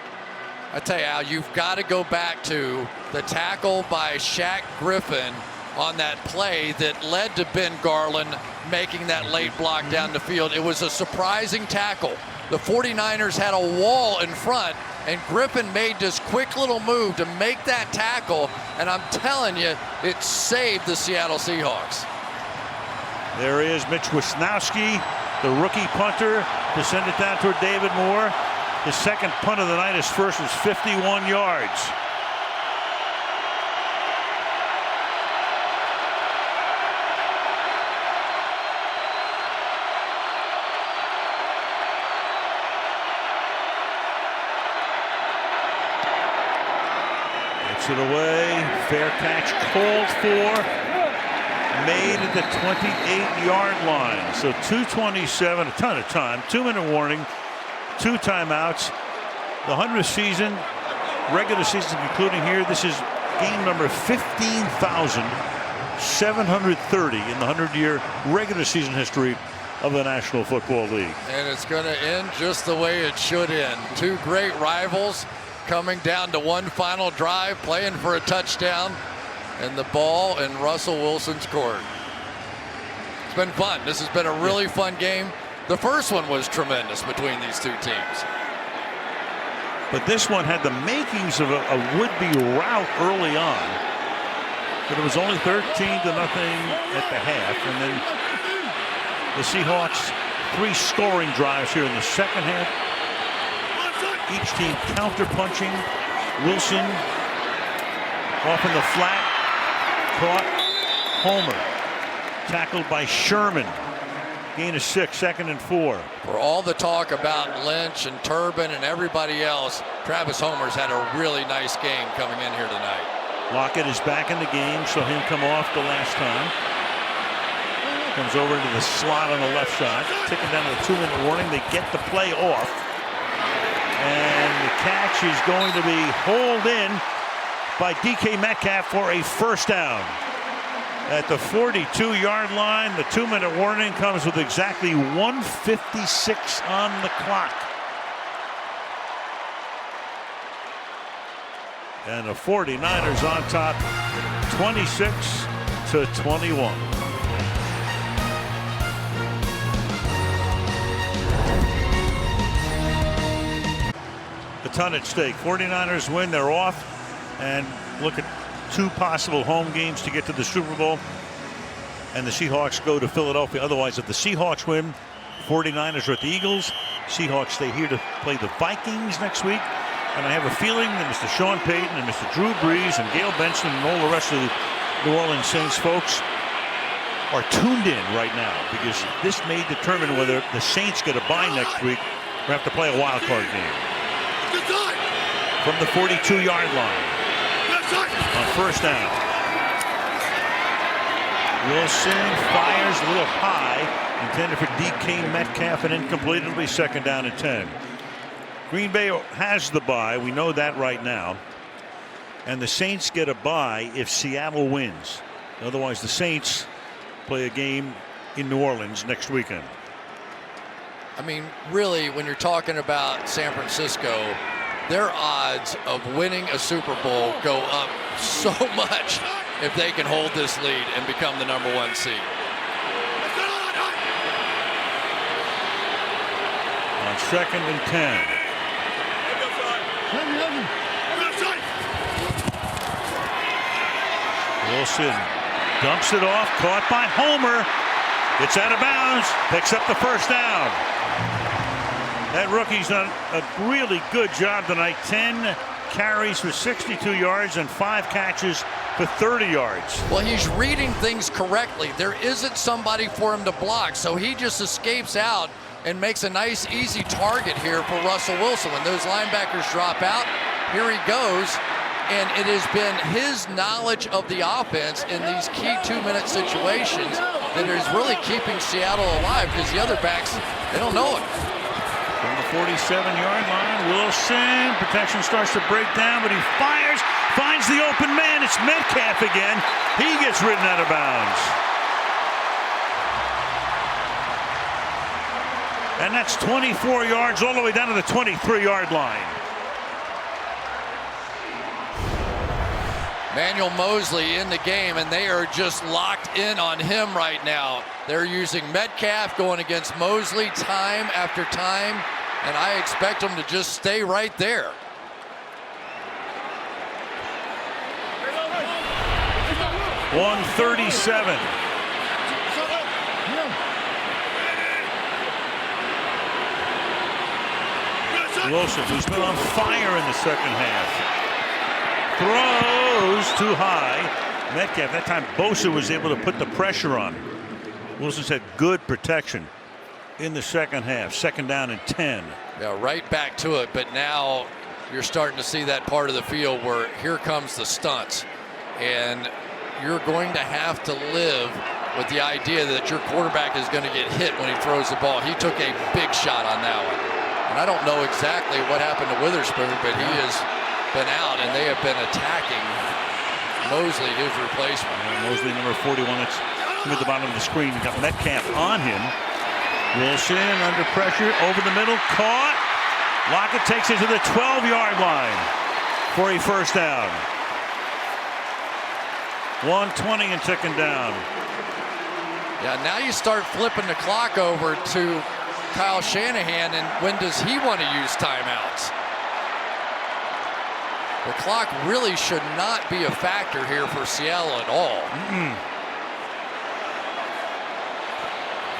I tell you, Al, you've got to go back to the tackle by Shaq Griffin on that play that led to Ben Garland making that late block down the field. It was a surprising tackle. The 49ers had a wall in front, and Griffin made this quick little move to make that tackle, and I'm telling you, it saved the Seattle Seahawks. There is Mitch Wisnowski, the rookie punter, to send it down toward David Moore. His 2nd punt of the night. His first was 51 yards. Gets it away. Fair catch called for. Made at the 28-yard line. So 2:27, a ton of time. 2-minute warning. 2 timeouts. The 100th season, regular season concluding here. This is game number 15,730 in the 100-year regular season history of the National Football League. And it's going to end just the way it should end. 2 great rivals coming down to 1 final drive, playing for a touchdown, and the ball in Russell Wilson's court. It's been fun. This has been a really fun game. The first one was tremendous between these 2 teams. But this one had the makings of a would-be rout early on. But it was only 13-0 at the half. And then the Seahawks 3 scoring drives here in the second half. Each team counter-punching. Wilson off in the flat. Caught. Homer. Tackled by Sherman. Gain of 6, 2nd and 4. For all the talk about Lynch and Turbin and everybody else, Travis Homer's had a really nice game coming in here tonight. Lockett is back in the game. Saw him come off the last time. Comes over into the slot on the left side. Ticking down to the 2-minute warning. They get the play off. And the catch is going to be hauled in by DK Metcalf for a 1st down. At the 42-yard line, the 2-minute warning comes with exactly 1:56 on the clock. And the 49ers on top, 26-21. A ton at stake. 49ers win, they're off, and look at 2 possible home games to get to the Super Bowl, and the Seahawks go to Philadelphia. Otherwise, if the Seahawks win, 49ers are at the Eagles. Seahawks stay here to play the Vikings next week. And I have a feeling that Mr. Sean Payton and Mr. Drew Brees and Gail Benson and all the rest of the New Orleans Saints folks are tuned in right now, because this may determine whether the Saints get a bye next week or have to play a wild card game. From the 42-yard line. On 1st down. Wilson fires a little high. Intended for DK Metcalf and incomplete. It'll be 2nd down and 10. Green Bay has the bye. We know that right now. And the Saints get a bye if Seattle wins. Otherwise, the Saints play a game in New Orleans next weekend. I mean, really, when you're talking about San Francisco, their odds of winning a Super Bowl go up so much if they can hold this lead and become the #1 seed. On 2nd and 10. Wilson dumps it off, caught by Homer. It's out of bounds, picks up the 1st down. That rookie's done a really good job tonight. 10 carries for 62 yards and 5 catches for 30 yards. Well, he's reading things correctly. There isn't somebody for him to block, so he just escapes out and makes a nice, easy target here for Russell Wilson. When those linebackers drop out, here he goes. And it has been his knowledge of the offense in these key 2-minute situations that is really keeping Seattle alive, because the other backs, they don't know it. From the 47-yard line, Wilson, protection starts to break down, but he fires, finds the open man. It's Metcalf again. He gets ridden out of bounds. And that's 24 yards all the way down to the 23-yard line. Manuel Mosley in the game, and they are just locked in on him right now. They're using Metcalf going against Mosley time after time, and I expect them to just stay right there. .137. Wilson, who's been on fire in the 2nd half. Throws too high. Metcalf, that time Bosa was able to put the pressure on. Wilson's had good protection in the 2nd half. 2nd down and 10. Yeah, right back to it, but now you're starting to see that part of the field where here comes the stunts. And you're going to have to live with the idea that your quarterback is going to get hit when he throws the ball. He took a big shot on that one. And I don't know exactly what happened to Witherspoon, but he has been out, and they have been attacking Mosley, his replacement. Mosley, number 41, that's at the bottom of the screen. Got Metcalf on him. Wilson under pressure, over the middle, caught. Lockett takes it to the 12-yard line for a 1st down. 1:20 and ticking down. Yeah, now you start flipping the clock over to Kyle Shanahan, and when does he want to use timeouts? The clock really should not be a factor here for Seattle at all.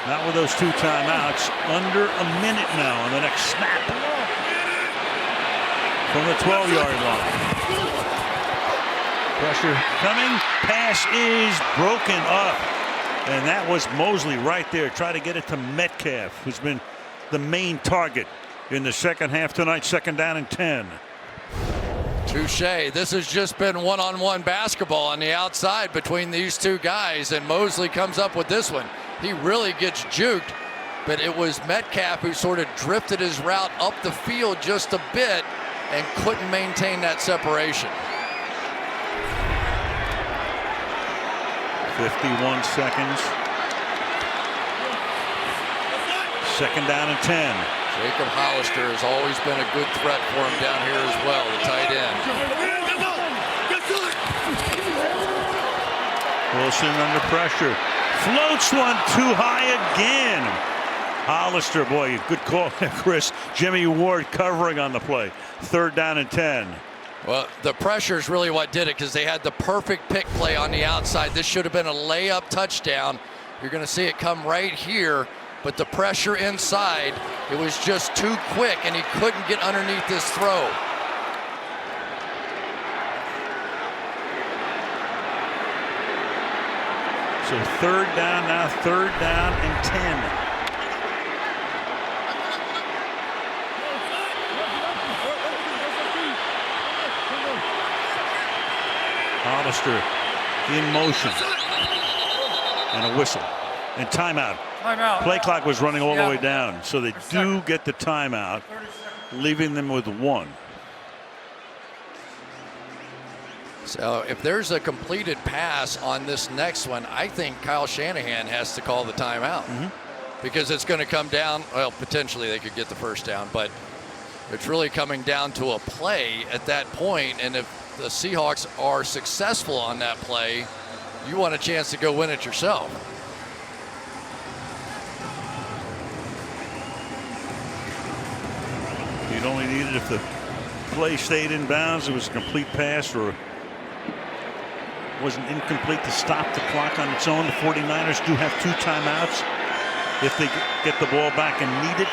Not with those 2 timeouts. Under a minute now on the next snap. From the 12-yard line. Pressure coming. Pass is broken up. And that was Mosley right there. Try to get it to Metcalf, who's been the main target in the 2nd half tonight. 2nd down and 10. Touche. This has just been one-on-one basketball on the outside between these 2 guys, and Mosley comes up with this one. He really gets juked, but it was Metcalf who sort of drifted his route up the field just a bit and couldn't maintain that separation. 51 seconds. 2nd down and 10. Jacob Hollister has always been a good threat for him down here as well, the tight end. Wilson under pressure. Floats one too high again. Hollister, boy, good call there, Chris. Jimmy Ward covering on the play. 3rd down and 10. Well, the pressure is really what did it, because they had the perfect pick play on the outside. This should have been a layup touchdown. You're going to see it come right here. But the pressure inside, it was just too quick, and he couldn't get underneath this throw. So 3rd down now, 3rd down and 10. Hollister in motion. And a whistle. And timeout. Timeout. Play clock was running all the way down, so they do get the timeout, leaving them with 1. So if there's a completed pass on this next one, I think Kyle Shanahan has to call the timeout because it's going to come down. Well, potentially they could get the first down, but it's really coming down to a play at that point. And if the Seahawks are successful on that play, you want a chance to go win it yourself. You'd only need it if the play stayed in bounds. It was a complete pass or wasn't incomplete to stop the clock on its own. The 49ers do have 2 timeouts if they get the ball back and need it.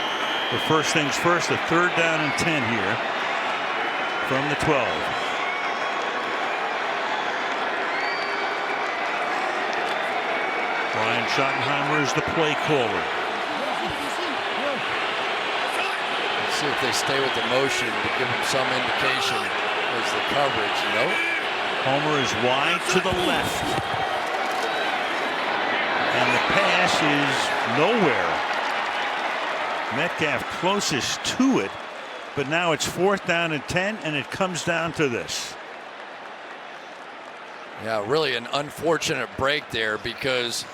But first things first, a 3rd down and 10 here from the 12. Brian Schottenheimer is the play caller. Let's see if they stay with the motion to give them some indication as the coverage. Nope. Homer is wide to the left. And the pass is nowhere. Metcalf closest to it, but now it's 4th down and 10, and it comes down to this. Yeah, really an unfortunate break there because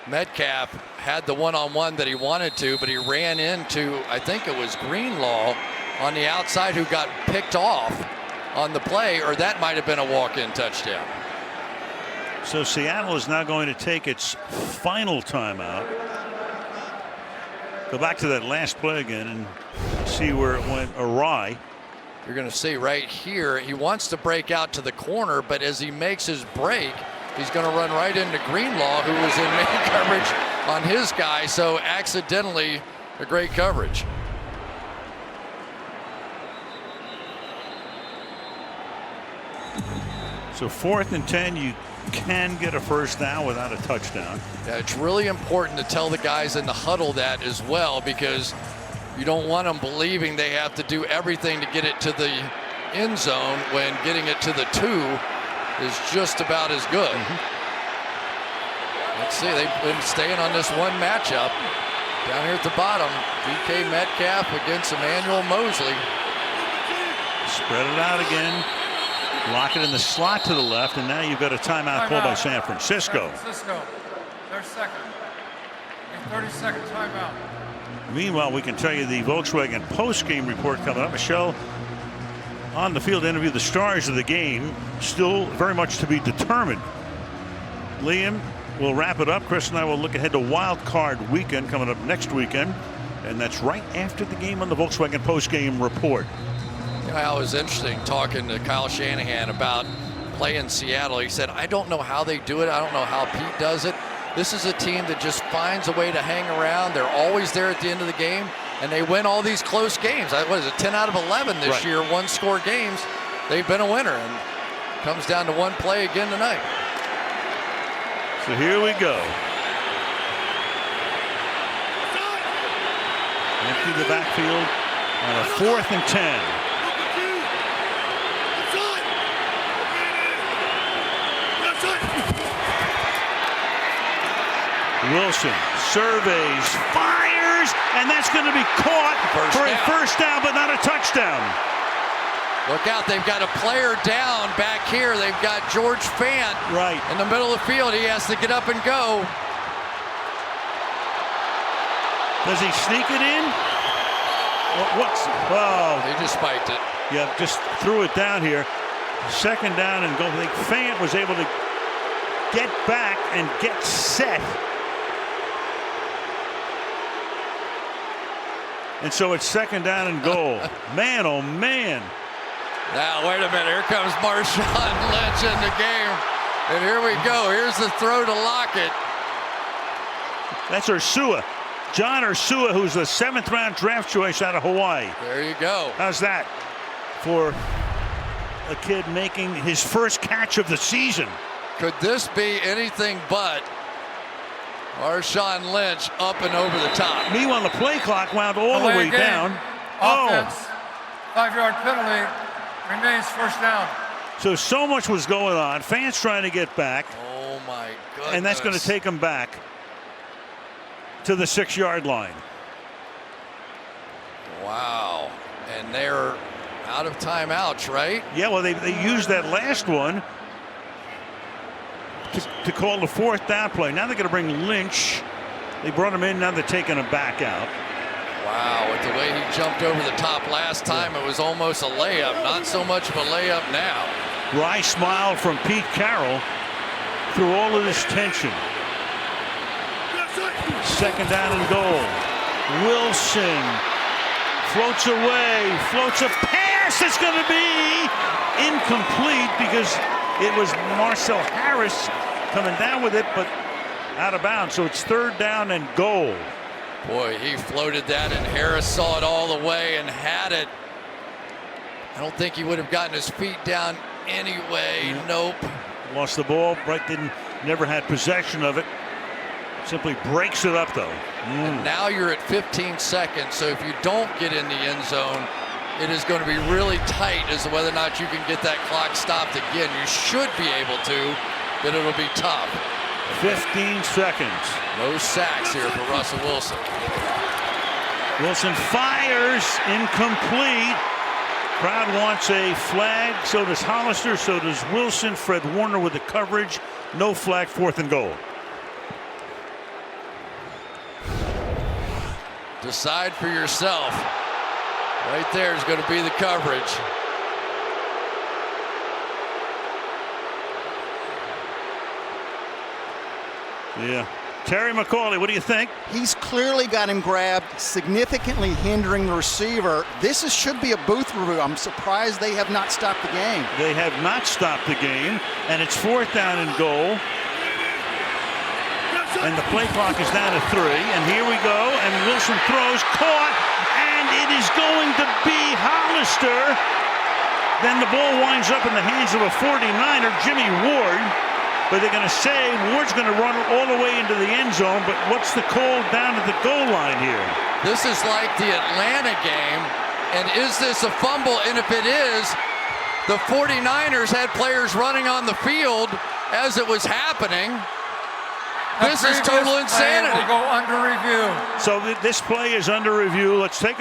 Metcalf had the one-on-one that he wanted to, but he ran into, I think it was Greenlaw on the outside who got picked off on the play, or that might have been a walk-in touchdown. So Seattle is now going to take its final timeout. Go back to that last play again and see where it went awry. You're going to see right here, he wants to break out to the corner, but as he makes his break, he's going to run right into Greenlaw, who was in man coverage on his guy, so accidentally a great coverage. So 4th and 10, you can get a first down without a touchdown. Yeah, it's really important to tell the guys in the huddle that as well, because you don't want them believing they have to do everything to get it to the end zone when getting it to the 2 is just about as good. Let's see, they've been staying on this one matchup. Down here at the bottom, DK Metcalf against Emmanuel Mosley. Spread it out again. Lock it in the slot to the left, and now you've got a timeout called by San Francisco. Their second. A 30-second timeout. Meanwhile, we can tell you the Volkswagen post-game report coming up. Michelle on the field to interview the stars of the game. Still very much to be determined. Liam will wrap it up. Chris and I will look ahead to Wild Card Weekend coming up next weekend, and that's right after the game on the Volkswagen post-game report. Yeah, it was interesting talking to Kyle Shanahan about playing Seattle. He said, I don't know how they do it. I don't know how Pete does it. This is a team that just finds a way to hang around. They're always there at the end of the game, and they win all these close games. What is it, 10 out of 11 this year, one-score games. They've been a winner, and it comes down to one play again tonight. So here we go. Empty the backfield on a 4th and 10. Wilson surveys, fires, and that's going to be caught for a first down, but not a touchdown. Look out, they've got a player down back here. They've got George Fant in the middle of the field. He has to get up and go. Does he sneak it in? He just spiked it. Yeah, just threw it down here. 2nd down and go. I think Fant was able to get back and get set. And so it's 2nd down and goal. Man, oh man. Now, wait a minute. Here comes Marshawn Lynch in the game. And here we go. Here's the throw to Lockett. That's Ursua. John Ursua, who's the 7th-round draft choice out of Hawaii. There you go. How's that for a kid making his first catch of the season? Could this be anything but Marshawn Lynch up and over the top? Meanwhile, the play clock wound all the way down. Offense, 5-yard penalty, remains first down. So much was going on. Fans trying to get back. Oh, my goodness. And that's going to take him back. to the 6-yard line. Wow. And they're out of timeouts, right? Yeah, well, they used that last one to call the 4th down play. Now they're going to bring Lynch. They brought him in. Now they're taking him back out. Wow, with the way he jumped over the top last time, it was almost a layup. Not so much of a layup now. Wry smile from Pete Carroll through all of this tension. 2nd down and goal. Wilson floats away, floats a pass. It's going to be incomplete because it was Marcel Harris coming down with it, but out of bounds. So it's 3rd down and goal. Boy, he floated that, and Harris saw it all the way and had it. I don't think he would have gotten his feet down anyway. Nope. Lost the ball. Bright never had possession of it. Simply breaks it up, though. And now you're at 15 seconds, so if you don't get in the end zone, it is going to be really tight as to whether or not you can get that clock stopped again. You should be able to, but it'll be tough. 15 seconds. No sacks here for Russell Wilson. Wilson fires, incomplete. Crowd wants a flag. So does Hollister. So does Wilson. Fred Warner with the coverage. No flag. 4th and goal. Decide for yourself. Right there is going to be the coverage. Yeah. Terry McCauley, what do you think? He's clearly got him grabbed, significantly hindering the receiver. This should be a booth review. I'm surprised they have not stopped the game. They have not stopped the game, and it's 4th down and goal. And the play clock is down to 3, and here we go, and Wilson throws, caught, and it is going to be Hollister. Then the ball winds up in the hands of a 49er, Jimmy Ward. But they're going to say Ward's going to run all the way into the end zone, but what's the call down at the goal line here? This is like the Atlanta game, and is this a fumble? And if it is, the 49ers had players running on the field as it was happening. This is total insanity. We'll go under review. So this play is under review. Let's take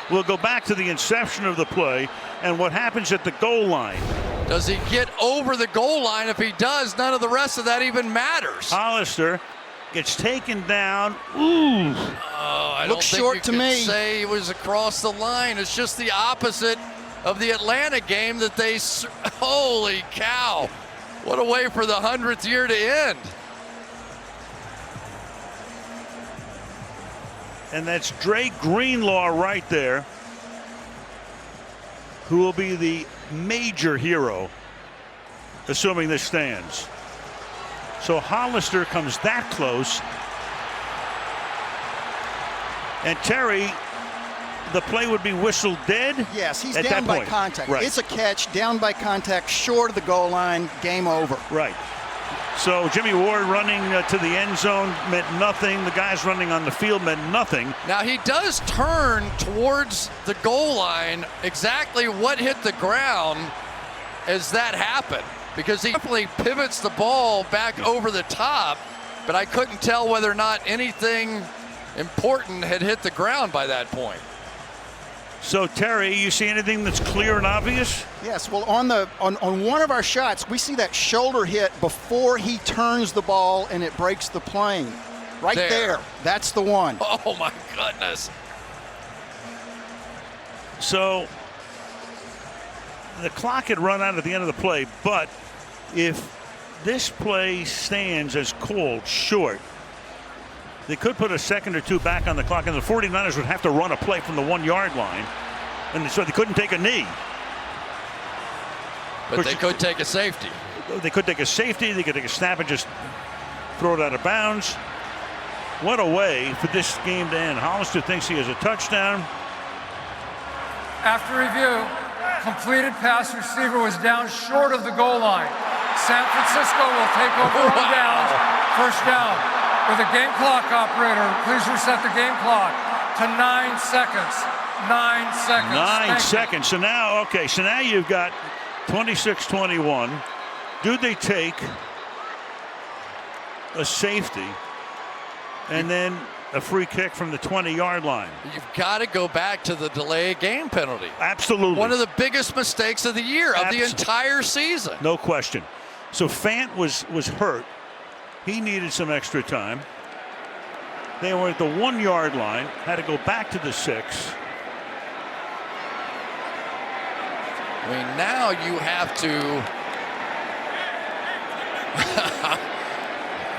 we'll go back to the inception of the play and what happens at the goal line. Does he get over the goal line? If he does, none of the rest of that even matters. Hollister gets taken down. Ooh. Oh, I don't think short you to can me. say he was across the line. It's just the opposite of the Atlanta game that they. Holy cow! What a way for the 100th year to end. And that's Dre Greenlaw right there, who will be the major hero, assuming this stands. So Hollister comes that close. And Terry, the play would be whistled dead? Yes, he's at down that by point. contact. Right. It's a catch, down by contact, short of the goal line, game over. Right. So Jimmy Ward running to the end zone meant nothing. The guys running on the field meant nothing. Now he does turn towards the goal line. Exactly what hit the ground as that happened, because he definitely pivots the ball back over the top, but I couldn't tell whether or not anything important had hit the ground by that point. So Terry, you see anything that's clear and obvious? Yes, well, on one of our shots, we see that shoulder hit before he turns the ball and it breaks the plane. Right there. That's the one. Oh my goodness. So the clock had run out at the end of the play, but if this play stands as called short, they could put a second or two back on the clock, and the 49ers would have to run a play from the 1 yard line, and so they couldn't take a knee. But they could take a safety. They could take a safety. They could take a snap and just throw it out of bounds. What a way for this game to end. Hollister thinks he has a touchdown. After review, completed pass receiver was down short of the goal line. San Francisco will take over on downs. First down. With a game clock operator, please reset the game clock to 9 seconds. 9 seconds. 9 seconds. So now, okay, so now you've got 26-21. Do they take a safety? And then a free kick from the 20-yard line. You've got to go back to the delay game penalty. Absolutely. One of the biggest mistakes of the year, of the entire season. No question. So Fant was hurt. He needed some extra time. They were at the 1-yard line, had to go back to the 6. I mean, now you have to.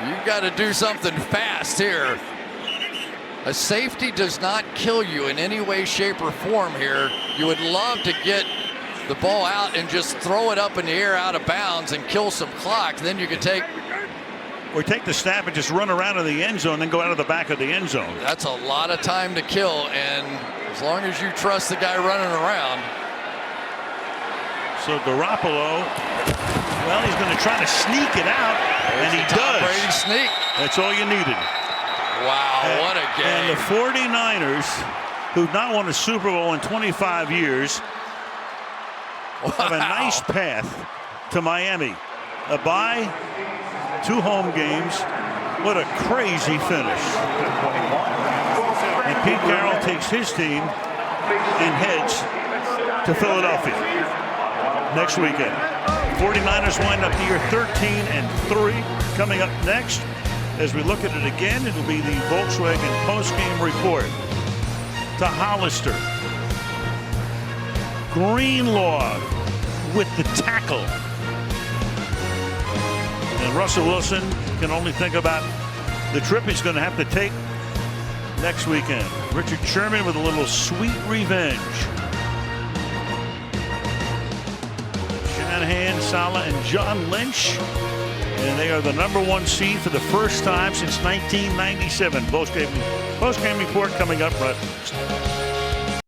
You've got to do something fast here. A safety does not kill you in any way, shape, or form here. You would love to get the ball out and just throw it up in the air out of bounds and kill some clock. Then you could take. Or take the snap and just run around to the end zone, then go out of the back of the end zone. That's a lot of time to kill, and as long as you trust the guy running around. So Garoppolo, well, he's going to try to sneak it out, and he does. Brady sneak. That's all you needed. Wow, what a game. And the 49ers, who've not won a Super Bowl in 25 years, have a nice path to Miami. A bye, 2 home games. What a crazy finish. And Pete Carroll takes his team and heads to Philadelphia next weekend. 49ers wind up the year 13-3. Coming up next, as we look at it again, it'll be the Volkswagen postgame report. To Hollister. Greenlaw with the tackle. And Russell Wilson can only think about the trip he's going to have to take next weekend. Richard Sherman with a little sweet revenge. Shanahan, Saleh, and John Lynch. And they are the #1 seed for the first time since 1997. Postgame report coming up right next.